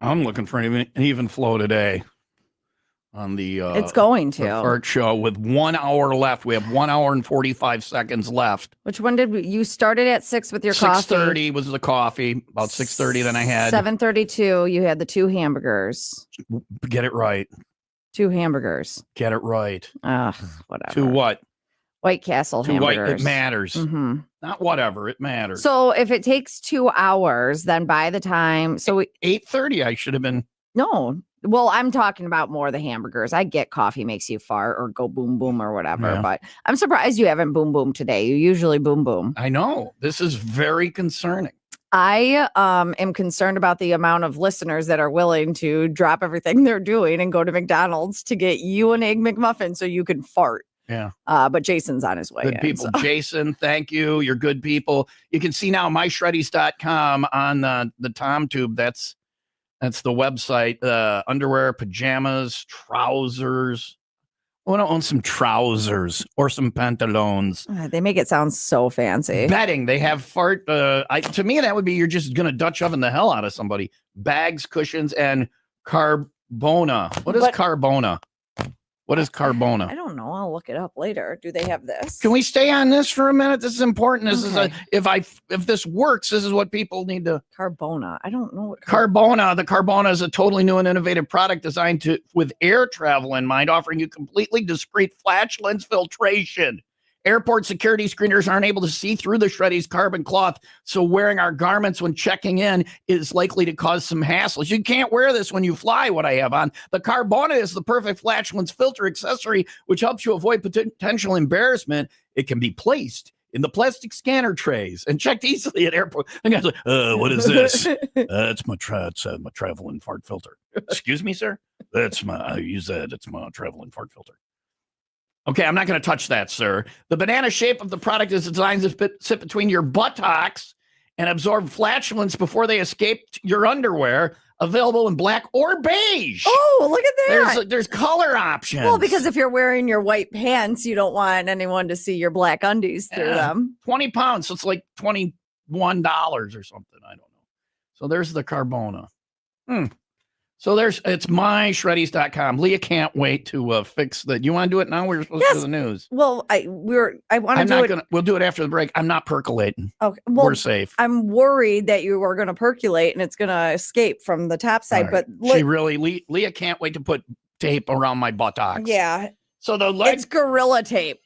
I'm looking for an even flow today on the it's going to the fart show with 1 hour left. We have 1 hour and 45 seconds left. Which one did you started at 6 with your coffee? 6:30 was the coffee. About 6:30, then I had 7:32. You had the 2 hamburgers. Get it right. 2 hamburgers. Get it right. Ugh, whatever. 2 what? White Castle 2 hamburgers. white. It matters. Mm-hmm. Not whatever. It matters. So if it takes 2 hours, then by the time 8:30, I should have been. No. Well, I'm talking about more the hamburgers. I get coffee makes you fart or go boom boom or whatever, but I'm surprised you haven't boom boom today. You usually boom boom. I know. This is very concerning. I am concerned about the amount of listeners that are willing to drop everything they're doing and go to McDonald's to get you an Egg McMuffin so you can fart. Yeah. But Jason's on his way. Good people. So. Jason, thank you. You're good people. You can see now myshreddies.com on the Tom Tube. That's the website. Underwear, pajamas, trousers. I want to own some trousers or some pantaloons. They make it sound so fancy. Bedding. They have fart. To me, that would be you're just going to Dutch oven the hell out of somebody. Bags, cushions, and Carbona. What is Carbona? What is Carbona? I don't know. I'll look it up later. Do they have this? Can we stay on this for a minute? This is important. This is if this works, this is what people need to. Carbona. I don't know what Carbona. The Carbona is a totally new and innovative product designed with air travel in mind, offering you completely discreet flatulence filtration. Airport security screeners aren't able to see through the Shreddies carbon cloth, so wearing our garments when checking in is likely to cause some hassles. You can't wear this when you fly, what I have on. The Carbona is the perfect flatulence filter accessory, which helps you avoid potential embarrassment. It can be placed in the plastic scanner trays and checked easily at airports. The guy's like, what is this? It's my travel and fart filter. Excuse me, sir? I use that. It's my travel and fart filter. Okay, I'm not going to touch that, sir. The banana shape of the product is designed to sit between your buttocks and absorb flatulence before they escape your underwear. Available in black or beige. Oh, look at that. There's color options. Well, because if you're wearing your white pants, you don't want anyone to see your black undies through them. 20 pounds, so it's like $21 or something. I don't know. So there's the Carbona. So it's myshreddies.com. Leah can't wait to fix that. You want to do it now? We're supposed to do the news. Well, I want to do it. We'll do it after the break. I'm not percolating. Okay. Well, we're safe. I'm worried that you are going to percolate and it's going to escape from the top side. Right. But Leah can't wait to put tape around my buttocks. Yeah. So it's Gorilla tape.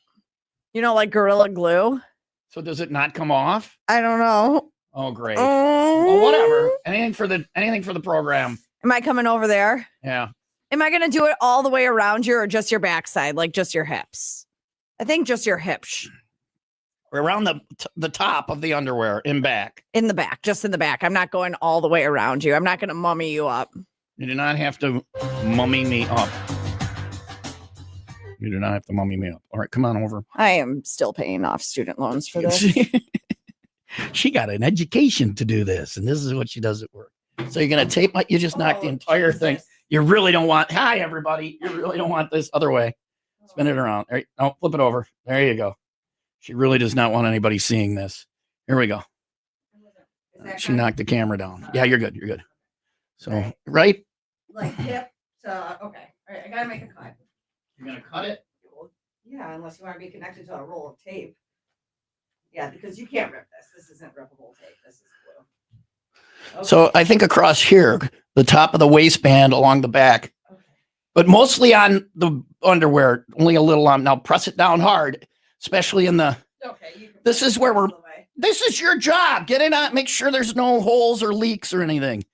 You know, like Gorilla Glue. So does it not come off? I don't know. Oh, great. Well, whatever. Anything for the program. Am I coming over there? Yeah. Am I going to do it all the way around you or just your backside, like just your hips? I think just your hips. Around the top of the underwear in back. In the back, just in the back. I'm not going all the way around you. I'm not going to mummy you up. You do not have to mummy me up. You do not have to mummy me up. All right, come on over. I am still paying off student loans for this. She got an education to do this, and this is what she does at work. So you're going to tape you just knocked the entire thing. You really don't want, hi, everybody. You really don't want this other way. Spin it around. There, flip it over. There you go. She really does not want anybody seeing this. Here we go. She knocked the camera down. Yeah, you're good. You're good. So, right? Like hip to, okay. All right, I got to make a cut. You're going to cut it? Yeah, unless you want to be connected to a roll of tape. Yeah, because you can't rip this. This isn't rippable tape. This is glue. Okay. So I think across here, the top of the waistband along the back, but mostly on the underwear, only a little on. Now press it down hard, especially in the, this is where this is your job. Get it on, make sure there's no holes or leaks or anything.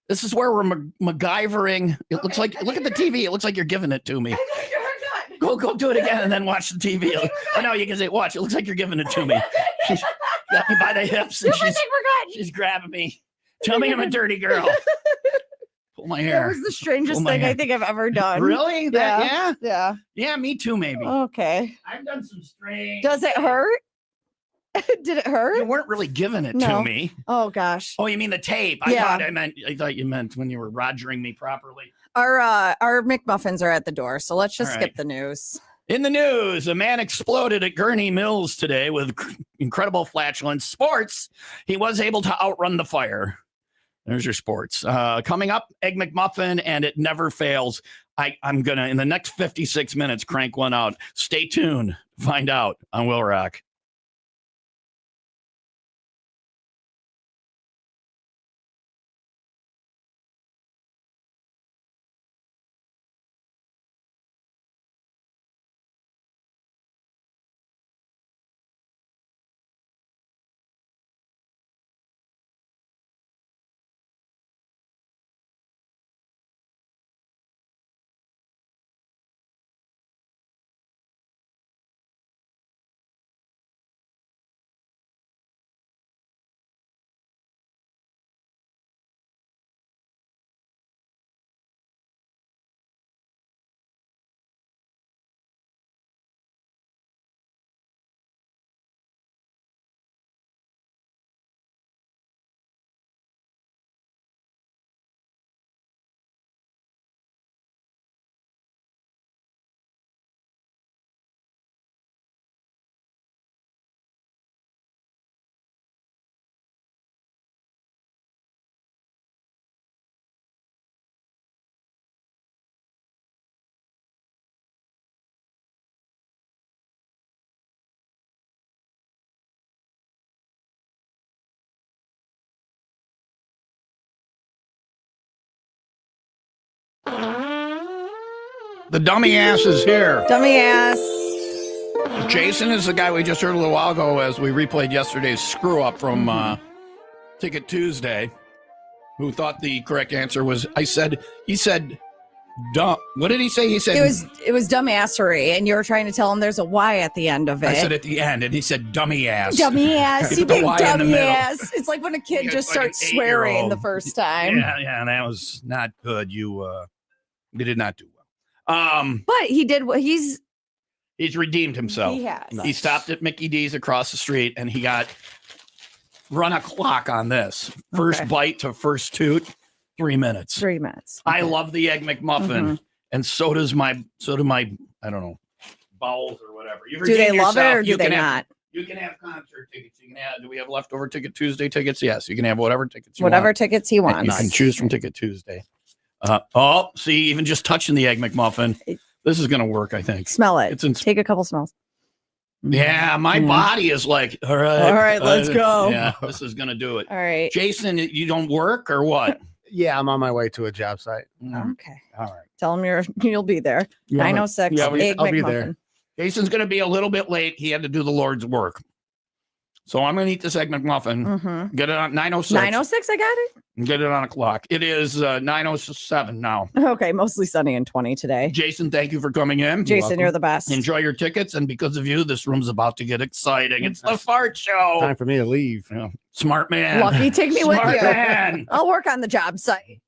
This is where we're MacGyvering. It looks like, look at the TV. It looks like you're giving it to me. Go do it again and then watch the TV. I know you can say, watch. It looks like you're giving it to me. She's got me by the hips and she's grabbing me. Tell me I'm a dirty girl. Pull my hair. That was the strangest thing I think I've ever done. Really? Yeah. Yeah, me too, maybe. Okay. I've done some strange. Does it hurt? Did it hurt? You weren't really giving it to me. Oh, gosh. Oh, you mean the tape? I thought you meant when you were rogering me properly. Our McMuffins are at the door, so let's just skip the news. In the news, a man exploded at Gurney Mills today with incredible flatulence. Sports, he was able to outrun the fire. There's your sports. Coming up, Egg McMuffin, and it never fails. I'm going to, in the next 56 minutes, crank one out. Stay tuned. Find out on WIIL Rock. The dummy ass is here. Dummy ass. Jason is the guy we just heard a little while ago as we replayed yesterday's screw up from Ticket Tuesday, who thought the correct answer was, he said, dumb. What did he say? He said, it was dumbassery, and you were trying to tell him there's a Y at the end of it. I said at the end, and he said, dummy ass. Dummy ass. You big Y in the dummy middle. ass. It's like when a kid just like starts an swearing 8-year-old. the first time. Yeah, that was not good. You did not do well. But he did what he's redeemed himself. He has. He stopped at Mickey D's across the street, and he got run a clock on this. First bite to first toot, 3 minutes. 3 minutes. I love the Egg McMuffin, and so do my I don't know, bowels or whatever. You Do they redeem love it yourself. or do they not? You can have concert tickets. You can have. Do we have leftover Ticket Tuesday tickets? Yes, you can have whatever tickets you Whatever want. tickets he wants. You can choose from Ticket Tuesday. See, even just touching the Egg McMuffin, this is going to work, I think. Smell it. Take a couple smells. Yeah, my body is like, all right, let's go. Yeah, this is going to do it. All right. Jason, you don't work or what? Yeah, I'm on my way to a job site. Okay. All right. Tell him you'll be there. 9:06. Egg I'll be McMuffin. there. Jason's going to be a little bit late. He had to do the Lord's work. So I'm going to eat this Egg McMuffin. Get it on 9:06. 9:06. I got it. And get it on a clock. It is 9:07 now. Okay, mostly sunny and 20 today. Jason, thank you for coming in. Jason, you're the best. Enjoy your tickets, and because of you, this room's about to get exciting. It's the fart show. Time for me to leave. Yeah. Smart man. Lucky, take me with Smart you. man. I'll work on the job site.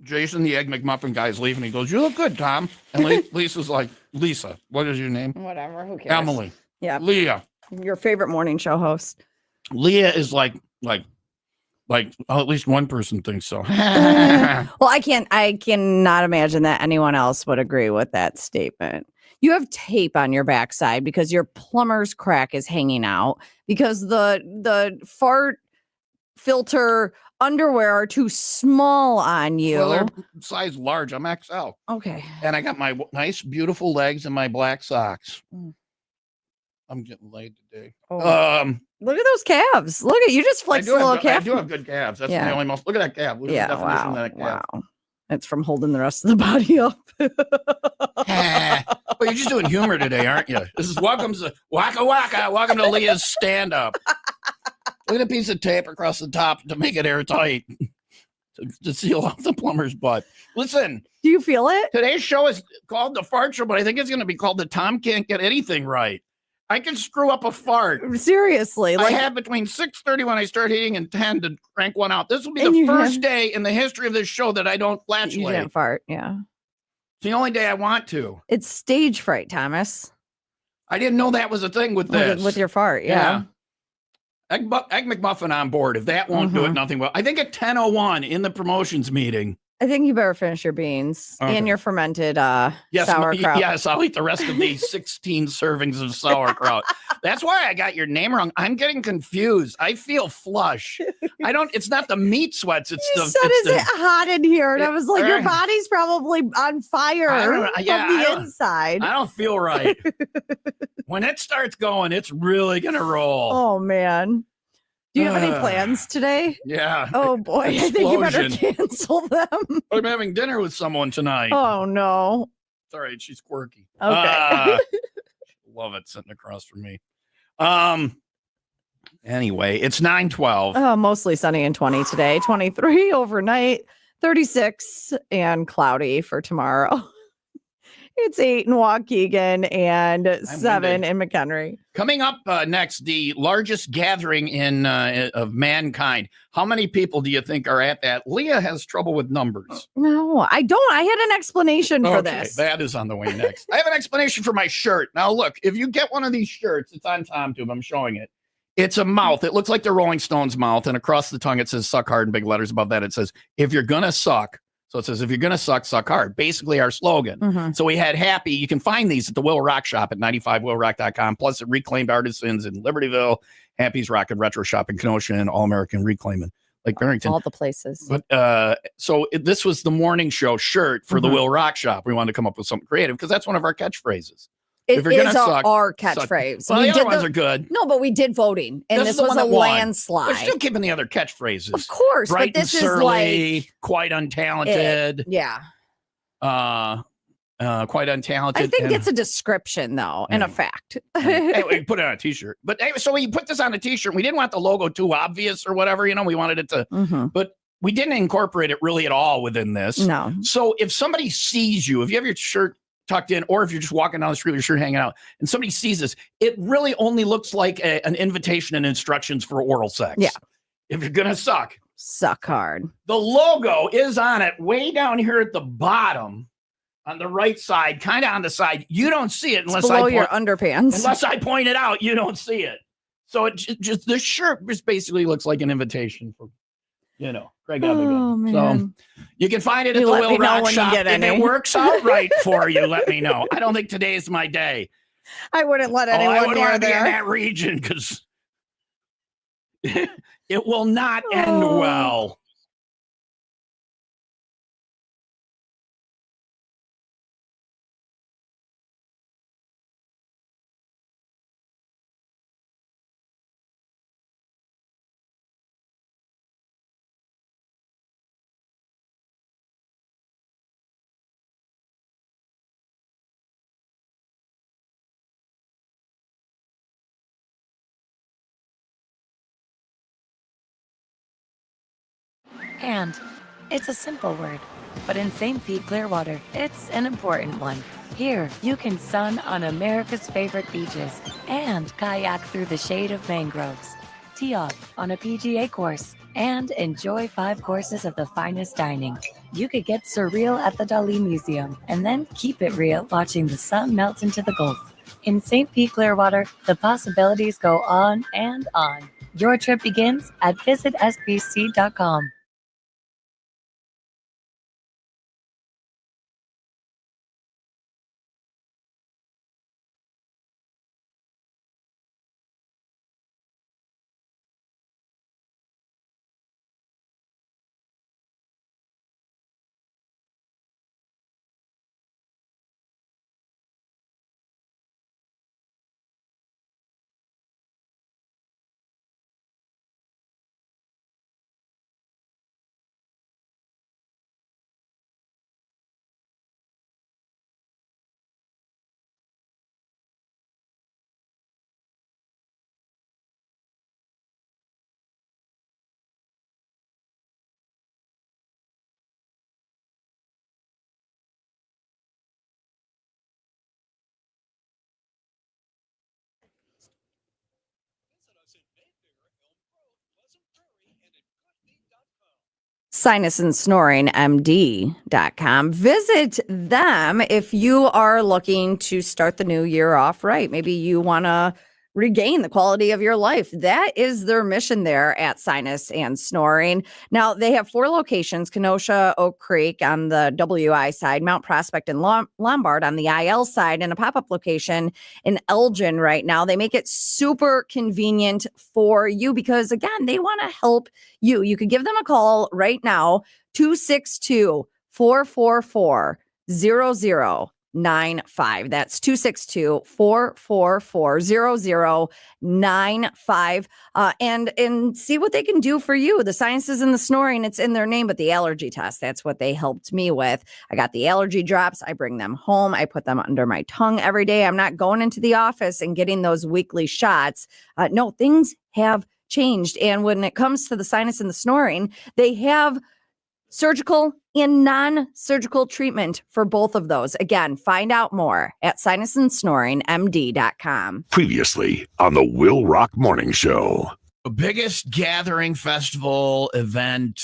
Jason, the Egg McMuffin guy, is leaving. He goes, "You look good, Tom." And Lisa's like, "Lisa, what is your name?" Whatever. Who cares? Emily. Yeah. Leah. Your favorite morning show host. Leah is like, at least one person thinks so. Well, I cannot imagine that anyone else would agree with that statement. You have tape on your backside because your plumber's crack is hanging out because the fart filter underwear are too small on you. Well, they're size large. I'm XL. Okay. And I got my nice, beautiful legs and my black socks. I'm getting laid today. Oh. Look at those calves. Look at you just flexed a little calf. I do have good calves. That's my only most. Look at that calf. Look at the definition of that calf. Wow. It's from holding the rest of the body up. Well, you're just doing humor today, aren't you? This is welcome to Waka Waka. Welcome to Leah's stand-up. Look at a piece of tape across the top to make it airtight to seal off the plumber's butt. Listen. Do you feel it? Today's show is called The Fart Show, but I think it's going to be called The Tom Can't Get Anything Right. I can screw up a fart. Seriously. I have between 6:30 when I start eating and 10 to crank one out. This will be the first day in the history of this show that I don't flatulate. You didn't fart, yeah. It's the only day I want to. It's stage fright, Thomas. I didn't know that was a thing with this. With your fart, yeah. Egg McMuffin on board. If that won't do it, nothing will. I think at 10:01 in the promotions meeting. I think you better finish your beans and your fermented sauerkraut. Yes, I'll eat the rest of these 16 servings of sauerkraut. That's why I got your name wrong. I'm getting confused. I feel flush. It's not the meat sweats. It's you said, is it hot in here? And I was like, your body's probably on fire from the inside. I don't feel right. When it starts going, it's really going to roll. Oh, man. Do you have any plans today? Yeah. Oh, boy. I think you better cancel them. I'm having dinner with someone tonight. Oh, no. It's all right. She's quirky. Okay. Love it sitting across from me. Anyway, it's 9:12. Oh, mostly sunny and 20 today. 23 overnight, 36 and cloudy for tomorrow. It's 8 in Waukegan and 7 in McHenry. Coming up next, the largest gathering of mankind. How many people do you think are at that? Leah has trouble with numbers. No, I don't. I had an explanation for this. That is on the way next. I have an explanation for my shirt. Now, look, if you get one of these shirts, it's on TomTube. I'm showing it. It's a mouth. It looks like the Rolling Stones mouth. And across the tongue, it says suck hard in big letters. Above that, it says, if you're going to suck. So it says, if you're going to suck, suck hard. Basically our slogan. So we had Happy. You can find these at the WIIL Rock Shop at 95willrock.com. Plus at Reclaimed Artisans in Libertyville, Happy's Rock and Retro Shop in Kenosha, and All American Reclaiming Lake Barrington. All the places. But this was the morning show shirt for the WIIL Rock Shop. We wanted to come up with something creative because that's one of our catchphrases. It is our catchphrase. Well, the other ones are good. No, but we did voting, and this was a landslide. We're still keeping the other catchphrases. Of course, Bright but this and surly, is like quite untalented. Yeah. Quite untalented. I think it's a description, though, and a fact. Anyway, put it on a T-shirt. But anyway, so we put this on a T-shirt. We didn't want the logo too obvious or whatever. We wanted it to. But we didn't incorporate it really at all within this. No. So if somebody sees you, if you have your shirt tucked in, or if you're just walking down the street with your shirt hanging out and somebody sees this, it really only looks like an invitation and instructions for oral sex. Yeah. If you're going to suck hard. The logo is on it way down here at the bottom on the right side, kind of on the side. You don't see it unless below your underpants. Unless I point it out, you don't see it. So it just the shirt just basically looks like an invitation for, Craig Abigail. Oh, man. So you can find it at the WIIL Rock Shop. If it works out right for you, let me know. I don't think today is my day. I wouldn't let anyone I wouldn't near want to be there. in that region because it will not end well. And it's a simple word, but in St. Pete, Clearwater, it's an important one. Here, you can sun on America's favorite beaches and kayak through the shade of mangroves, tee off on a PGA course, and enjoy 5 courses of the finest dining. You could get surreal at the Dali Museum and then keep it real watching the sun melt into the Gulf. In St. Pete Clearwater, the possibilities go on and on. Your trip begins at visitsbc.com. sinusandSnoringMD.com. Visit them if you are looking to start the new year off right. Maybe you want to regain the quality of your life. That is their mission there at Sinus and Snoring. Now, they have 4 locations: Kenosha, Oak Creek on the WI side, Mount Prospect and Lombard on the IL side, and a pop-up location in Elgin right now. They make it super convenient for you because, again, they want to help you. You could give them a call right now, 262-444-0095. That's 262-444-0095. And see what they can do for you. The Sinuses and the Snoring, it's in their name, but the allergy test, that's what they helped me with. I got the allergy drops. I bring them home. I put them under my tongue every day. I'm not going into the office and getting those weekly shots. No, things have changed. And when it comes to the sinus and the snoring, they have surgical and non-surgical treatment for both of those. Again, find out more at sinusandSnoringMD.com. Previously on the WIIL Rock Morning Show. The biggest gathering, festival, event,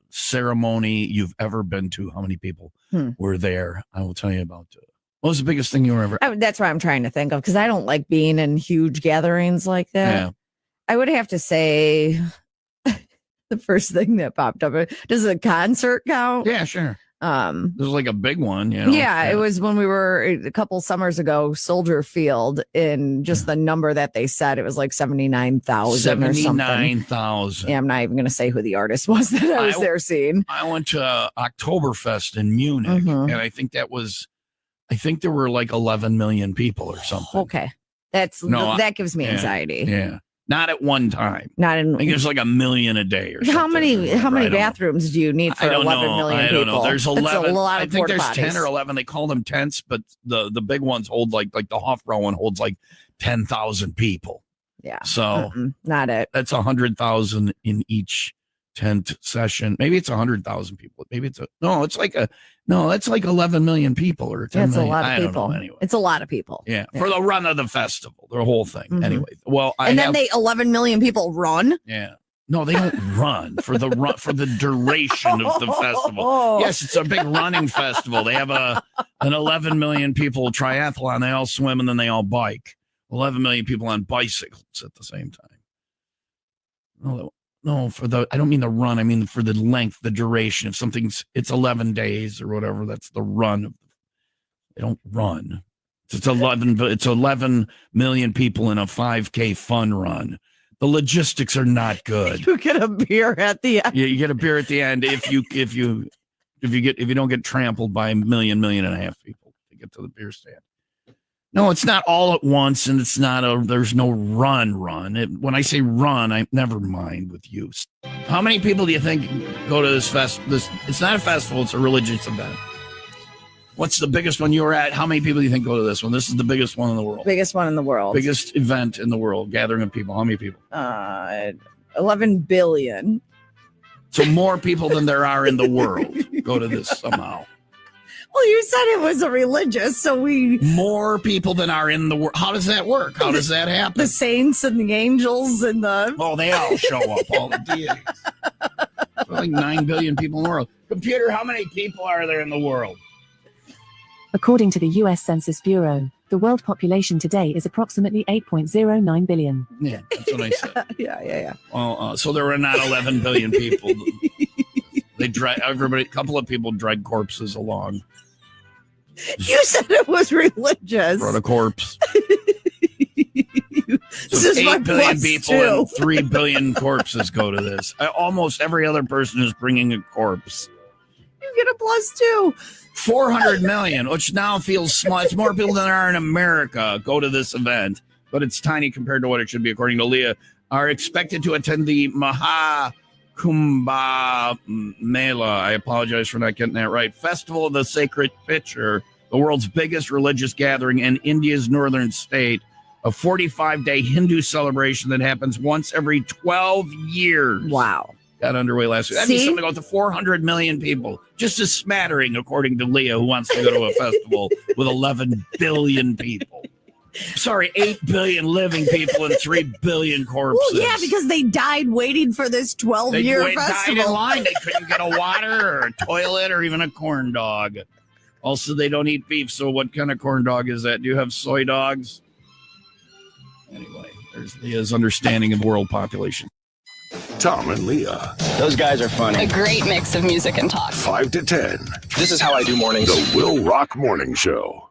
ceremony you've ever been to. How many people were there? I will tell you about it. What was the biggest thing you were ever? That's what I'm trying to think of, because I don't like being in huge gatherings like that. Yeah. I would have to say the first thing that popped up. Does a concert count? Yeah, sure. This was like a big one, you know? Yeah, it was when we were a couple summers ago, Soldier Field, in just the number that they said, it was like 79,000 or something. 79,000. Yeah, I'm not even going to say who the artist was that I was there seeing. I went to Oktoberfest in Munich, and I think there were like 11 million people or something. Okay. That gives me anxiety. Yeah. Not at one time. I think there's like a million a day or something. How many bathrooms do you need for 11 million people? I don't know. There's 11. I think there's potties. 10 or 11. They call them tents, but the big ones hold like the Hofbrau one holds like 10,000 people. Yeah. So not it. That's 100,000 in each tent session. Maybe it's 100,000 people. Maybe it's that's like 11 million people or 10 That's million. a lot of people. I don't know, anyway. It's a lot of people. Yeah. For the run of the festival, the whole thing. Anyway. Well, then 11 million people run. Yeah. No, they don't run for the duration of the festival. Yes, it's a big running festival. They have an 11 million people triathlon. They all swim and then they all bike. 11 million people on bicycles at the same time. No, I don't mean the run. I mean for the length, the duration. If it's 11 days or whatever, that's the run. They don't run. It's 11 million people in a 5K fun run. The logistics are not good. You get a beer at the end. Yeah, you get a beer at the end if you don't get trampled by a million and a half people to get to the beer stand. No, it's not all at once, and it's not there's no run. When I say run, I never mind with you. How many people do you think go to this it's not a festival, it's a religious event. What's the biggest one you were at? How many people do you think go to this one? This is the biggest one in the world. Biggest one in the world. Biggest event in the world, gathering of people. How many people? 11 billion. So more people than there are in the world go to this somehow. Well, you said it was a religious, so more people than are in the world. How does that work? How does that happen? The saints and the angels and the they all show up. All the deities. Like 9 billion people in the world. Computer, how many people are there in the world? According to the U.S. Census Bureau, the world population today is approximately 8.09 billion. Yeah, that's what I said. Yeah. Well, so there were not 11 billion people. A couple of people dragged corpses along. You said it was religious. Brought a corpse. This So is my 8 billion plus people two. and 3 billion corpses go to this. Almost every other person is bringing a corpse. You get a +2. 400 million, which now feels small. It's more people than there are in America go to this event, but it's tiny compared to what it should be, according to Leah, are expected to attend the Maha Kumbh Mela. I apologize for not getting that right. Festival of the Sacred Pitcher, the world's biggest religious gathering in India's northern state, a 45-day Hindu celebration that happens once every 12 years. Wow. Got underway last week. That'd be something about the 400 million people. Just a smattering, according to Leah, who wants to go to a festival with 11 billion people. Sorry, 8 billion living people and 3 billion corpses. Well, yeah, because they died waiting for this 12-year They festival. died in line. They couldn't get a water or a toilet or even a corn dog. Also, they don't eat beef, so what kind of corn dog is that? Do you have soy dogs? Anyway, there's Leah's understanding of world population. Tom and Leah. Those guys are A funny. great mix of music and talk. 5 to 10. This is how I do mornings. The WIIL Rock Morning Show.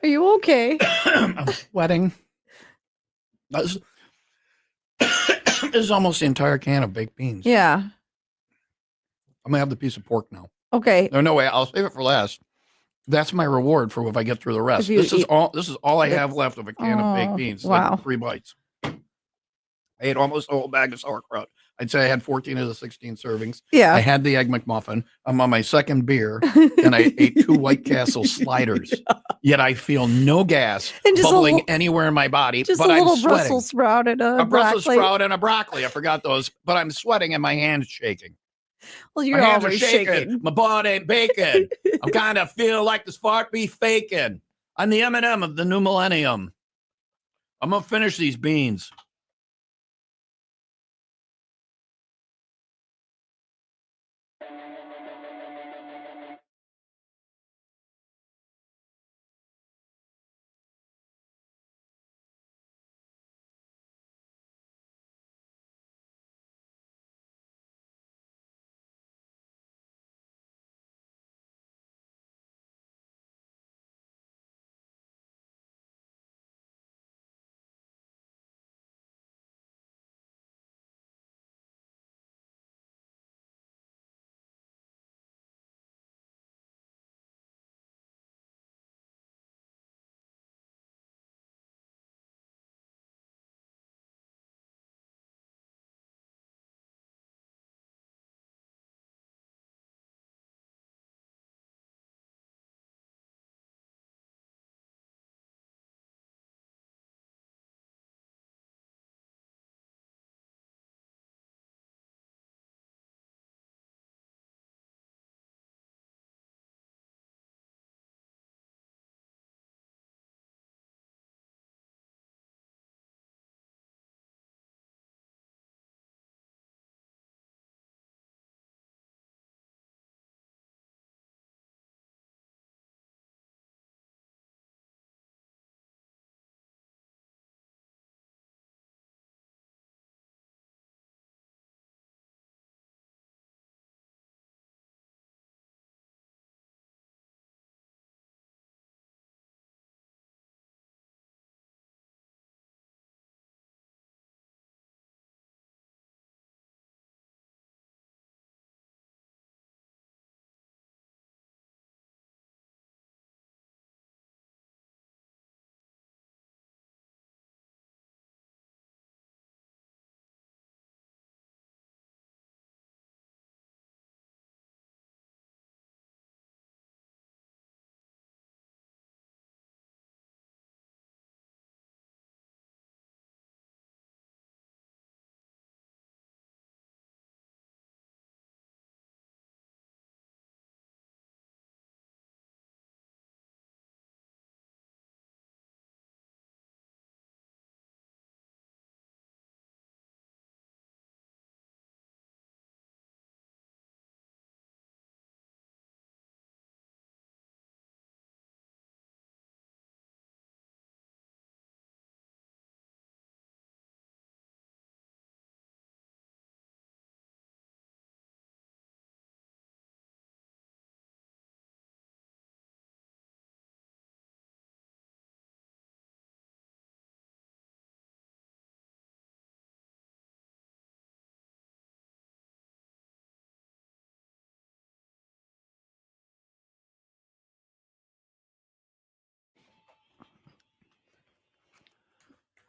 Are you okay? I'm sweating. This is almost the entire can of baked beans. Yeah. I'm gonna have the piece of pork now. Okay. No way. I'll save it for last. That's my reward for if I get through the rest. If you This is eat- all I have left of a can of baked beans. Wow. Like 3 bites. I ate almost a whole bag of sauerkraut. I'd say I had 14 of the 16 servings. Yeah. I had the Egg McMuffin. I'm on my second beer, and I ate 2 White Castle sliders. Yet I feel no gas And just a bubbling little- anywhere in my body. Just but a little I'm sweating. Brussels sprout and A Brussels broccoli. sprout and a broccoli. I forgot those, but I'm sweating and my hands shaking. Well, you're My hands are always shaking. shaking. My butt ain't baking. I'm kind of feel like the spark be faking. I'm the M&M of the new millennium. I'm gonna finish these beans.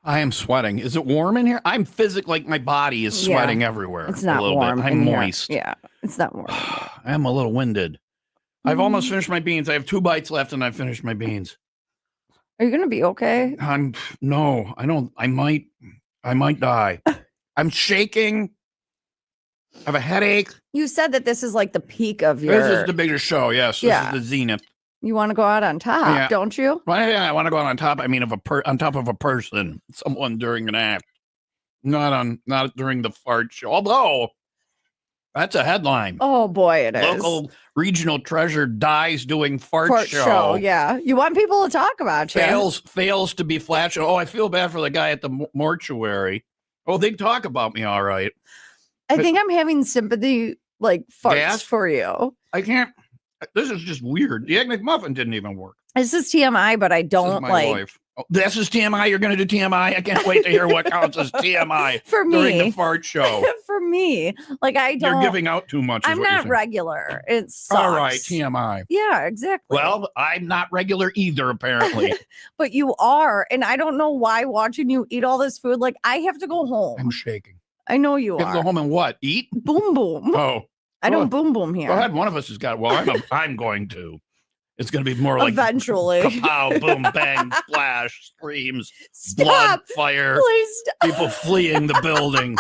I am sweating. Is it warm in here? I'm physically, like my body is sweating everywhere. It's not a little warm. bit. I'm in here. moist. Yeah, it's not warm. I am a little winded. I've almost finished my beans. I have 2 bites left and I've finished my beans. Are you gonna be okay? No, I don't. I might die. I'm shaking. I have a headache. You said that this is like the peak of your. This is the biggest show. Yes, this is the zenith. You want to go out on top, don't you? Well, yeah, I want to go out on top. I mean, on top of a person, someone during an act, not during the fart show. Although that's a headline. Oh boy, it is. Local regional treasure dies doing fart show. Yeah, you want people to talk about you. Fails to be flash. Oh, I feel bad for the guy at the mortuary. Oh, they talk about me all right. I think I'm having sympathy, like farts Gas? for you. I can't. This is just weird. The Egg McMuffin didn't even work. This is TMI, but I don't like. Life. Oh, this is TMI. You're going to do TMI. I can't wait to hear what counts as TMI for me during the fart show. For me, like I don't. You're giving out too much. I'm not regular. It sucks. All right, TMI. Yeah, exactly. Well, I'm not regular either, apparently. But you are, and I don't know why. Watching you eat all this food, like I have to go home. I'm shaking. I know you have are. to go home and what? Eat? Boom boom. Oh, I don't boom boom here. Go ahead. One of us has got. Well, I'm going to. It's going to be more like eventually. Kapow, boom, bang, splash, screams, Stop. Blood, fire, please stop. People fleeing the building,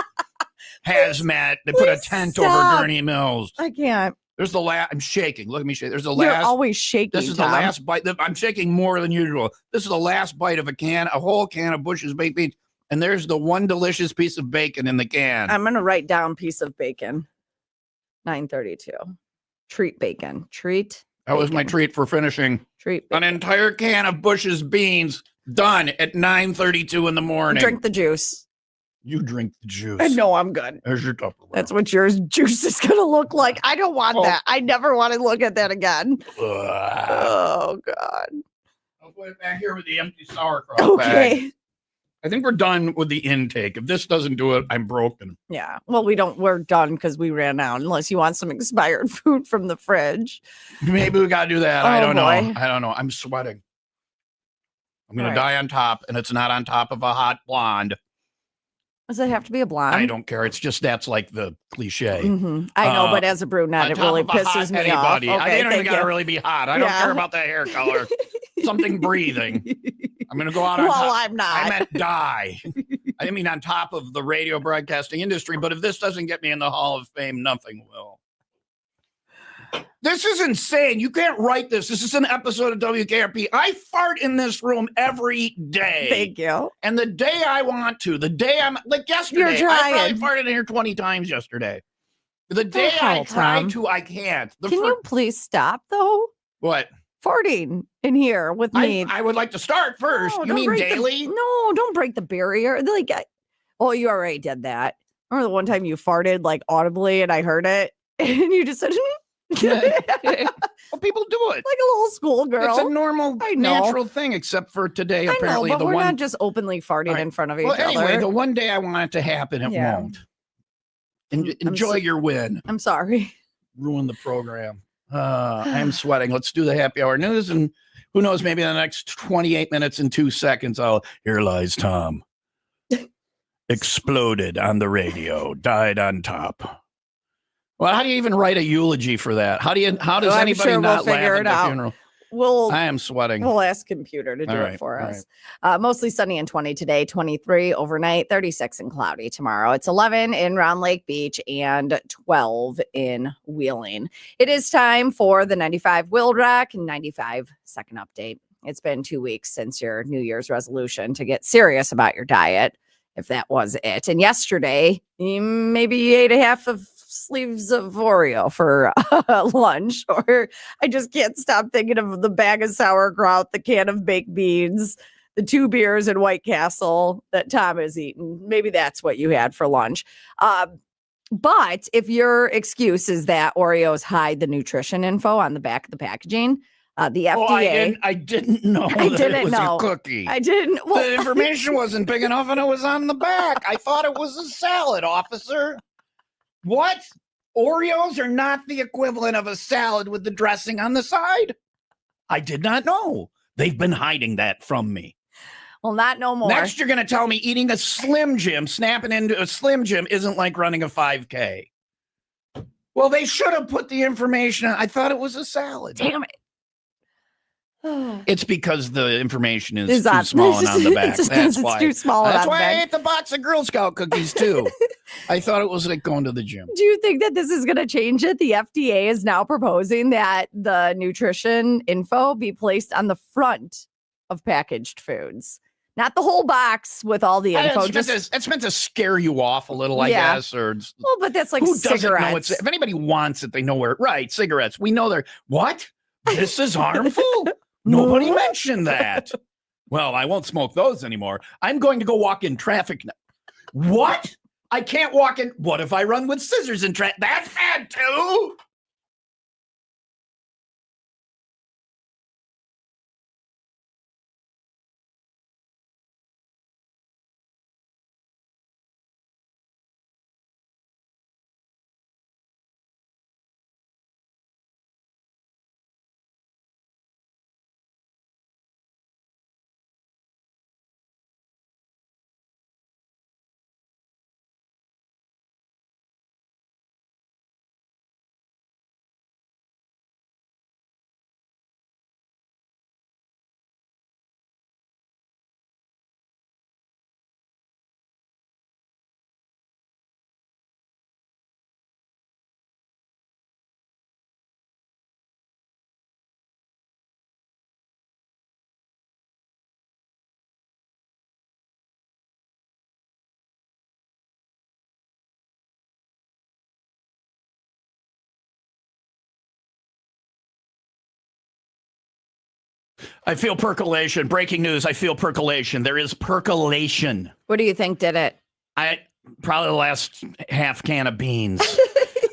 hazmat. They put a tent over Gurney Mills. I can't. There's the last. I'm shaking. Look at me shake. There's the last. You're always shaking. This is Tom. the last bite. I'm shaking more than usual. This is the last bite of a whole can of Bush's baked beans, and there's the one delicious piece of bacon in the can. I'm gonna write down piece of bacon. 932. Treat bacon. Treat. That was my treat for finishing an entire can of Bush's beans done at 9:32 in the morning. Drink the juice. You drink the juice. I know I'm good. There's your Tupperware. That's what your juice is going to look like. I don't want that. I never want to look at that again. Oh, God. I'll put it back here with the empty sauerkraut okay. bag. I think we're done with the intake. If this doesn't do it, I'm broken. Yeah. Well, we're done because we ran out, unless you want some expired food from the fridge. Maybe we got to do that. I don't know. Boy. I don't know. I'm sweating. I'm going to die on top, and it's not on top of a hot blonde. Does it have to be a blonde? I don't care. It's just that's like the cliche. Mm-hmm. I know, but as a brunette, it really pisses me off. Okay, I don't even got to really be hot. I don't care about the hair color. Something breathing. I'm going to go out on top. I'm not. I meant die. I didn't mean on top of the radio broadcasting industry, but if this doesn't get me in the Hall of Fame, nothing will. This is insane. You can't write this. This is an episode of WKRP. I fart in this room every day. Thank you. And the day I want to, the day I'm like yesterday, I probably farted in here 20 times yesterday. The day I try to, I can't. Can you please stop though? What? Farting in here with me. I would like to start first. No, you mean daily? No, don't break the barrier. Like, oh, you already did that. Remember the one time you farted like audibly and I heard it and you just said, well, people do it like a little schoolgirl. It's a normal, natural thing, except for today. Apparently, but we're not just openly farting in front of each other. Anyway, the one day I want it to happen, it won't. Enjoy your win. I'm sorry. Ruin the program. I'm sweating. Let's do the happy hour news, and who knows? Maybe in the next 28 minutes and 2 seconds, here lies Tom. Exploded on the radio. Died on top. Well, how do you even write a eulogy for that? How does anybody not laugh at the funeral? I am sweating. We'll ask computer to do it for us. Mostly sunny and 20 today, 23 overnight, 36 and cloudy tomorrow. It's 11 in Round Lake Beach and 12 in Wheeling. It is time for the 95 WIIL ROCK 95 second update. It's been 2 weeks since your New Year's resolution to get serious about your diet, if that was it. And yesterday, maybe you ate a half of sleeves of Oreo for lunch, or I just can't stop thinking of the bag of sauerkraut, the can of baked beans, the 2 beers and White Castle that Tom has eaten. Maybe that's what you had for lunch. But if your excuse is that Oreos hide the nutrition info on the back of the packaging, the FDA. I didn't know it was a cookie. I didn't. Well, the information wasn't big enough, and it was on the back. I thought it was a salad, officer. What? Oreos are not the equivalent of a salad with the dressing on the side? I did not know. They've been hiding that from me. Well, not no more. Next, you're going to tell me eating a Slim Jim, snapping into a Slim Jim isn't like running a 5K. Well, they should have put the information on. I thought it was a salad. Damn it. It's because the information is too small and on the back. That's why. It's too small. That's why I ate the box of Girl Scout cookies too. I thought it was like going to the gym. Do you think that this is going to change it? The FDA is now proposing that the nutrition info be placed on the front of packaged foods, not the whole box with all the info. It's meant to scare you off a little, I guess. Or well, but that's like who cigarettes. Doesn't know if anybody wants it, they know where. Right, cigarettes. We know they're what? This is harmful. Nobody mentioned that. Well, I won't smoke those anymore. I'm going to go walk in traffic now. What? I can't walk in. What if I run with scissors in traffic? That's bad too. I feel percolation. Breaking news. I feel percolation. There is percolation. What do you think did it? Probably the last half can of beans.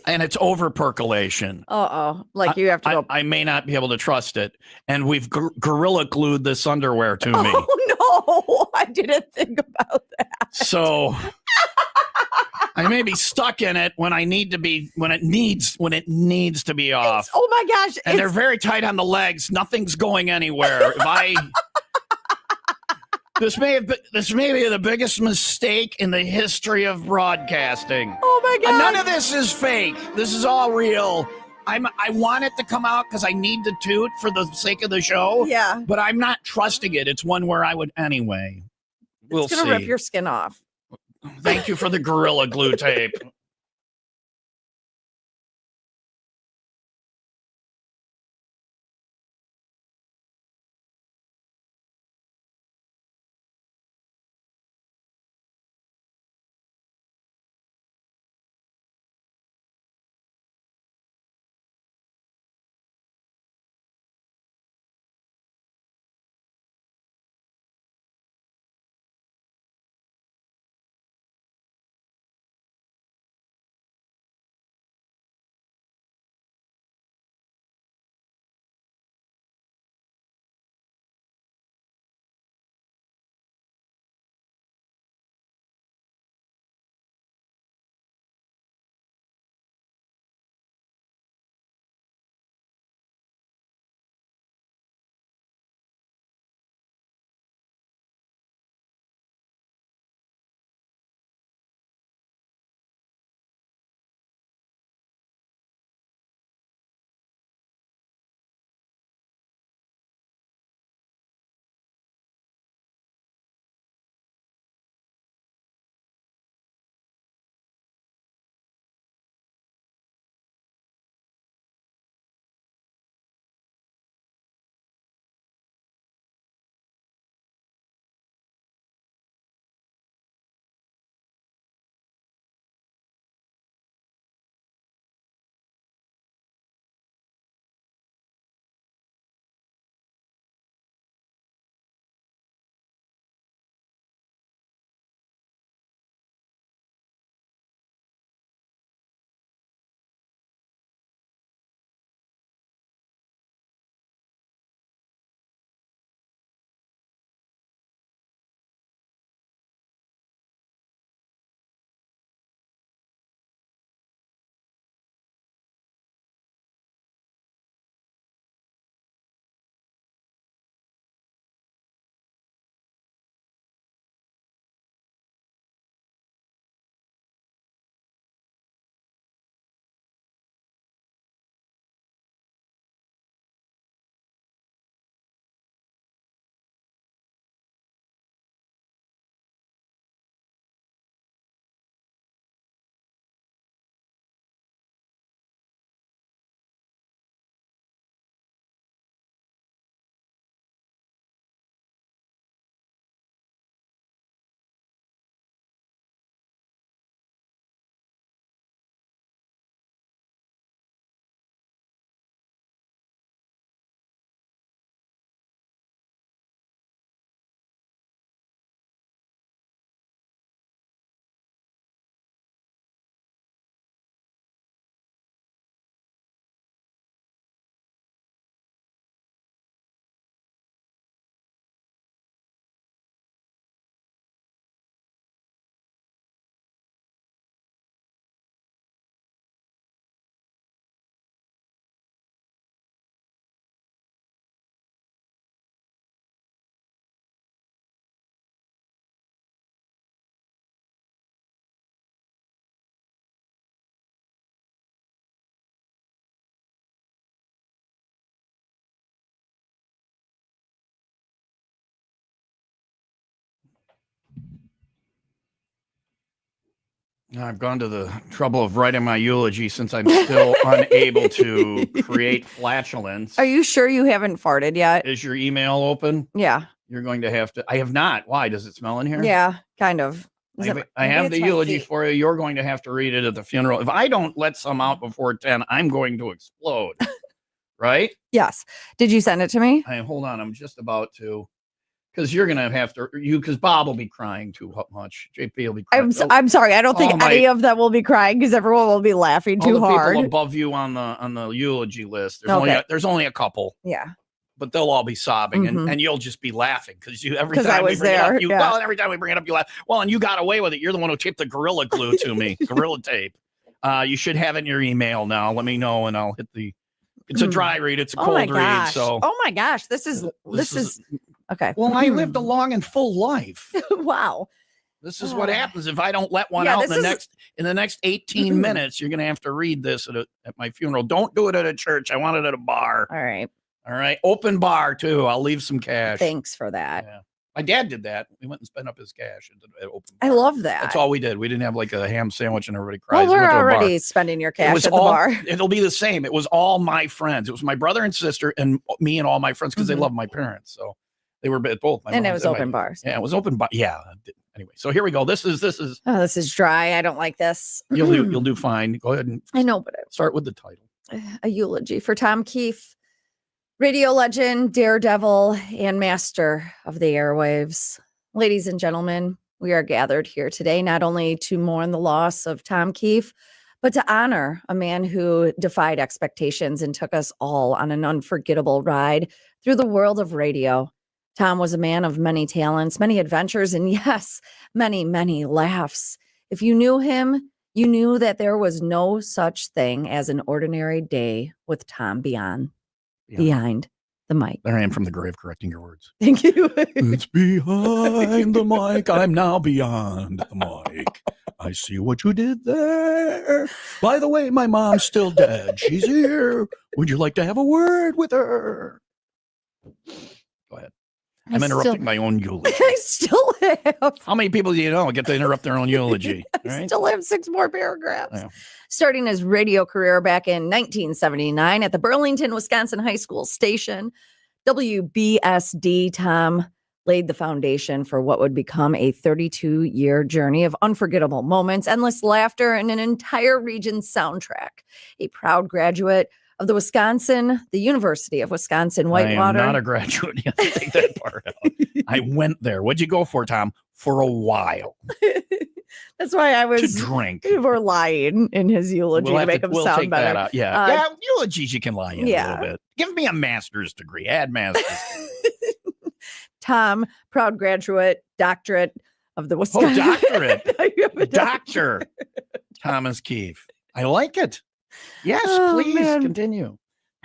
And it's over percolation. Like you have to go. I may not be able to trust it. And we've gorilla glued this underwear to me. Oh no, I didn't think about that. So I may be stuck in it when it needs to be off. Oh my gosh. And they're very tight on the legs. Nothing's going anywhere. This may be the biggest mistake in the history of broadcasting. Oh my God. None of this is fake. This is all real. I want it to come out because I need to toot for the sake of the show. Yeah. But I'm not trusting it. It's one where I would anyway. We'll see. It's going to rip your skin off. Thank you for the Gorilla Glue tape. I've gone to the trouble of writing my eulogy since I'm still unable to create flatulence. Are you sure you haven't farted yet? Is your email open? Yeah. You're going to have to. I have not. Why? Does it smell in here? Yeah, kind of. I have the eulogy for you. You're going to have to read it at the funeral. If I don't let some out before 10, I'm going to explode. right? Yes. Did you send it to me? Hold on. I'm just about to. Because you're going to have to, because Bob will be crying too much. JP will be crying. I'm sorry. I don't think any of them will be crying because everyone will be laughing too hard. People above you on the eulogy list. There's only a couple. Yeah. But they'll all be sobbing, and you'll just be laughing because every time I was there. Well, every time we bring it up, you laugh. Well, and you got away with it. You're the one who taped the Gorilla Glue to me, Gorilla Tape. You should have it in your email now. Let me know, and I'll hit the. It's a dry read. It's a cold read. So. Oh my gosh, this is okay. Well, I lived a long and full life. Wow. This is what happens if I don't let one out in the next 18 minutes. You're going to have to read this at my funeral. Don't do it at a church. I want it at a bar. All right. Open bar too. I'll leave some cash. Thanks for that. Yeah. My dad did that. We went and spent up his cash at open bar. I love that. That's all we did. We didn't have like a ham sandwich and everybody cries. Well, we're already spending your cash at the bar. It'll be the same. It was all my friends. It was my brother and sister and me and all my friends because they love my parents. So they were both. And it was open bars. Yeah, it was open bar. Yeah. Anyway, so here we go. This is. Oh, this is dry. I don't like this. You'll do fine. Go ahead and. I know, but start with the title. A eulogy for Tom Keefe, radio legend, daredevil, and master of the airwaves. Ladies and gentlemen, we are gathered here today not only to mourn the loss of Tom Keefe, but to honor a man who defied expectations and took us all on an unforgettable ride through the world of radio. Tom was a man of many talents, many adventures, and yes, many, many laughs. If you knew him, you knew that there was no such thing as an ordinary day with Tom behind the mic. There I am from the grave correcting your words. Thank you. It's behind the mic. I'm now beyond the mic. I see what you did there. By the way, my mom's still dead. She's here. Would you like to have a word with her? Go ahead. I'm interrupting my own eulogy. I still have. How many people do you know get to interrupt their own eulogy? I still have 6 more paragraphs. Yeah. Starting his radio career back in 1979 at the Burlington, Wisconsin High School station, WBSD, Tom laid the foundation for what would become a 32-year journey of unforgettable moments, endless laughter, and an entire region's soundtrack. A proud graduate of the University of Wisconsin Whitewater. I am not a graduate. You have to take that part out. I went there. What'd you go for, Tom? For a while. That's why I was to drink. We were lying in his eulogy to make him sound better. That out. Yeah, eulogies you can lie in a little bit. Give me a master's degree. Add master's. Tom, proud graduate, doctorate of the Wisconsin. Oh, doctorate. Doctor Thomas Keefe. I like it. Yes, please continue.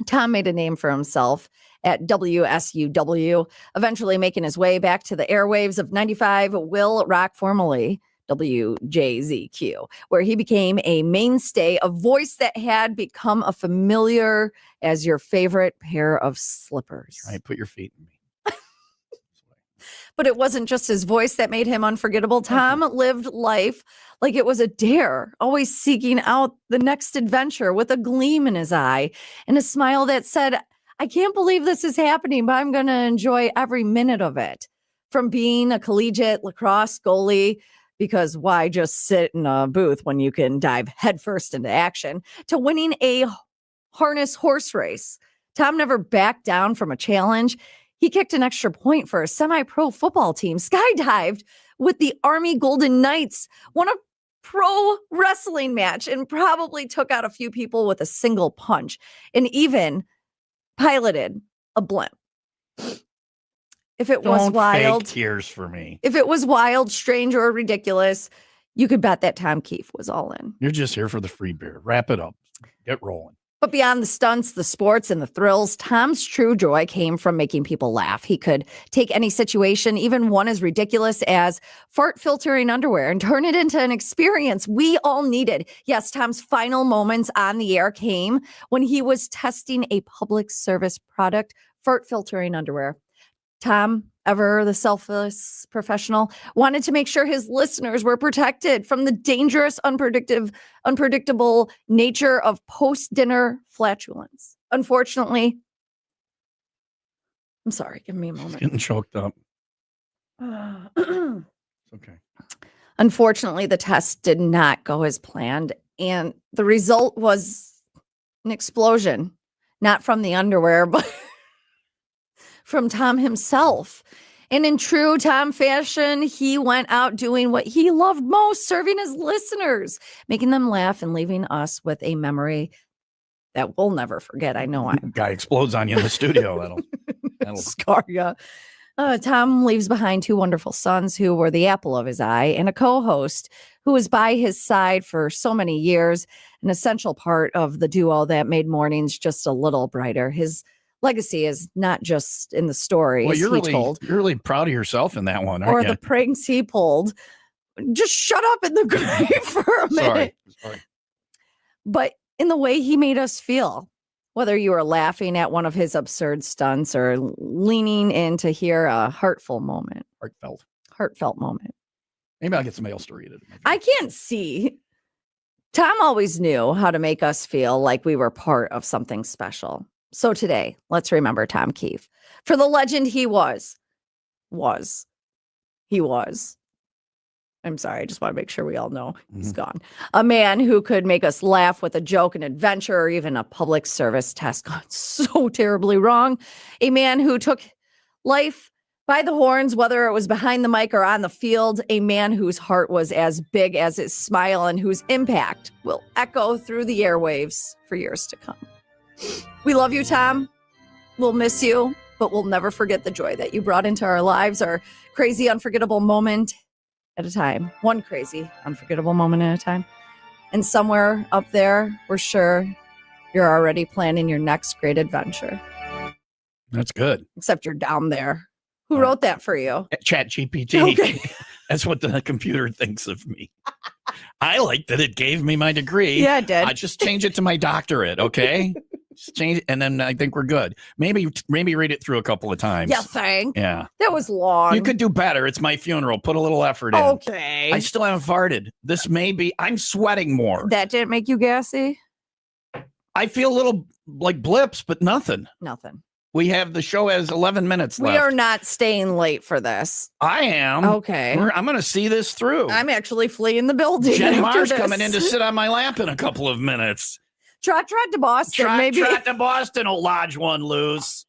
Tom made a name for himself at WSUW, eventually making his way back to the airwaves of 95 WIIL Rock, formerly WJZQ, where he became a mainstay, a voice that had become a familiar as your favorite pair of slippers. All right, put your feet in me. But it wasn't just his voice that made him unforgettable. Tom lived life like it was a dare, always seeking out the next adventure with a gleam in his eye and a smile that said, I can't believe this is happening, but I'm going to enjoy every minute of it. From being a collegiate lacrosse goalie, because why just sit in a booth when you can dive headfirst into action, to winning a harness horse race. Tom never backed down from a challenge. He kicked an extra point for a semi-pro football team, skydived with the Army Golden Knights, won a pro wrestling match, and probably took out a few people with a single punch, and even piloted a blimp. If it was wild, fake tears for me. If it was wild, strange, or ridiculous, you could bet that Tom Keefe was all in. You're just here for the free beer. Wrap it up. Get rolling. But beyond the stunts, the sports, and the thrills, Tom's true joy came from making people laugh. He could take any situation, even one as ridiculous as fart filtering underwear, and turn it into an experience we all needed. Yes, Tom's final moments on the air came when he was testing a public service product, fart filtering underwear. Tom, ever the selfless professional, wanted to make sure his listeners were protected from the dangerous, unpredictable nature of post-dinner flatulence. Unfortunately, I'm sorry, give me a moment. Getting choked up. Okay. Unfortunately, the test did not go as planned, and the result was an explosion. not from the underwear, but from Tom himself. And in true Tom fashion, he went out doing what he loved most, serving his listeners, making them laugh and leaving us with a memory that we'll never forget. I know Guy explodes on you in the studio. That'll scar you. Tom leaves behind 2 wonderful sons who were the apple of his eye and a co-host who was by his side for so many years, an essential part of the duo that made mornings just a little brighter. His legacy is not just in the stories you're told. You're really proud of yourself in that one, aren't or you? the pranks he pulled. Just shut up in the grave for a minute. Sorry. But in the way he made us feel, whether you were laughing at one of his absurd stunts or leaning in to hear a heartfelt moment. Maybe I'll get somebody else to read it. I can't see. Tom always knew how to make us feel like we were part of something special. So today, let's remember Tom Keefe for the legend he was. I'm sorry. I just want to make sure we all know he's gone. A man who could make us laugh with a joke, an adventure, or even a public service test gone so terribly wrong. A man who took life by the horns, whether it was behind the mic or on the field. A man whose heart was as big as his smile and whose impact will echo through the airwaves for years to come. We love you, Tom. We'll miss you, but we'll never forget the joy that you brought into our lives, our crazy, unforgettable moment at a time. One crazy, unforgettable moment at a time. And somewhere up there, we're sure you're already planning your next great adventure. That's good. Except you're down there. Who wrote that for you? Chat GPT. Okay. That's what the computer thinks of me. I like that it gave me my degree. Yeah, it did. I just change it to my doctorate, okay? Just change it, and then I think we're good. Maybe read it through a couple of times. You think? Yeah. That was long. You could do better. It's my funeral. Put a little effort in. Okay. I still haven't farted. This may be, I'm sweating more. That didn't make you gassy? I feel a little like blips, but nothing. Nothing. We have the show has 11 minutes left. We are not staying late for this. I am. Okay. I'm going to see this through. I'm actually fleeing the building. Jenny after Marr's this. coming in to sit on my lap in a couple of minutes. Trot to Boston, maybe. Trot to Boston, oh, lodge one loose.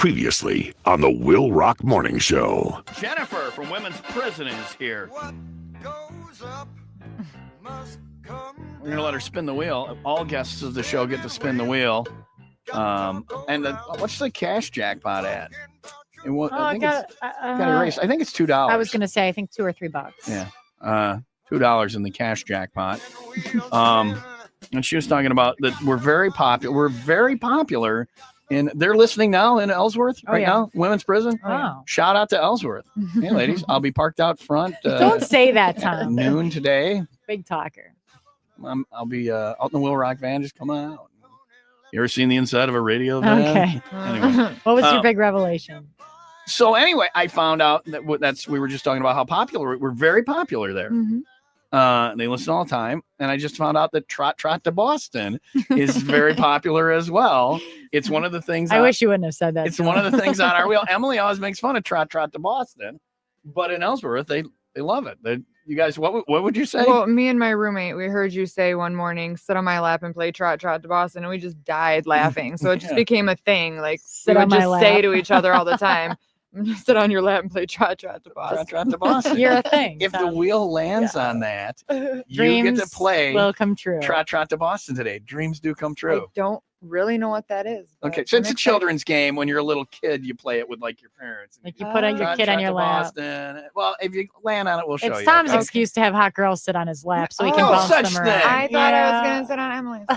Previously on the WIIL ROCK Morning Show. Jennifer from Women's Prison is here. We're going to let her spin the wheel. All guests of the show get to spin the wheel. What's the cash jackpot at? I think it's $2. I was going to say, I think $2 or $3. Yeah. $2 in the cash jackpot. And she was talking about that we're very popular. We're very popular. And they're listening now in Ellsworth now, Women's Prison. Wow. Shout out to Ellsworth. Hey, ladies, I'll be parked out front. Don't say that, Tom. Noon today. Big talker. I'll be out in the WIIL ROCK van. Just come on out. You ever seen the inside of a radio van? Okay. Anyway, what was your big revelation? So anyway, I found out that we were just talking about how popular we're very popular there. Mm-hmm. They listen all the time, and I just found out that Trot to Boston is very popular as well. It's one of the things. I wish you wouldn't have said that. It's one of the things on our wheel. Emily always makes fun of Trot to Boston, but in Ellsworth, they love it. You guys, what would you say? Well, me and my roommate, we heard you say one morning, sit on my lap and play Trot to Boston, and we just died laughing. So it just became a thing. Like, we would just say to each other all the time, sit on your lap and play Trot to Boston. Trot to Boston. You're a thing. If the wheel lands on that, you get to play will come true. Trot to Boston today. Dreams do come true. I don't really know what that is. Okay, so it's a children's game. When you're a little kid, you play it with like your parents. Like you put your kid on your lap. Boston. Well, if you land on it, we'll show you. It's Tom's excuse to have hot girls sit on his lap so he can bounce them around. I thought I was going to sit on Emily's.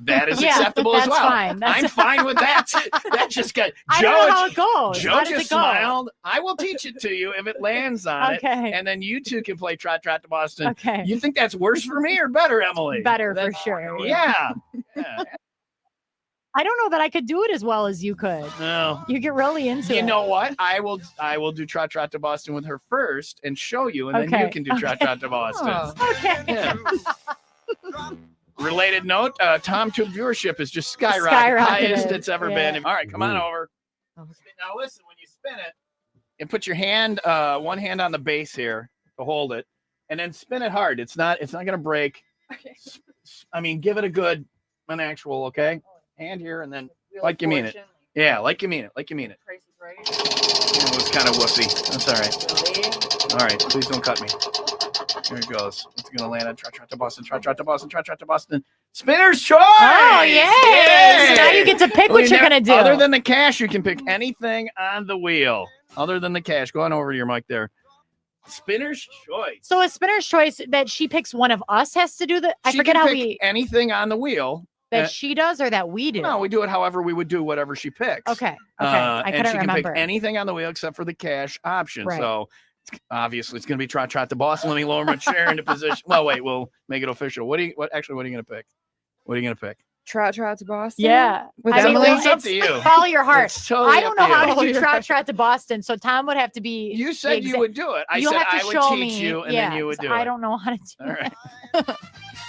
That is acceptable as well. Fine. I'm fine with that. That just got. I don't know how it goes. Joe just smiled. I will teach it to you if it lands on it. And then you two can play Trot to Boston. Okay. You think that's worse for me or better, Emily? Better for sure. Yeah. I don't know that I could do it as well as you could. No. You get really into it. You know what? I will do Trot to Boston with her first and show you, and then you can do Trot to Boston. Oh. Okay. Yeah. Related note, TomTube viewership is just skyrocketed. Highest it's ever been. All right, come on over. Now listen, when you spin it, and put your hand, one hand on the base here to hold it, and then spin it hard. It's not gonna break. Okay. I mean, give it an actual, okay? Hand here, and then like you mean it. Yeah, like you mean it. Like you mean it. Price is Right. It was kind of wussy. That's all right. All right, please don't cut me. Here it goes. It's gonna land on Trot to Boston. Trot to Boston. Trot to Boston. Spinner's choice. Oh yeah! So now you get to pick what you're gonna do. Other than the cash, you can pick anything on the wheel. Other than the cash, go on over to your mic there. Spinner's choice. So a spinner's choice that she picks one of us has to do the. I She forget can how pick we anything on the wheel. that she does or that we do. No, we do it however we would do whatever she picks. Okay. I and couldn't she remember. can pick anything on the wheel except for the cash option. Right. So obviously it's going to be Trot to Boston. Let me lower my chair into position. Well, wait, we'll make it official. What are you going to pick? What are you going to pick? Trot to Boston. Yeah. With I mean, Emily. It's up to you. Follow your heart. It's totally I don't know up to how you. to do Trot to Boston, so Tom would have to be. You said you would do it. I You'll said have to I would show teach me. you, and Yeah, then you would do it. I don't know how to do All right.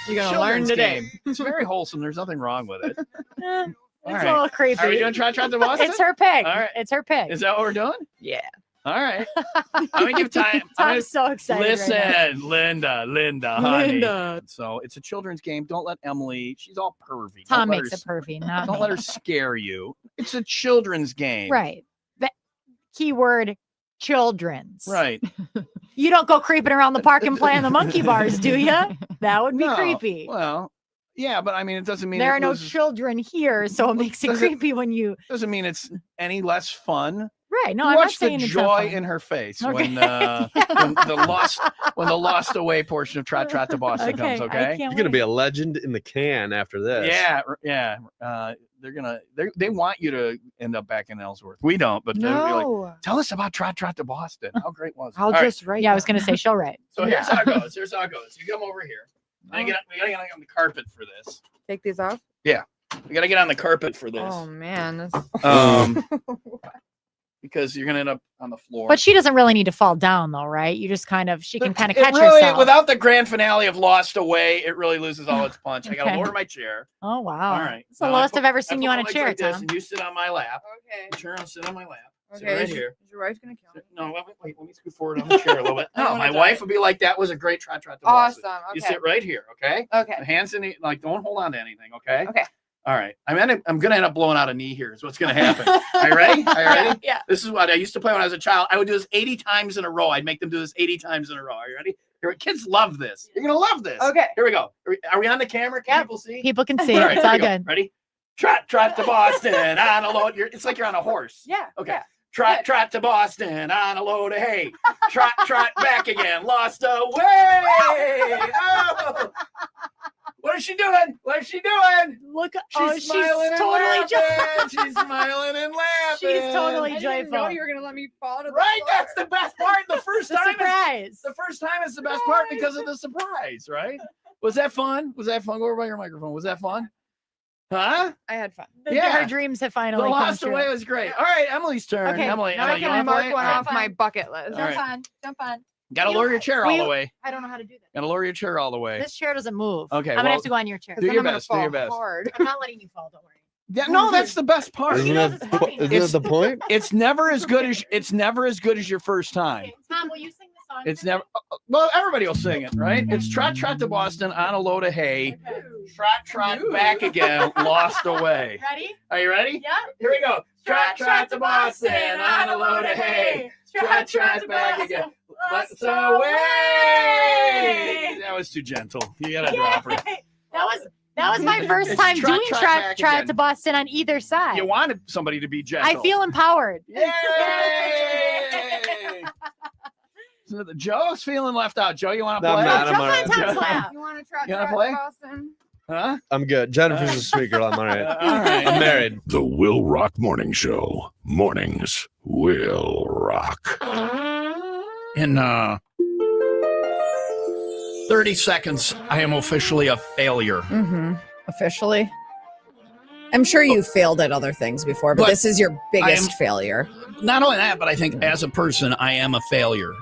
You're going to learn Children's today. game. It's very wholesome. There's nothing wrong with it. It's All a right. little creepy. Are we doing Trot to Boston? It's her pick. All right. It's her pick. Is that what we're doing? Yeah. All right. I'm going to give time. Tom's so excited. Listen, right Linda, honey. Linda. So it's a children's game. Don't let Emily, she's all pervy. Tom Don't let makes her- it pervy. Not Don't me. let her scare you. It's a children's game. Right. That keyword children's. Right. You don't go creeping around the park and playing the monkey bars, do you? That would be No. creepy. Well, yeah, but I mean, it doesn't mean There it are no loses- children here, so it makes it doesn't- creepy when you. doesn't mean it's any less fun. Right. No, You I'm not watch the saying it's not joy fun. in her face Okay. when the lost away portion of Trot to Boston comes. I Okay. can't You're gonna wait. be a legend in the can after this. Yeah. They want you to end up back in Ellsworth. We don't, but they'll be like, No. tell us about Trot to Boston. How great was it? I'll All right, just write. Yeah, I was down. going to say she'll write. so here's how it goes. Here's how it goes. You come over here. We gotta get on the carpet for this. Take these off. We gotta get on the carpet for this. Oh man. This... Because you're gonna end up on the floor. But she doesn't really need to fall down, though, right? You just she can kind of catch really, herself. without the grand finale of Lost Away, it really loses all its punch. I gotta Okay. lower my chair. Oh, wow. All right. It's the Now I lowest put- I've ever I seen put you my on a legs chair, like this, Tom. and you sit on my lap. Okay. Turn and sit on my lap. Sit Okay. right is here. your wife gonna kill me? No, wait. Let me scoot forward on the chair a little bit. I don't No, my wanna wife die. would be like, that was a great Trot to Boston. Awesome. Okay. You sit right here, okay? Okay. The hands in the, like, don't hold on to anything, okay? Okay. All right. I'm going to end up blowing out a knee here is what's going to happen. Are you ready? Are you ready? Yeah. This is what I used to play when I was a child. I would do this 80 times in a row. I'd make them do this 80 times in a row. Are you ready? Kids love this. You're going to love this. Okay. Here we go. Are we on the camera? Can people see? People can see. All right, It's here all we go. good. Ready? Trot, trot to Boston on a load. It's like you're on a horse. Yeah. Okay. Yeah. Trot, trot to Boston on a load of hay. Trot, trot back again. Lost away. Oh. What is she doing? What is she doing? Look, She's smiling and totally laughing. She's smiling and laughing. She's totally I didn't even know joyful. you were gonna let me fall to the Right, floor. that's the best part. The first The time surprise. the first time is the best part because of the surprise, right? Was that fun? Was that fun? Go over by your microphone. Was that fun? Huh? I had fun. Our dreams have finally The come Lost true. Away was great. All right, Emily's turn. Okay, Emily, Now I you can want to mark play? one All right. off my bucket list. All right. Jump on. Gotta lower your chair all the way. I don't know how to do this. Gotta lower your chair all the way. This chair doesn't move. Okay, I'm gonna well, have to go on your chair. do Then your I'm gonna best. Do your fall best. hard. I'm not letting you fall. Don't worry. Yeah, no, that's the best part. Isn't that the point? It's never as good as your first time. Okay, Tom, will you sing the song? It's never. Well, everybody will sing it, right? It's trot trot to Boston on a load of hay. Trot trot back again, lost away. Ready? Are you ready? Yeah. Here we go. Trot trot to Boston on a load of hay. Trot trot back again, lost away. That was too gentle. You gotta drop her. That was my first It's time trot, doing trot, trot back trot again. to Boston on either side. You wanted somebody to be gentle. I feel empowered. Yay! So Joe's feeling left out. Joe, you want to No, play? I'm not. I'm Jump all on right. Tom's lap. You want to try You wanna play? Boston? Huh? I'm good. Jennifer's a sweet girl. I'm all right. All right. I'm married. The WIIL Rock Morning Show. Mornings will rock. In 30 seconds, I am officially a failure. Mm-hmm. Officially. I'm sure you failed at other things before, but this is your biggest failure. Not only that, but I think as a person, I am a failure.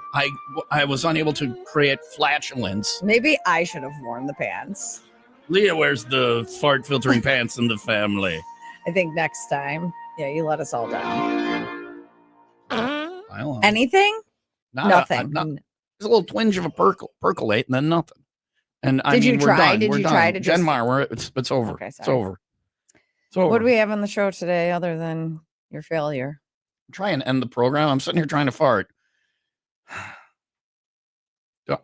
I was unable to create flatulence. Maybe I should have worn the pants. Leah wears the fart filtering pants in the family. I think next time, you let us all down. Well, Anything? Nothing. There's a little twinge of a percolate and then nothing. And I Did mean, you we're try? done. Did We're you done. try to just- Denmar, it's over. Okay, It's sorry. over. It's over. What do we have on the show today other than your failure? Try and end the program. I'm sitting here trying to fart.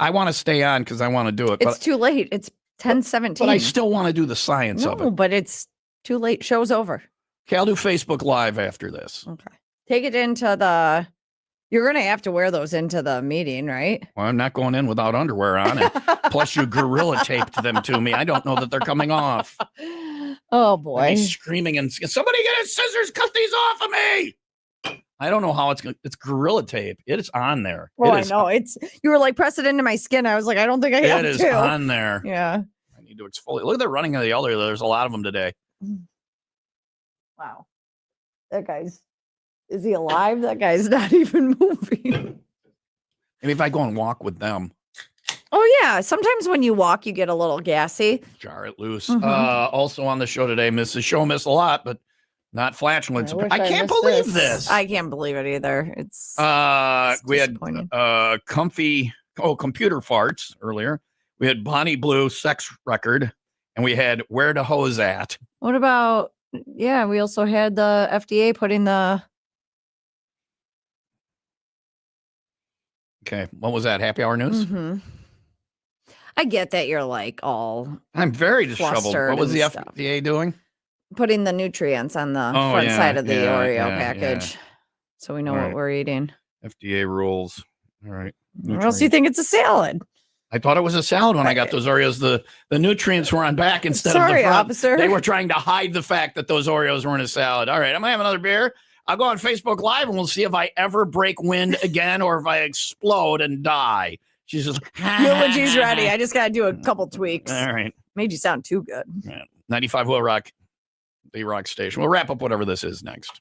I want to stay on because I want to do it. It's too late. It's 10:17. But I still want to do the science of No, it. but it's too late. Show's over. Okay, I'll do Facebook Live after this. Okay. Take it into the. You're going to have to wear those into the meeting, right? Well, I'm not going in without underwear on it. Plus, you gorilla taped them to me. I don't know that they're coming off. Oh, I'd boy. be screaming and somebody get his scissors, cut these off of me. I don't know how it's gorilla tape. It is on there. Well, It I is- know. You were like, press it into my skin. I was like, I don't think I have It is to. on there. Yeah. I need to exfoliate. Look at the running of the elder. There's a lot of them today. Wow. That guy's. Is he alive? That guy's not even moving. Maybe if I go and walk with them, Oh, yeah. Sometimes when you walk, you get a little gassy. jar it loose. Mhm. Also on the show today, missed a lot, but not flatulence. wish I can't missed believe this. I can't believe it either. It's We had disappointing. computer farts earlier. We had Bonnie Blue sex record, and we had Where to Hose At. What about, we also had the FDA putting the, Okay, what was that? Happy Hour News? Mhm. I get that you're like all I'm very disheveled. flustered What was the and stuff. FDA doing? putting the nutrients on the Oh, front yeah, side of the yeah, Oreo yeah, package. So we know All what right. we're eating. FDA rules. All right. Or else you think it's a salad. I thought it was a salad when I got those Oreos. The nutrients were on back instead of Sorry, the front. officer. They were trying to hide the fact that those Oreos weren't a salad. All right, I'm gonna have another beer. I'll go on Facebook Live and we'll see if I ever break wind again or if I explode and die. She's just Eulogy's ready. I just got to do a couple tweaks. All right. Made you sound too good. 95 WIIL Rock, the rock station. We'll wrap up whatever this is next.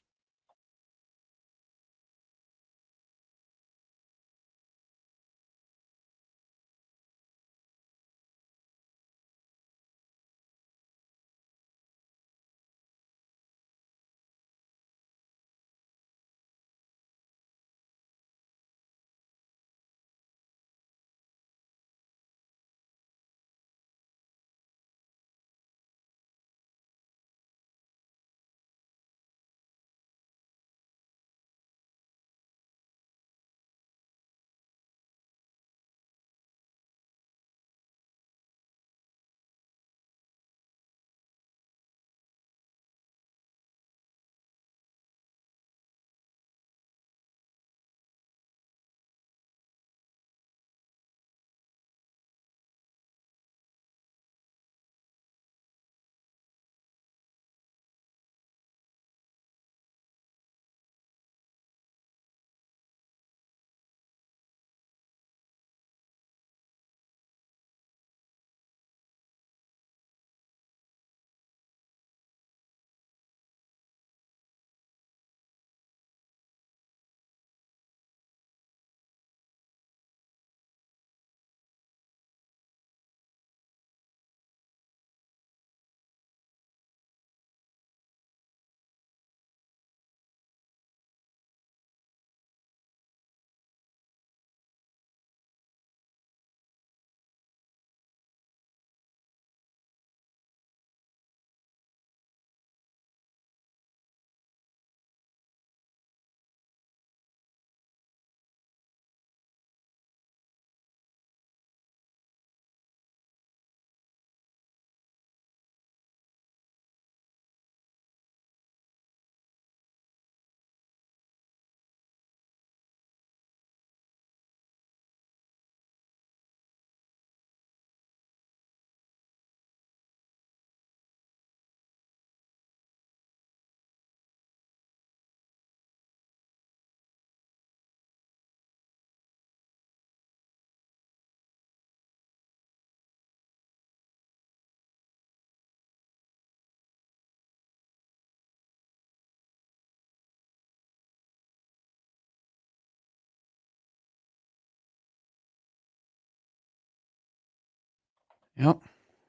Yep.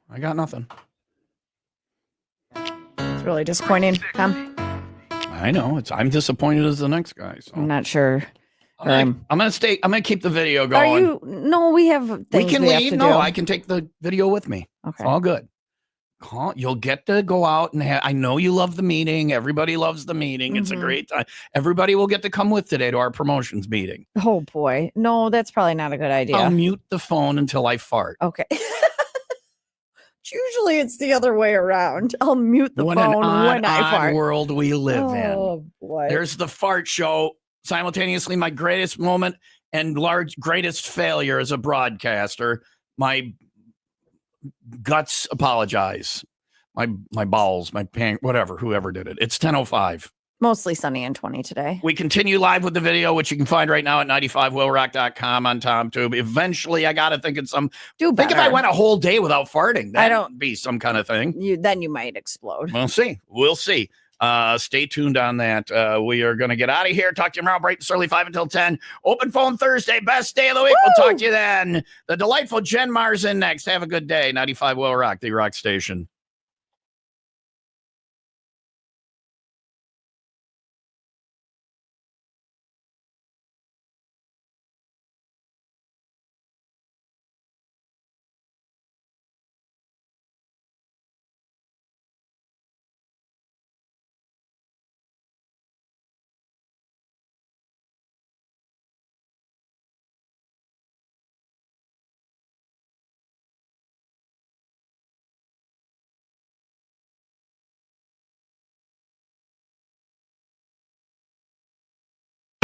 I got nothing. It's really disappointing, Tom. I know. I'm disappointed as the next guy. So I'm not sure. I'm gonna keep the video going. Are you? No, we have things we can have leave. to No, do. I can take the video with me. Okay. It's all good. You'll get to go out and I know you love the meeting. Everybody loves the meeting. It's a great time. Everybody will get to come with today to our promotions meeting. Oh boy. No, that's probably not a good idea. I'll mute the phone until I fart. Okay. Usually it's the other way around. I'll mute the phone when I fart. World we live in. Oh boy. There's the fart show. Simultaneously, my greatest moment and greatest failure as a broadcaster. My guts apologize. My bowels, my pain, whatever, whoever did it. It's 10:05. Mostly sunny and 20 today. We continue live with the video, which you can find right now at 95willrock.com on TomTube. Eventually, I got to think of some. Think if I went a whole day without farting. That'd be some kind of thing. Then you might explode. We'll see. We'll see. Stay tuned on that. We are going to get out of here. Talk to you tomorrow, bright and early, 5 until 10. Open phone Thursday, best day of the week. Woo! We'll talk to you then. The delightful Jen Mars in next. Have a good day. 95 Will Rock, the rock station.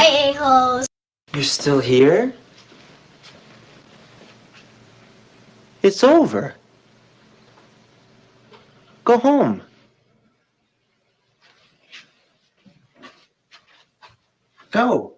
A-holes. You're still here? It's over. Go home. Go.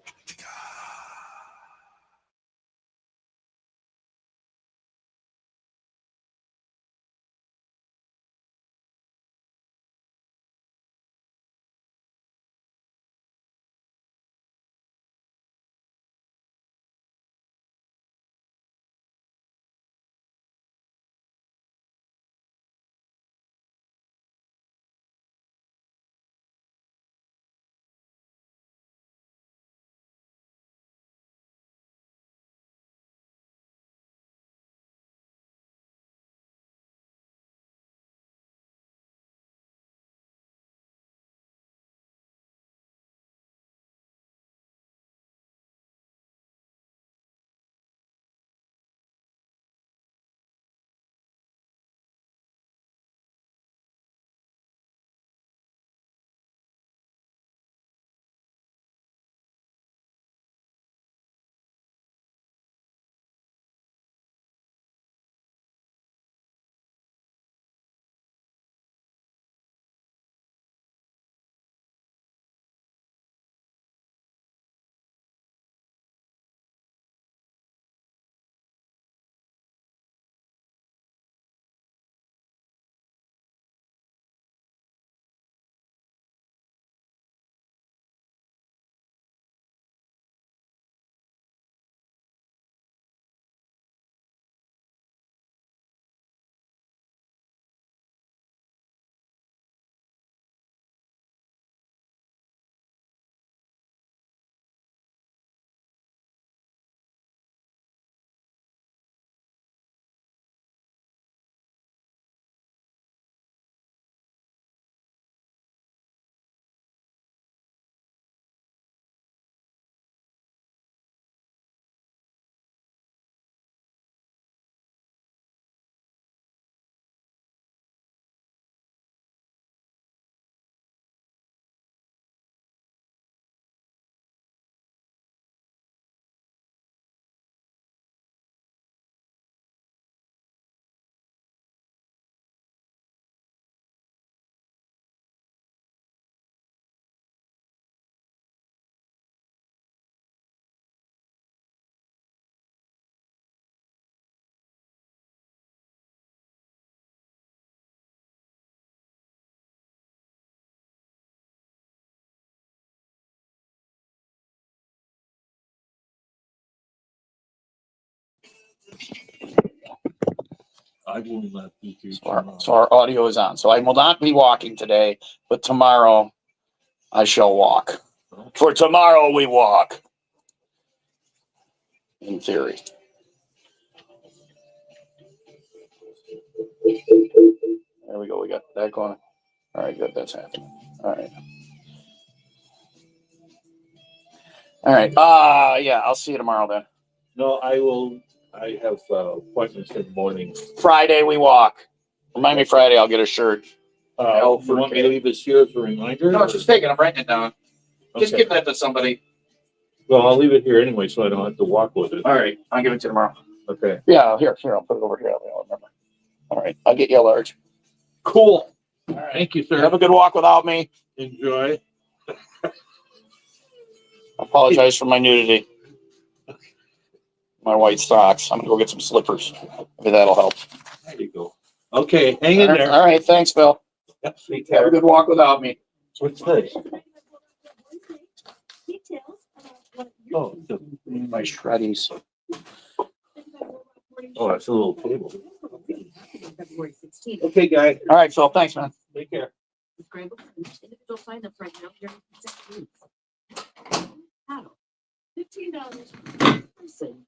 I will not be here So our audio is on. So I will not be walking today, but tomorrow I shall walk. For tomorrow we walk. In theory. There we go. We got that going. All right, good. That's happening. All right. All right. Yeah, I'll see you tomorrow then. No, I will. I have appointments in the morning. Friday we walk. Remind me Friday. I'll get a shirt. You want me to leave this here as a reminder? No, just take it. I'm writing it down. Just give that to somebody. Well, I'll leave it here anyway, so I don't have to walk with it. All right. I'll give it to you tomorrow. Okay. Yeah, here. I'll put it over here. I'll remember. All right. I'll get you a large. Cool. All right. Thank you, sir. Have a good walk without me. Enjoy. Apologize for my nudity. My white socks. I'm going to go get some slippers. Maybe that'll help. There you go. Okay. Hang in there. All right. Thanks, Phil. Yep. Have a good walk without me. What's this? Oh, my shreddies. Oh, that's a little table. Okay, guys. All right, Phil. Thanks, man. Take care. Individual sign up right now. You're paddle. $15 per person.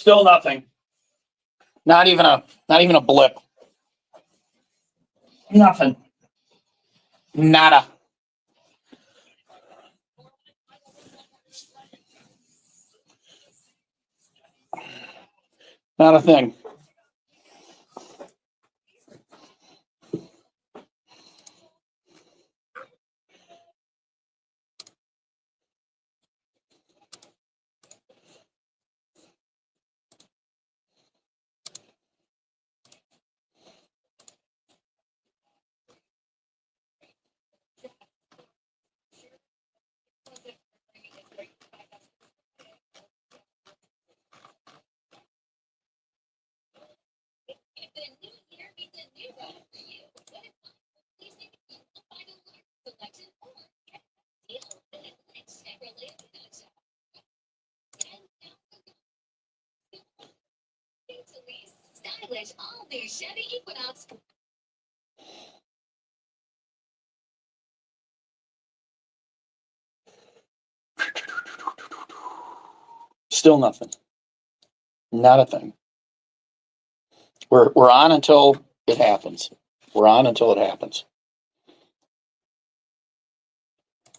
Still nothing. Not even a blip. Nothing. Nada. Not a thing. Still nothing. Not a thing. We're on until it happens. We're on until it happens.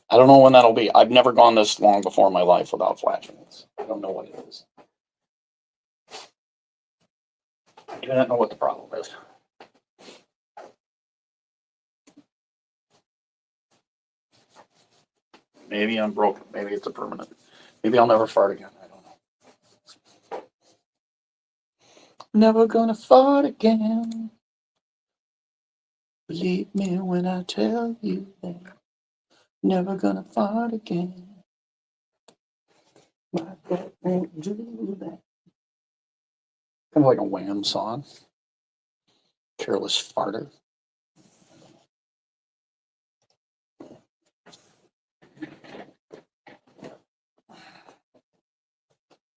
I don't know when that'll be. I've never gone this long before in my life without flashing this. I don't know what it is. I don't know what the problem is. Maybe I'm broken. Maybe it's a permanent. Maybe I'll never fart again. I don't know. Never gonna fart again. Believe me when I tell you that. Never gonna fart again. My butt won't do that. Kind of like a Wham song. Careless farter.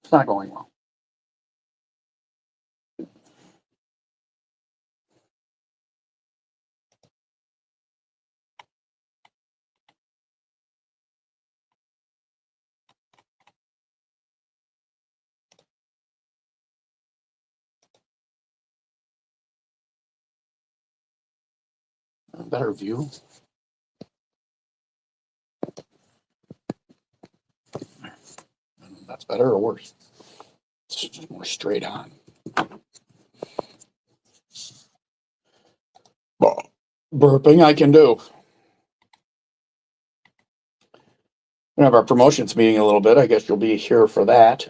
It's not going well. A better view. That's better or worse? It's just more straight on. Burping I can do. We have our promotions meeting a little bit. I guess you'll be here for that.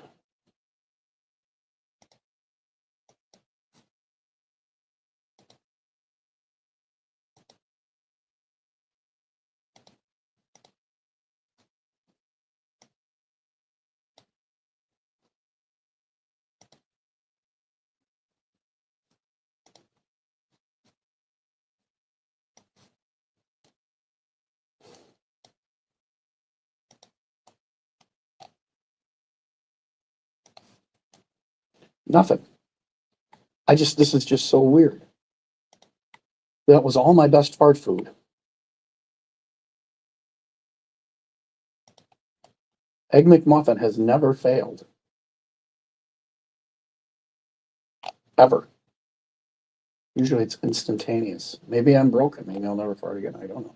Nothing. This is just so weird. That was all my best fart food. Egg McMuffin has never failed. Ever. Usually it's instantaneous. Maybe I'm broken. Maybe I'll never fart again. I don't know.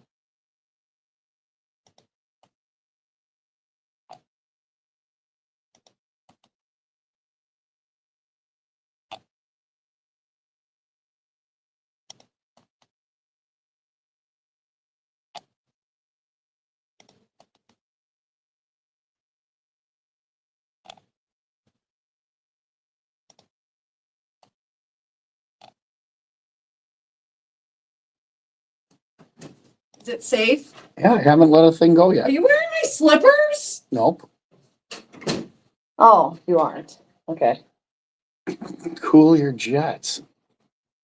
Is it safe? Yeah, I haven't let a thing go yet. Are you wearing my slippers? Nope. Oh, you aren't. Okay. Cool your jets.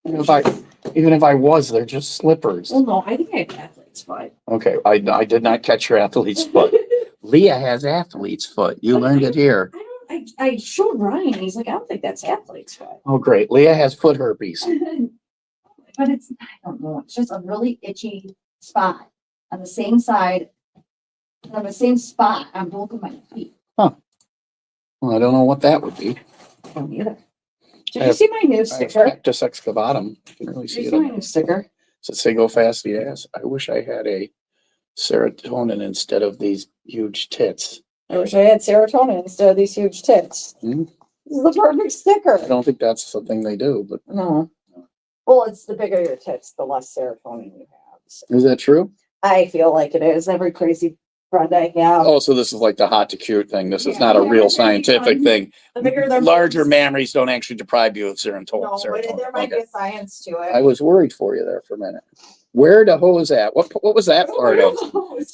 Even if I was, they're just slippers. Well, no, I think I have athlete's foot. Okay, I did not catch your athlete's foot. Leah has athlete's foot. You learned it here. I showed Ryan. He's like, I don't think that's athlete's foot. Oh, great. Leah has foot herpes. But I don't know. It's just a really itchy spot on the same side, on the same spot on both of my feet. Huh. Well, I don't know what that would be. I don't either. Did you see my new sticker? Cactus excavatum. You can really Did see you it. see my new sticker? Does it say go fast? Yes. I wish I had a serotonin instead of these huge tits. I wish I had serotonin instead of these huge tits. Hmm? This is the perfect sticker. I don't think that's the thing they do, but No. Well, it's the bigger your tits, the less serotonin you have. So is that true? I feel like it is. Every crazy friend I have. Oh, so this is like the hot to cute thing. This is not a real scientific thing. The bigger their Larger boobs. mammaries don't actually deprive you of serotonin. No, but there might be a science to it. I was worried for you there for a minute. Where the hose at? What was that part of?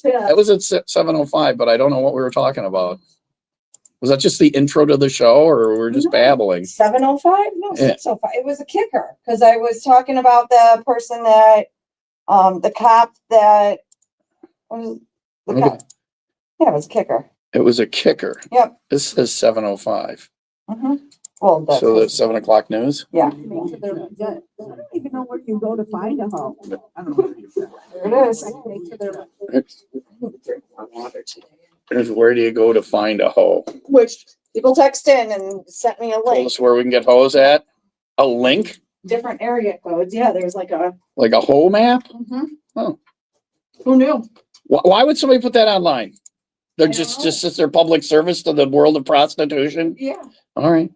That was at 7:05, but I don't know what we were talking about. Was that just the intro to the show, or we were just babbling? 7:05? No, Yeah. 6:05. It was a kicker because I was talking about the person that, the cop that was the Okay. cop. Yeah, it was a kicker. It was a kicker. Yep. This says 7:05. Mm-hmm. Well, that's So that's 7:00 news. yeah. I don't even know where you go to find a hoe. I don't know. There it is. There's where do you go to find a hoe? Which people text in and sent me a Tell link. us where we can get hoes at. A link, Different area codes. Yeah, there's like a. like a hoe map. Mm-hmm. Oh, Who knew? why would somebody put that online? They're I just don't know. as their public service to the world of prostitution. Yeah. All right,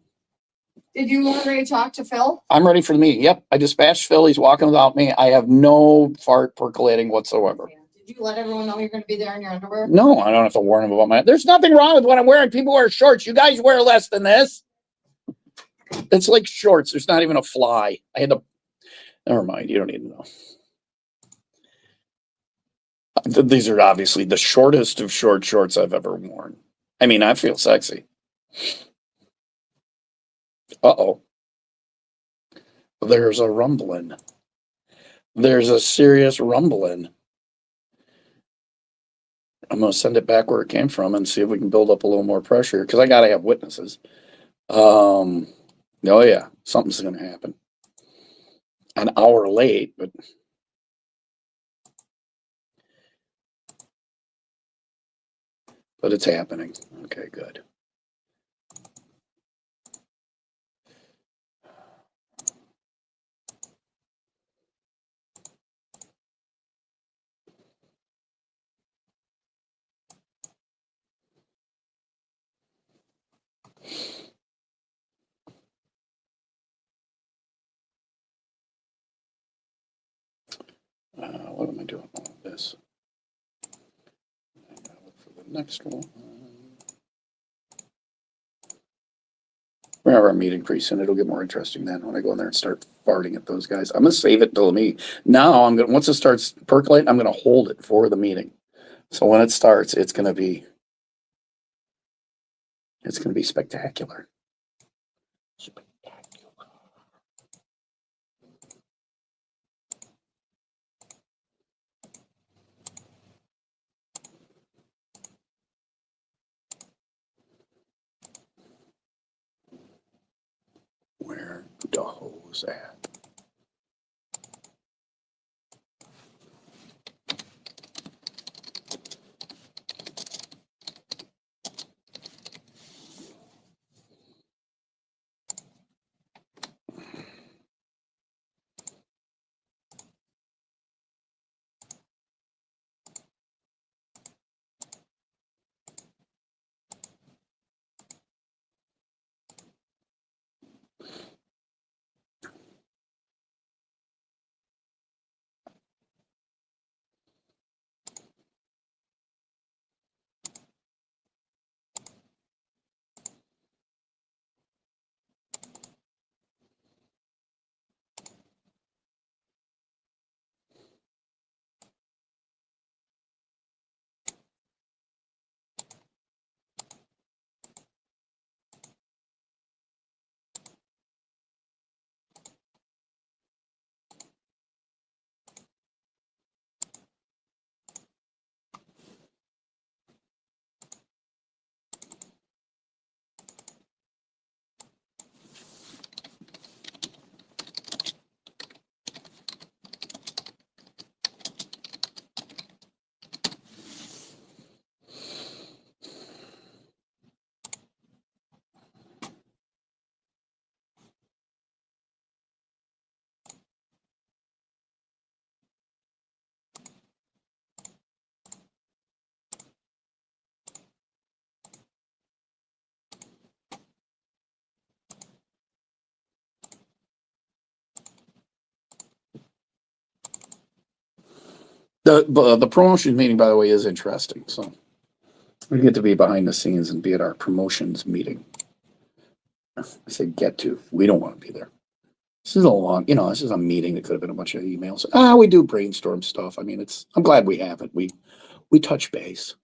Did you already talk to Phil? I'm ready for the meeting. Yep, I dispatched Phil. He's walking without me. I have no fart percolating whatsoever. Did you let everyone know you're going to be there in your underwear? No, I don't have to warn him about my. There's nothing wrong with what I'm wearing. People wear shorts. You guys wear less than this. It's like shorts. There's not even a fly. I had to. Never mind. You don't need to know. These are obviously the shortest of short shorts I've ever worn. I mean, I feel sexy. Uh-oh. There's a rumbling. There's a serious rumbling. I'm going to send it back where it came from and see if we can build up a little more pressure because I got to have witnesses. Oh, yeah. Something's going to happen. An hour late, but... But it's happening. Okay, good. What am I doing with this? I gotta look for the next one. We're gonna have our meeting pretty soon. It'll get more interesting then when I go in there and start farting at those guys. I'm gonna save it till the meeting. Now I'm gonna once it starts percolating, I'm gonna hold it for the meeting. So when it starts, it's gonna be spectacular. Where the hose at? The promotions meeting, by the way, is interesting. So we get to be behind the scenes and be at our promotions meeting. I say get to. We don't want to be there. This is a long, this is a meeting that could have been a bunch of emails. We do brainstorm stuff. I mean, I'm glad we have it. We touch base.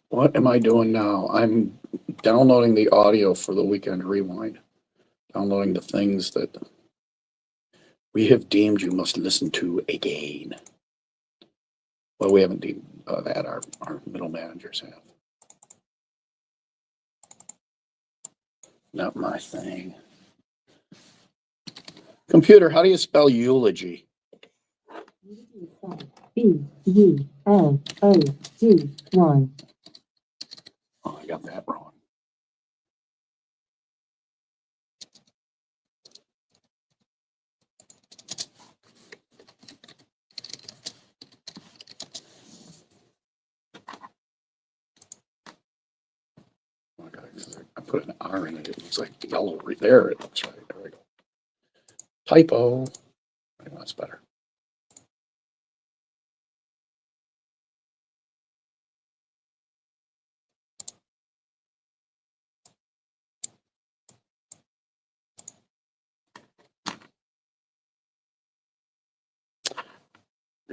What am I doing now? I'm downloading the audio for the Weekend Rewind. Downloading the things that we have deemed you must listen to again. Well, we haven't deemed that. Our middle managers have. Not my thing. Computer, how do you spell eulogy? B-U-L-O-G-Y. Oh, I got that wrong. Oh, I put an R in it. It looks like yellow right there. It looks right. There we go. Typo. That's better.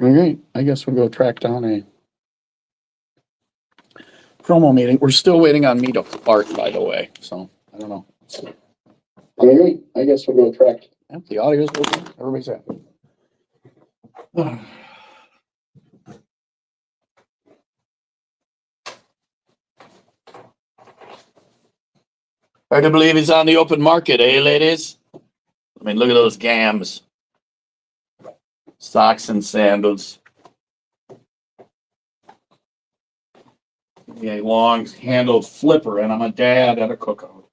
All right. I guess we'll go track down a promo meeting. We're still waiting on me to fart, by the way. So I don't know. All right. I guess we'll go track. Yep, the audio's working. Everybody's happy. Hard to believe he's on the open market, eh, ladies? I mean, look at those gams. Socks and sandals. A long-handled flipper, and I'm a dad at a cookout.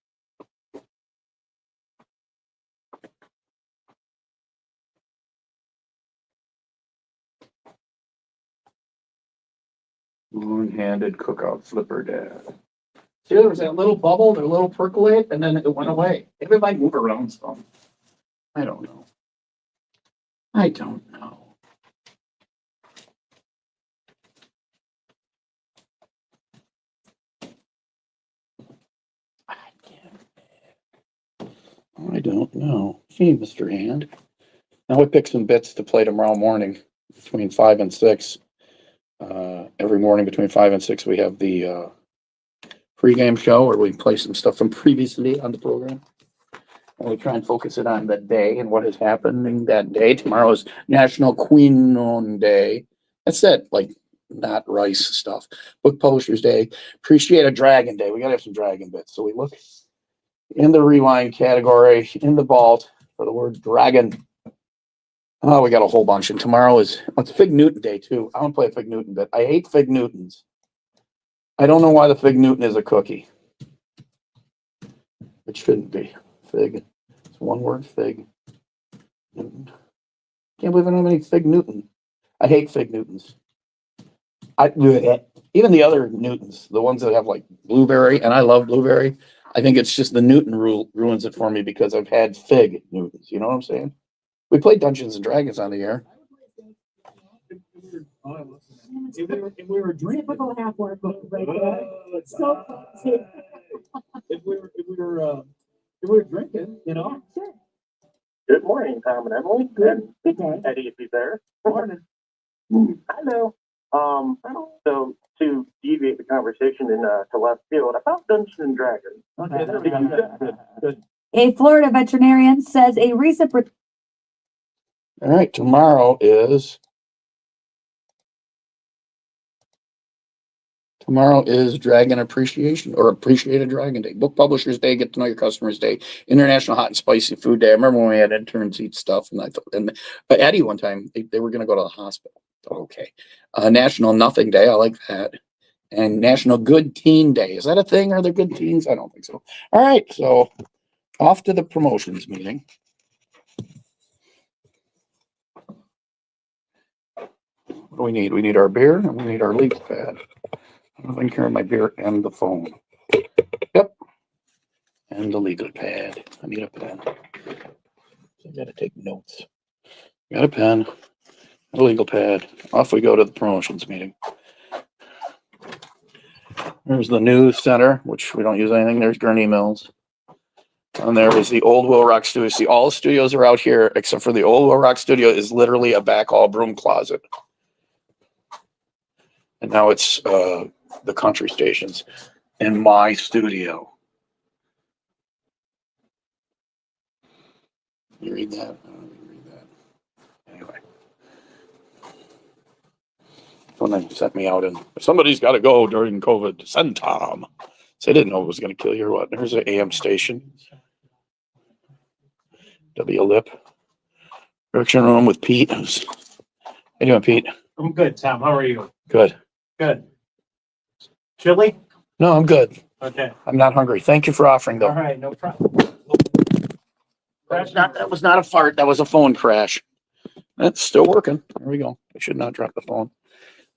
Moon-handed cookout flipper dad. See, there was that little bubble, the little percolate, and then it went away. Everybody move around some. I don't know. I don't know. I don't know. Gee, Mr. Hand. Now we pick some bits to play tomorrow morning between 5 and 6. Every morning between 5 and 6, we have the pregame show where we play some stuff from previously on the program. And we try and focus it on the day and what has happened in that day. Tomorrow is National Quinoon Day. That's it, like not rice stuff. Book Publishers Day. Appreciate a Dragon Day. We got to have some Dragon bits. So we look in the rewind category in the vault for the word dragon. Oh, we got a whole bunch. And tomorrow is, it's Fig Newton Day too. I want to play a Fig Newton bit. I hate Fig Newtons. I don't know why the Fig Newton is a cookie. It shouldn't be. Fig. It's one word, Fig Newton. Can't believe I don't have any Fig Newton. I hate Fig Newtons. Even the other Newtons, the ones that have like blueberry, and I love blueberry. I think it's just the Newton rule ruins it for me because I've had Fig Newtons. You know what I'm saying? We played Dungeons and Dragons on the air. If we were drinking, typical half-work right there. It's so fancy. If we were drinking, you know. Sure. Good morning, Tom and Emily. Good morning, Eddie, if he's there. Good morning. Hello. So to deviate the conversation to left field about Dungeons and Dragons. Okay, there we go. Good. A Florida veterinarian says a recent. All right, tomorrow is Dragon Appreciation or Appreciate a Dragon Day. Book Publishers Day, Get to Know Your Customers Day, International Hot and Spicy Food Day. I remember when we had interns eat stuff, and I thought, but Eddie one time they were going to go to the hospital. Okay, National Nothing Day. I like that. And National Good Teen Day. Is that a thing? Are there good teens? I don't think so. All right, so off to the promotions meeting. What do we need? We need our beer and we need our legal pad. I'm going to carry my beer and the phone. Yep. And the legal pad. I need a pen. I got to take notes. Got a pen, a legal pad. Off we go to the promotions meeting. There's the news center, which we don't use anything. There's Gurney Mills. And there is the old WIIL ROCK studio. See, all the studios are out here except for the old WIIL ROCK studio is literally a back hall broom closet. And now it's the country stations in my studio. You read that? I don't even read that. Anyway. When they sent me out and somebody's got to go during COVID, send Tom. So I didn't know it was going to kill you or what. There's an AM station. W Lip. Production room with Pete. How you doing, Pete? I'm good, Tom. How are you? Good. Good. Chili? No, I'm good. Okay. I'm not hungry. Thank you for offering, though. All right, no problem. That was not a fart. That was a phone crash. That's still working. There we go. I should not drop the phone.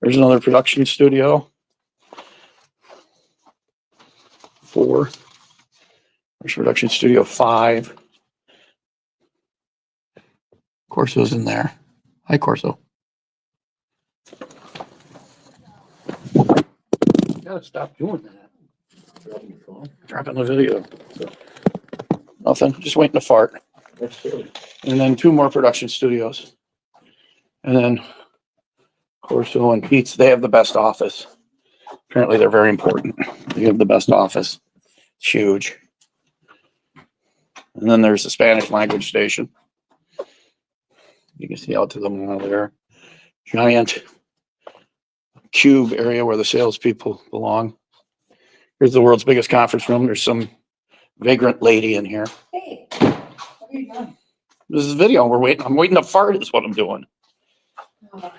There's another production studio. 4. There's production studio 5. Corso's in there. Hi, Corso. You gotta stop doing that. Dropping your phone. Dropping the video. So, nothing. Just waiting to fart. And then 2 more production studios. And then Corso and Pete's, they have the best office. Apparently they're very important. They have the best office. It's huge. And then there's the Spanish language station. You can see out to the mall there. Giant cube area where the salespeople belong. Here's the world's biggest conference room. There's some vagrant lady in here. Hey, what are you doing? This is video. I'm waiting to fart is what I'm doing.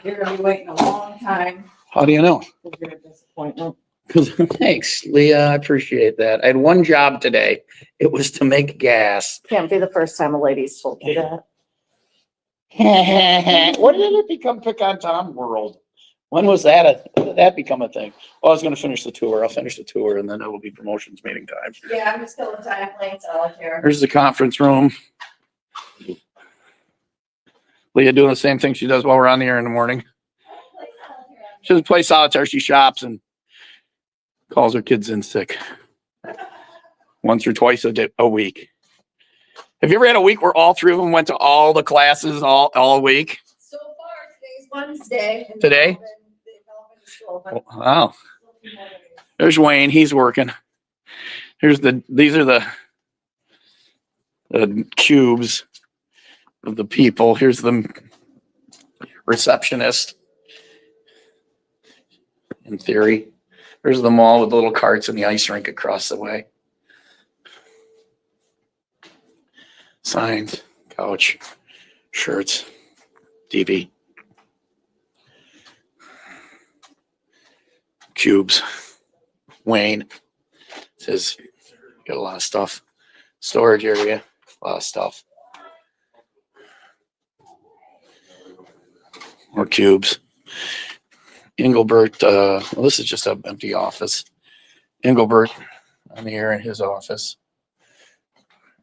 You're going to be waiting a long time. How do you know? You're a disappointment. Thanks, Leah. I appreciate that. I had one job today. It was to make gas. Can't be the first time a lady's told me that. What did it become pick on Tom world? When was that? When did that become a thing? Well, I was going to finish the tour. I'll finish the tour, and then it will be promotions meeting time. Yeah, I'm just killing time playing solitaire. Here's the conference room. Leah doing the same thing she does while we're on the air in the morning. She doesn't play solitaire. She shops and calls her kids in sick once or twice a week. Have you ever had a week where all three of them went to all the classes all week? So far, today's Wednesday. Today? Wow. There's Wayne. He's working. These are the cubes of the people. Here's the receptionist. In theory, there's the mall with the little carts and the ice rink across the way. Signs, couch, shirts, TV, cubes. Wayne says, got a lot of stuff. Storage area, a lot of stuff. More cubes. Engelbert, well, this is just an empty office. Engelbert on the air in his office.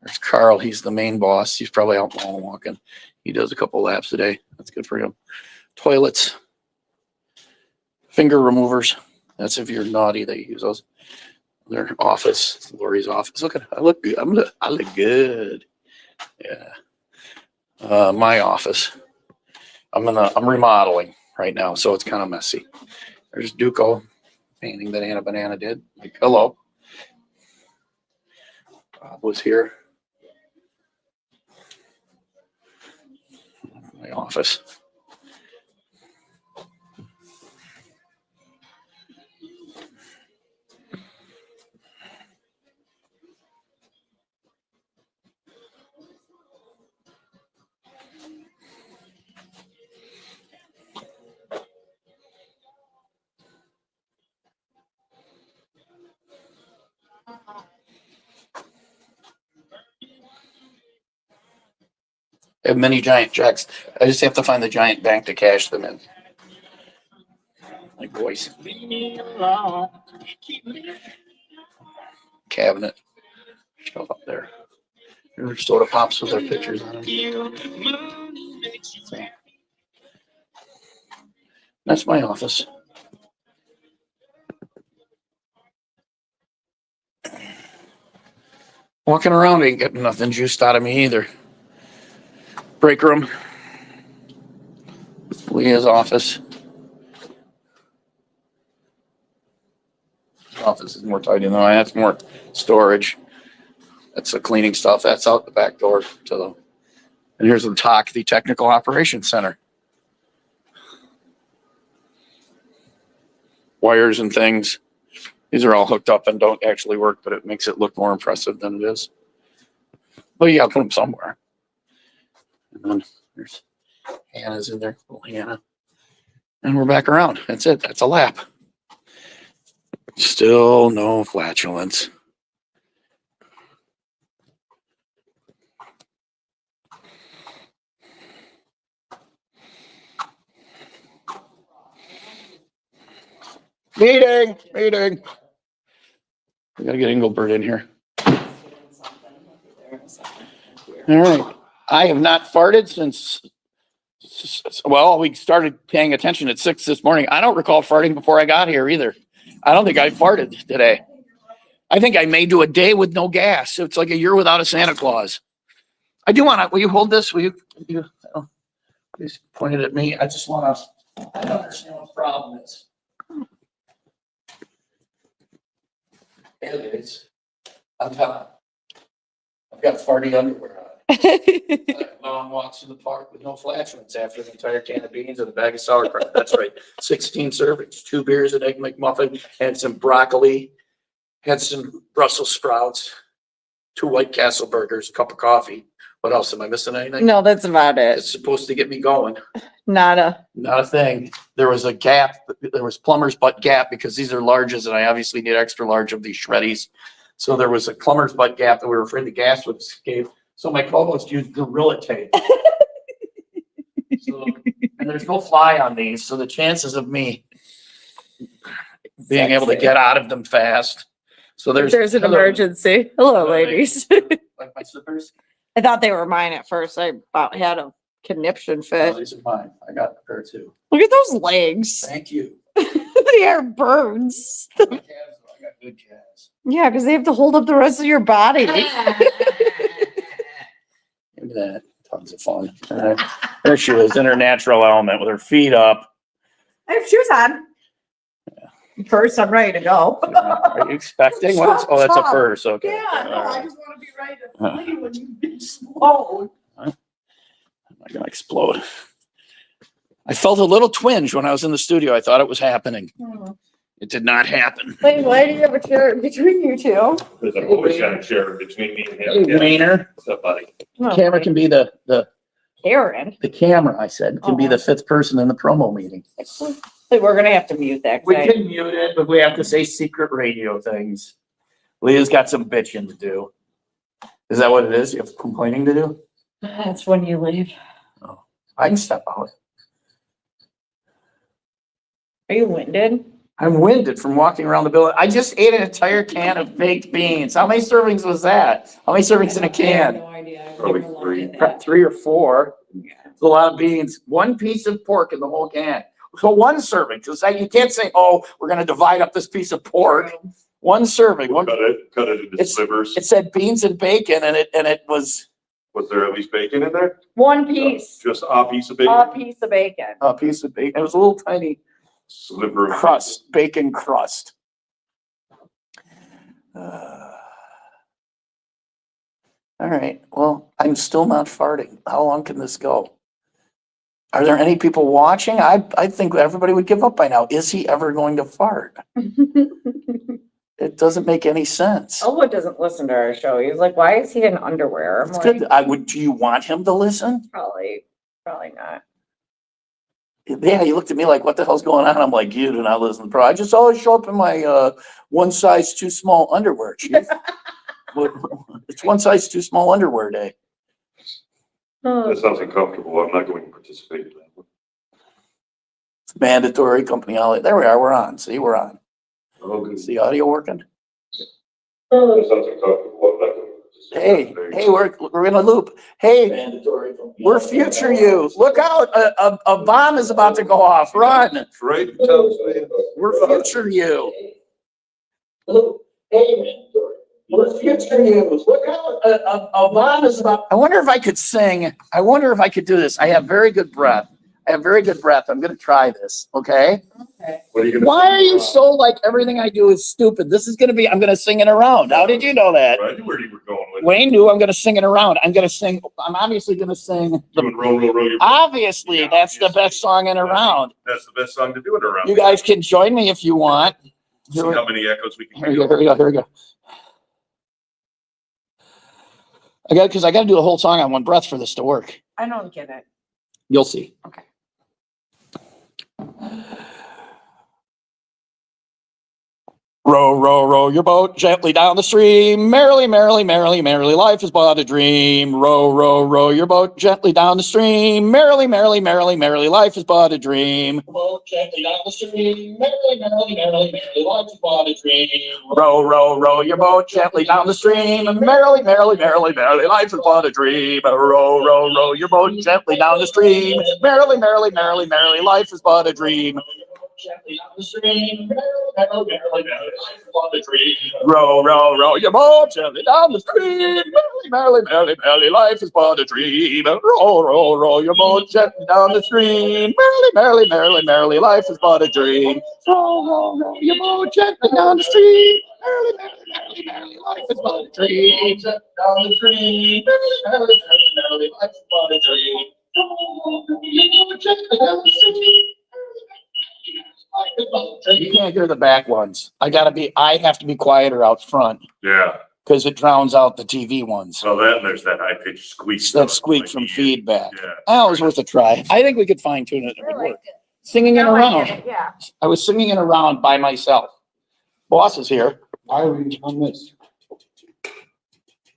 There's Carl. He's the main boss. He's probably out walking. He does a couple laps a day. That's good for him. Toilets. Finger removers. That's if you're naughty, they use those. Their office. Lori's office. Look at I look good. I look good. Yeah. My office. I'm remodeling right now, so it's kind of messy. There's Duco painting that Anna Banana did. Like, hello. Bob was here. My office. I have many giant checks. I just have to find the giant bank to cash them in. Like voice. Cabinet. Stuff up there. There's soda pops with their pictures on them. That's my office. Walking around ain't getting nothing juiced out of me either. Break room. Leah's office. Office is more tidy than mine. That's more storage. That's the cleaning stuff. That's out the back door to the. And here's the TOC, the Technical Operations Center. Wires and things. These are all hooked up and don't actually work, but it makes it look more impressive than it is. Well, you got to put them somewhere. And then there's Hannah's in there, little Hannah. And we're back around. That's it. That's a lap. Still no flatulence. Meeting. We gotta get Engelbert in here. All right. I have not farted since, well, we started paying attention at 6 this morning. I don't recall farting before I got here either. I don't think I farted today. I think I may do a day with no gas. It's like a year without a Santa Claus. I do want to, will you hold this? Will you please point it at me? I just want to, I don't understand what the problem is. It is. I've got farty underwear on. Long walks to the park with no flatulence after the entire can of beans and a bag of sauerkraut. That's right. 16 servings, 2 beers, an egg McMuffin, and some broccoli, had some Brussels sprouts, 2 White Castle burgers, a cup of coffee. What else? Am I missing anything? No, that's about it. It's supposed to get me going. Not a thing. There was a Gap. There was Plumber's Butt Gap because these are larges and I obviously need extra large of these shreddies. So there was a Plumber's Butt Gap that we were afraid the gas would escape. So my co-host used Gorilla Tape. So and there's no fly on these, so the chances of me being able to get out of them fast. So there's an emergency. Hello, ladies. like my slippers. I thought they were mine at first. I about had a conniption fit. Oh, these are mine. I got a pair too. Look at those legs. Thank you. They are birds. I got good calves. Yeah, because they have to hold up the rest of your body. Look at that. Tons of fun. There she is in her natural element with her feet up. I have shoes on. First, I'm ready to go. Are you expecting? What is, oh, that's a purse. Okay. Yeah, no, All I right. just want to be ready to flee when you explode. I'm not going to explode. I felt a little twinge when I was in the studio. I thought it was happening. It did not happen. Wait, why do you have a chair between you two? Because I've always got a chair between me and him. Hey, Wiener. What's up, buddy? The camera can be the Karen. the camera. I said can be the fifth person in the promo meeting. We're gonna have to mute that. We can mute it, but we have to say secret radio things. Leah's got some bitching to do. Is that what it is? You have complaining to do? That's when you leave. Oh, I can step out. Are you winded? I'm winded from walking around the building. I just ate an entire can of baked beans. How many servings was that? How many servings in a can? No idea. Probably 3. 3 or 4. It's a lot of beans. 1 piece of pork in the whole can. So 1 serving. Because you can't say, oh, we're going to divide up this piece of pork. 1 serving. Cut it into slivers. It said beans and bacon, and it was. Was there at least bacon in there? 1 piece. Just a piece of bacon? A piece of bacon. A piece of bacon. It was a little tiny sliver of crust, bacon crust. All right. Well, I'm still not farting. How long can this go? Are there any people watching? I think everybody would give up by now. Is he ever going to fart? It doesn't make any sense. Elwood doesn't listen to our show. He's like, why is he in underwear? I'm It's like, good. Do you want him to listen? Probably not. Yeah, he looked at me like, what the hell's going on? I'm like, you do not listen to the pro. I just always show up in my 1 size too small underwear, chief. It's 1 size too small underwear day. That sounds uncomfortable. I'm not going to participate in that one. It's mandatory company holiday. There we are. We're on. See, we're on. Oh, good. Is the audio working? That sounds uncomfortable. I'm not going to participate. Hey, we're in a loop. Hey, we're future you. Look out. A bomb is about to go off. Run. Right. We're future you. Hey, we're future you. Look out. A bomb is about. I wonder if I could sing. I wonder if I could do this. I have very good breath. I'm going to try this. Okay. What are you gonna Why sing? are you so like everything I do is stupid? This is going to be, I'm going to sing it around. How did you know that? I knew where you were going with Wayne knew I'm going to sing it around. I'm obviously going to sing. Doing roll, roll your Obviously, that's the best song in around. That's the best song to do it around. You guys can join me if you want. See how many echoes we can Here we go. Because I got to do the whole song on one breath for this to work. I don't get it. You'll see. Okay. Row, row, row your boat gently down the stream. Merrily, merrily, merrily, merrily, life is but a dream. Row, row, row your boat gently down the stream. Merrily, merrily, merrily, merrily, life is but a dream. Boat gently down the stream. Merrily, merrily, merrily, merrily, life is but a dream. Row, row, row your boat gently down the stream. Merrily, merrily, merrily, merrily, life is but a dream. Row, row, row your boat gently down the stream. Merrily, merrily, merrily, merrily, life is but a dream. Gently down the stream, merrily, merrily, merrily, life is but a dream. Row, row, row your boat gently down the stream. Merrily, merrily, merrily, merrily, life is but a dream. Row, row, row your boat gently down the stream. Merrily, merrily, merrily, merrily, life is but a dream. Row, row, row your boat gently down the stream. Merrily, merrily, merrily, merrily, life is but a dream. Gently down the stream. Merrily, merrily, merrily, merrily, life is but a dream. Row, row, row your boat gently down the stream. You can't hear the back ones. I have to be quieter out front Yeah. because it drowns out the TV ones. Well, and there's that high pitched squeak. That squeak from feedback. Yeah. That was worth a try. I think we could fine tune it. It would work. Singing it around. Yeah. I was singing it around by myself. Boss is here. I read on this.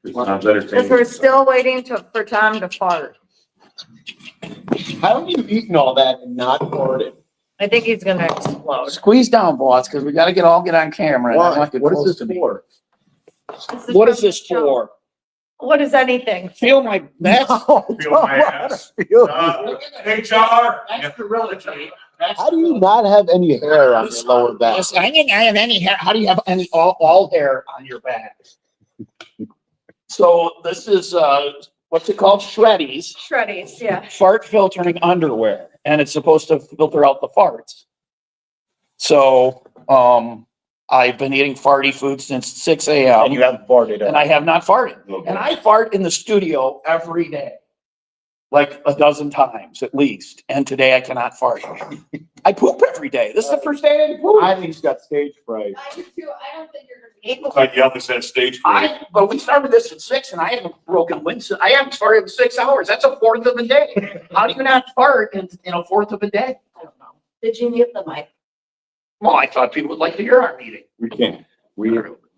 Sounds entertaining. Because we're still waiting for Tom to fart. How have you eaten all that and not farted? I think he's gonna explode. Squeeze down, boss, because we got to get on camera. Why? I want you What is close this to me. for? What is this for? What is anything? Feel my that's Feel my ass. HR. That's sterility. How do you not have any hair on your lower back? Listen, I think I have any hair. How do you have any all hair on your back? So this is what's it called? Shreddies. Shreddies, yeah. Fart filtering underwear, and it's supposed to filter out the farts. So I've been eating farty food since 6 a.m. And you haven't farted. And I have not farted. Okay. And I fart in the studio every day, like a dozen times at least. And today I cannot fart. I poop every day. This is the first day I didn't poop. I think he's got stage fright. I do too. I don't think you're gonna be able Like yelling at stage. But we started this at 6 and I haven't broken winds. I haven't farted in 6 hours. That's a fourth of a day. How do you not fart in a fourth of a day? I don't know. Did you mute the mic? Well, I thought people would like to hear our meeting. We can't.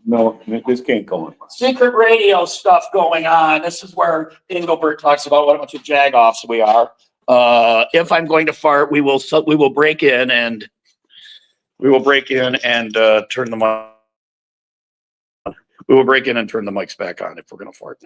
No, this can't go on. Secret radio stuff going on. This is where Engelbert talks about what a bunch of jagoffs we are. If I'm going to fart, we will break in and turn the mic. We will break in and turn the mics back on if we're going to fart.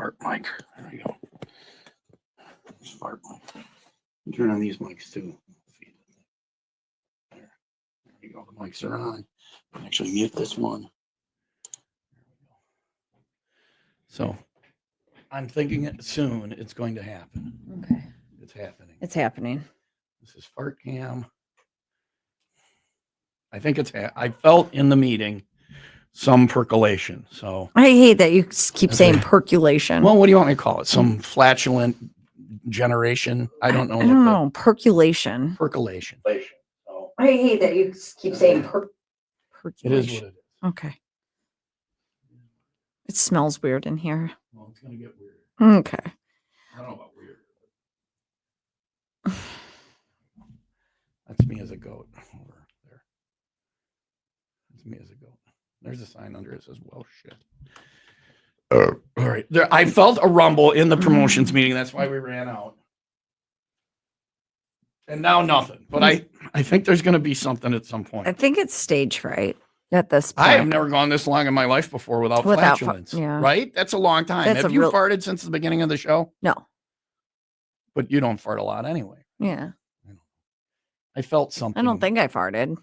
fart mic. There we go. Fart mic. Turn on these mics too. There you go. The mics are on. I'll actually mute this one. So I'm thinking it soon it's going to happen. Okay. It's happening. It's happening. This is fart cam. I think I felt in the meeting some percolation. So I hate that you keep saying percolation. Well, what do you want me to call it? Some flatulent generation? I don't know. I don't know. Percolation. Percolation. I hate that you keep saying percolation. It is what it is. Okay. It smells weird in here. Well, it's going to get weird. Okay. I don't know about weird. That's me as a goat over there. That's me as a goat. There's a sign under it that says, well, shit. All right. I felt a rumble in the promotions meeting. That's why we ran out. And now nothing. But I think there's going to be something at some point. I think it's stage fright at this point. I have never gone this long in my life before without flatulence. Right? That's a long time. That's have you farted since the beginning of the show? No. But you don't fart a lot anyway. Yeah. I felt something. I don't think I farted.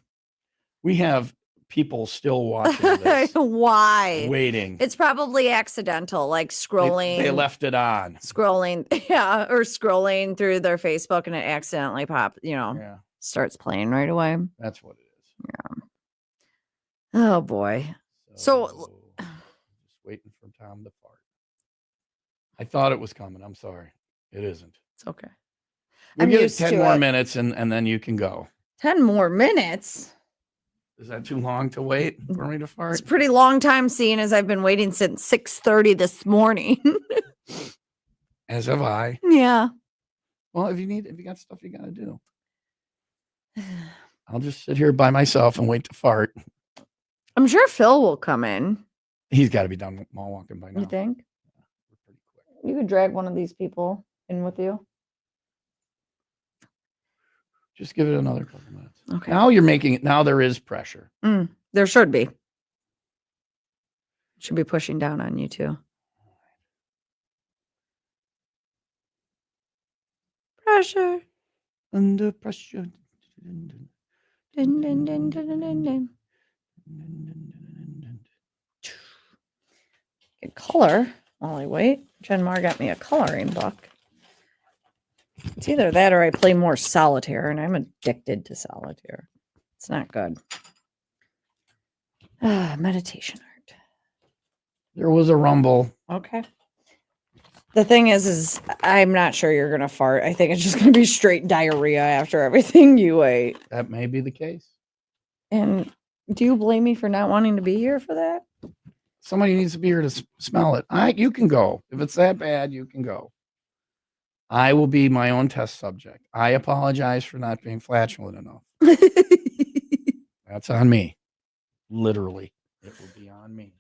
We have people still watching this. Why? Waiting. It's probably accidental, like scrolling. They left it on. Scrolling, yeah, or scrolling through their Facebook and it accidentally starts playing right away. That's what it is. Yeah. Oh boy. So just waiting for Tom to fart. I thought it was coming. I'm sorry. It isn't. It's okay. We'll I'm give it used 10 to more it. minutes and then you can go. 10 more minutes. Is that too long to wait for me to fart? It's a pretty long time, seeing as I've been waiting since 6:30 this morning. As have I. Yeah. Well, if you got stuff you got to do, I'll just sit here by myself and wait to fart. I'm sure Phil will come in. He's got to be done mall walking by now. You think? You could drag one of these people in with you. Just give it another couple minutes. Okay. Now you're making it. Now there is pressure. There should be. Should be pushing down on you too. Pressure. Under pressure. Dun, dun, dun, dun, dun, dun, dun. Get color while I wait. Jen Mar got me a coloring book. It's either that or I play more solitaire, and I'm addicted to solitaire. It's not good. Meditation art. There was a rumble. Okay. The thing is I'm not sure you're going to fart. I think it's just going to be straight diarrhea after everything you ate. That may be the case. And do you blame me for not wanting to be here for that? Somebody needs to be here to smell it. You can go. If it's that bad, you can go. I will be my own test subject. I apologize for not being flatulent enough. That's on me. Literally. It will be on me.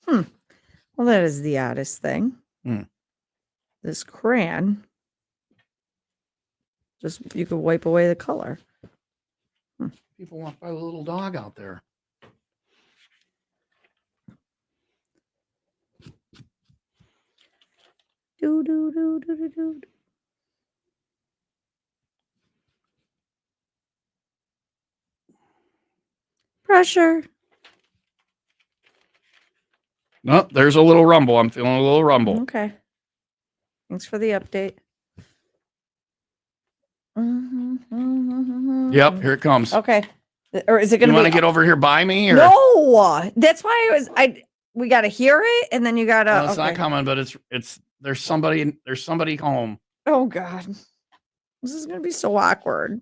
Well, that is the oddest thing. This crayon, you could wipe away the color. People walk by the little dog out there. Do, do, do, do, do, do. Pressure. No, there's a little rumble. I'm feeling a little rumble. Okay. Thanks for the update. Yep, here it comes. Okay. Or is it going to You be? want to get over here by me? Or? No, that's why we got to hear it, and then you got to. No, it's not coming, but it's there's somebody home. Oh God, this is going to be so awkward.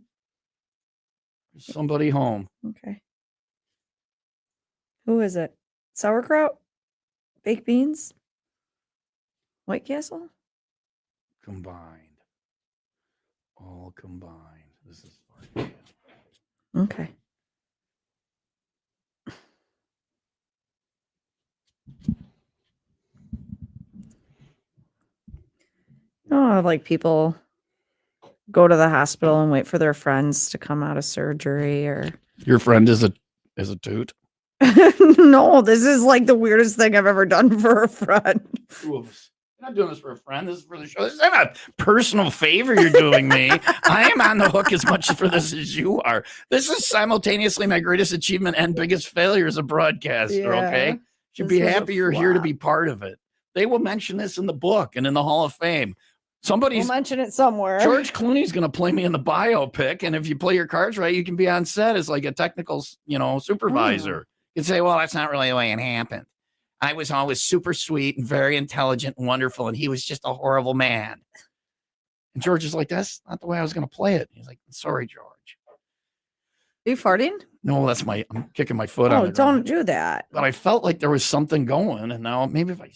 There's somebody home. Okay. Who is it? Sauerkraut? Baked beans? White Castle? Combined. All combined. This is okay. Oh, like people go to the hospital and wait for their friends to come out of surgery, or your friend is a toot. No, this is like the weirdest thing I've ever done for a friend. 2 of us. I'm not doing this for a friend. This is for the show. This is not a personal favor you're doing me. I am on the hook as much for this as you are. This is simultaneously my greatest achievement and biggest failure as a broadcaster. Okay. Should be happy you're here to be part of it. They will mention this in the book and in the Hall of Fame. Somebody's We'll mention it somewhere. George Clooney's going to play me in the biopic. And if you play your cards right, you can be on set as like a technical, supervisor. You can say, well, that's not really the way it happened. I was always super sweet and very intelligent and wonderful, and he was just a horrible man. And George is like, that's not the way I was going to play it. He's like, sorry, George. Are you farting? No, I'm kicking my foot on Oh, the don't ground. do that. But I felt like there was something going, and now maybe if I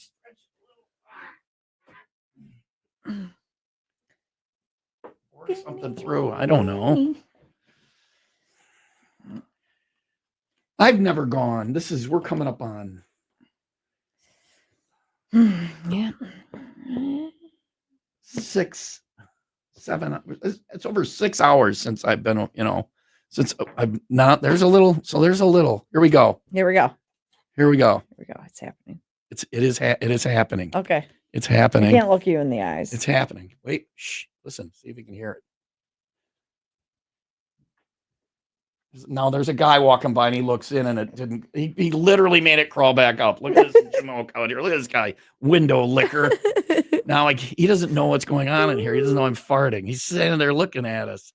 work something through, I don't know. I've never gone. We're coming up on. Yeah. 6, 7. It's over 6 hours since I've been, since I've not. There's a little. Here we go. Here we go. It's happening. It is happening. Okay. It's happening. I can't look you in the eyes. It's happening. Wait. Shh. Listen. See if you can hear it. Now there's a guy walking by and he looks in and it didn't. He literally made it crawl back up. Look at this smoke out here. Look at this guy, window licker. Now he doesn't know what's going on in here. He doesn't know I'm farting. He's standing there looking at us.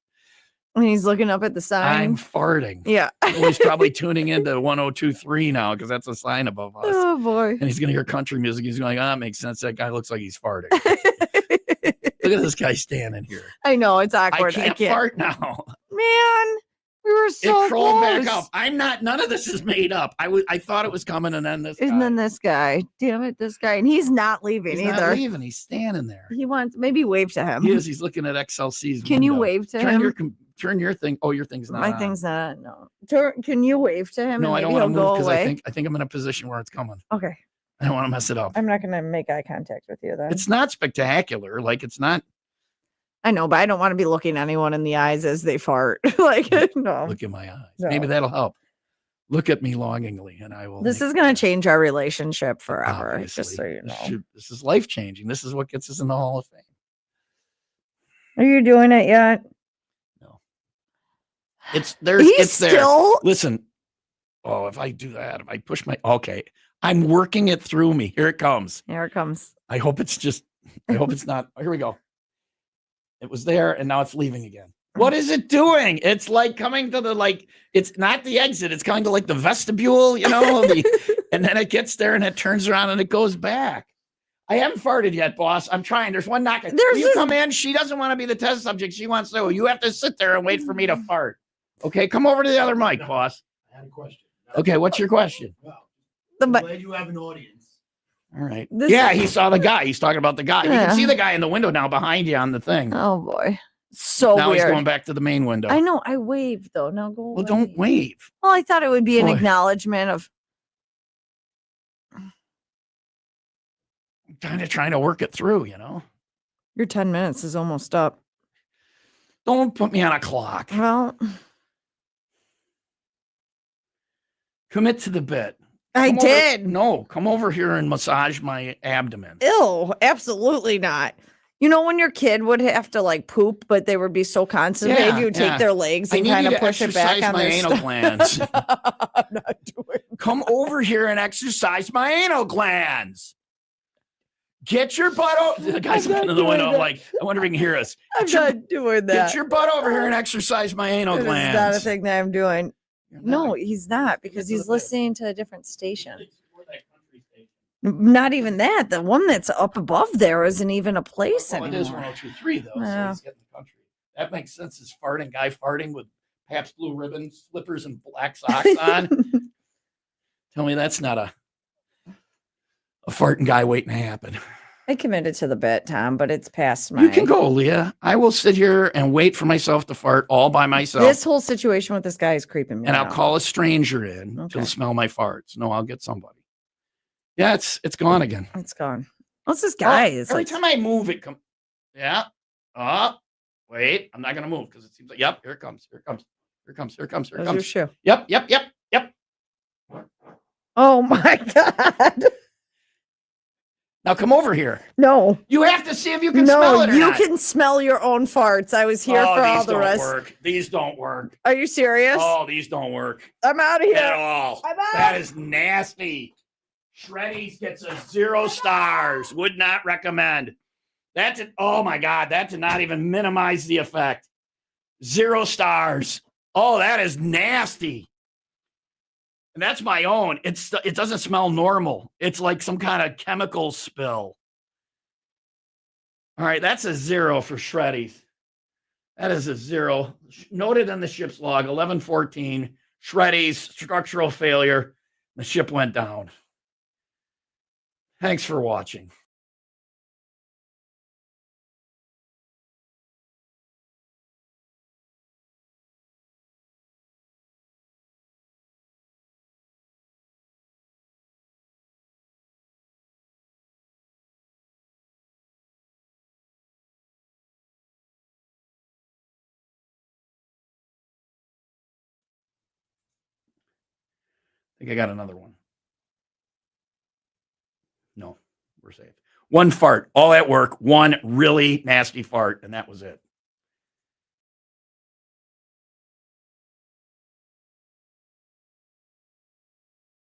And he's looking up at the sign. I'm farting. Yeah. Well, he's probably tuning into 102.3 now because that's a sign above us. Oh boy. And he's gonna hear country music. He's going, that makes sense. That guy looks like he's farting. Look at this guy standing here. I know it's awkward. I can't fart now. Man, we were so it crawled close. back up. None of this is made up. I thought it was coming, and then this guy. And then this guy. Damn it, this guy. And he's not leaving He's either. not leaving. He's standing there. He wants maybe wave to him. He is. He's looking at XLC's. Can you window. wave to him? Turn your thing. Oh, your thing's not. My on. thing's not. No. Can you wave to him? No, and I don't maybe want to he'll move go because away? I think I'm in a position where it's coming. Okay. I don't want to mess it up. I'm not going to make eye contact with you then. It's not spectacular. Like it's not. I know, but I don't want to be looking anyone in the eyes as they fart. Like, no. Look in my eyes. No. Maybe that'll help. Look at me longingly, and I will. This is going to change our relationship forever. Obviously. Just so you know. This is life changing. This is what gets us in the Hall of Fame. Are you doing it yet? It's there's. He's it's there. still- Listen. Oh, if I do that, if I push my. Okay, I'm working it through me. Here it comes. Here it comes. I hope it's just. I hope it's not. Here we go. It was there, and now it's leaving again. What is it doing? It's like coming to the It's not the exit. It's coming to like the vestibule, and then it gets there, and it turns around, and it goes back. I haven't farted yet, boss. I'm trying. There's one knocking. Will you come in? She doesn't want to be the test subject. She wants to. You have to sit there and wait for me to fart. Okay, come over to the other mic, boss. I had a question. Okay, what's your question? I'm glad you have an audience. All right. He saw the guy. He's talking about the guy. You can see the guy in the window now behind you on the thing. Oh boy. So now weird. he's going back to the main window. I know. I waved though. Now go away. Well, don't wave. Well, I thought it would be an Boy. acknowledgement of. I'm kind of trying to work it through, Your 10 minutes is almost up. Don't put me on a clock. Well, commit to the bit. I Come over- did. No, come over here and massage my abdomen. Ew, absolutely not. You know, when your kid would have to like poop, but they would be so constipated, Yeah, you would yeah. take their legs I and need kind you of to push it back exercise on my their anal stomach. glands. I'm not doing Come over here and exercise my anal glands. Get your butt over. The guy's I'm not looking in the doing window. I'm that. like, I wonder if he can hear us. I'm not doing that. Get your butt over here and exercise my anal That is glands. not a thing that I'm doing. No, he's not because he's listening to a different station. Not even that. The one that's up above there isn't even a place Well, it is anymore. 102.3 though, Yeah. so he's getting the country. That makes sense. Is guy farting with Pabst Blue Ribbon slippers and black socks on. Tell me that's not a farting guy waiting to happen. I committed to the bit, Tom, but it's past my. You can go, Leah. I will sit here and wait for myself to fart all by myself. This whole situation with this guy is creeping me and out. I'll call a stranger in Okay. to smell my farts. No, I'll get somebody. Yeah, it's gone again. It's gone. What's this guy? Oh, It's every like, time I move, it comes. Yeah. Wait. I'm not gonna move because it seems like. Yep. Here it comes. Here it comes. Here it comes. Here it comes. Here it There's your comes. shoe. Yep. Oh my God. Now come over here. No. You have to see if you can smell No, it or you not. can smell your own farts. I was here Oh, for all these the don't rest. work. These don't work. Are you serious? Oh, these don't work I'm out of here. at all. I'm out. That is nasty. Shreddies gets a 0 stars. Would not recommend. Oh my God, that did not even minimize the effect. 0 stars. Oh, that is nasty. And that's my own. It doesn't smell normal. It's like some kind of chemical spill. All right, that's a 0 for Shreddies. That is a 0. Noted in the ship's log, 11/14. Shreddies, structural failure. The ship went down. Thanks for watching. I think I got another one. No, we're safe. One fart, all at work, one really nasty fart, and that was it.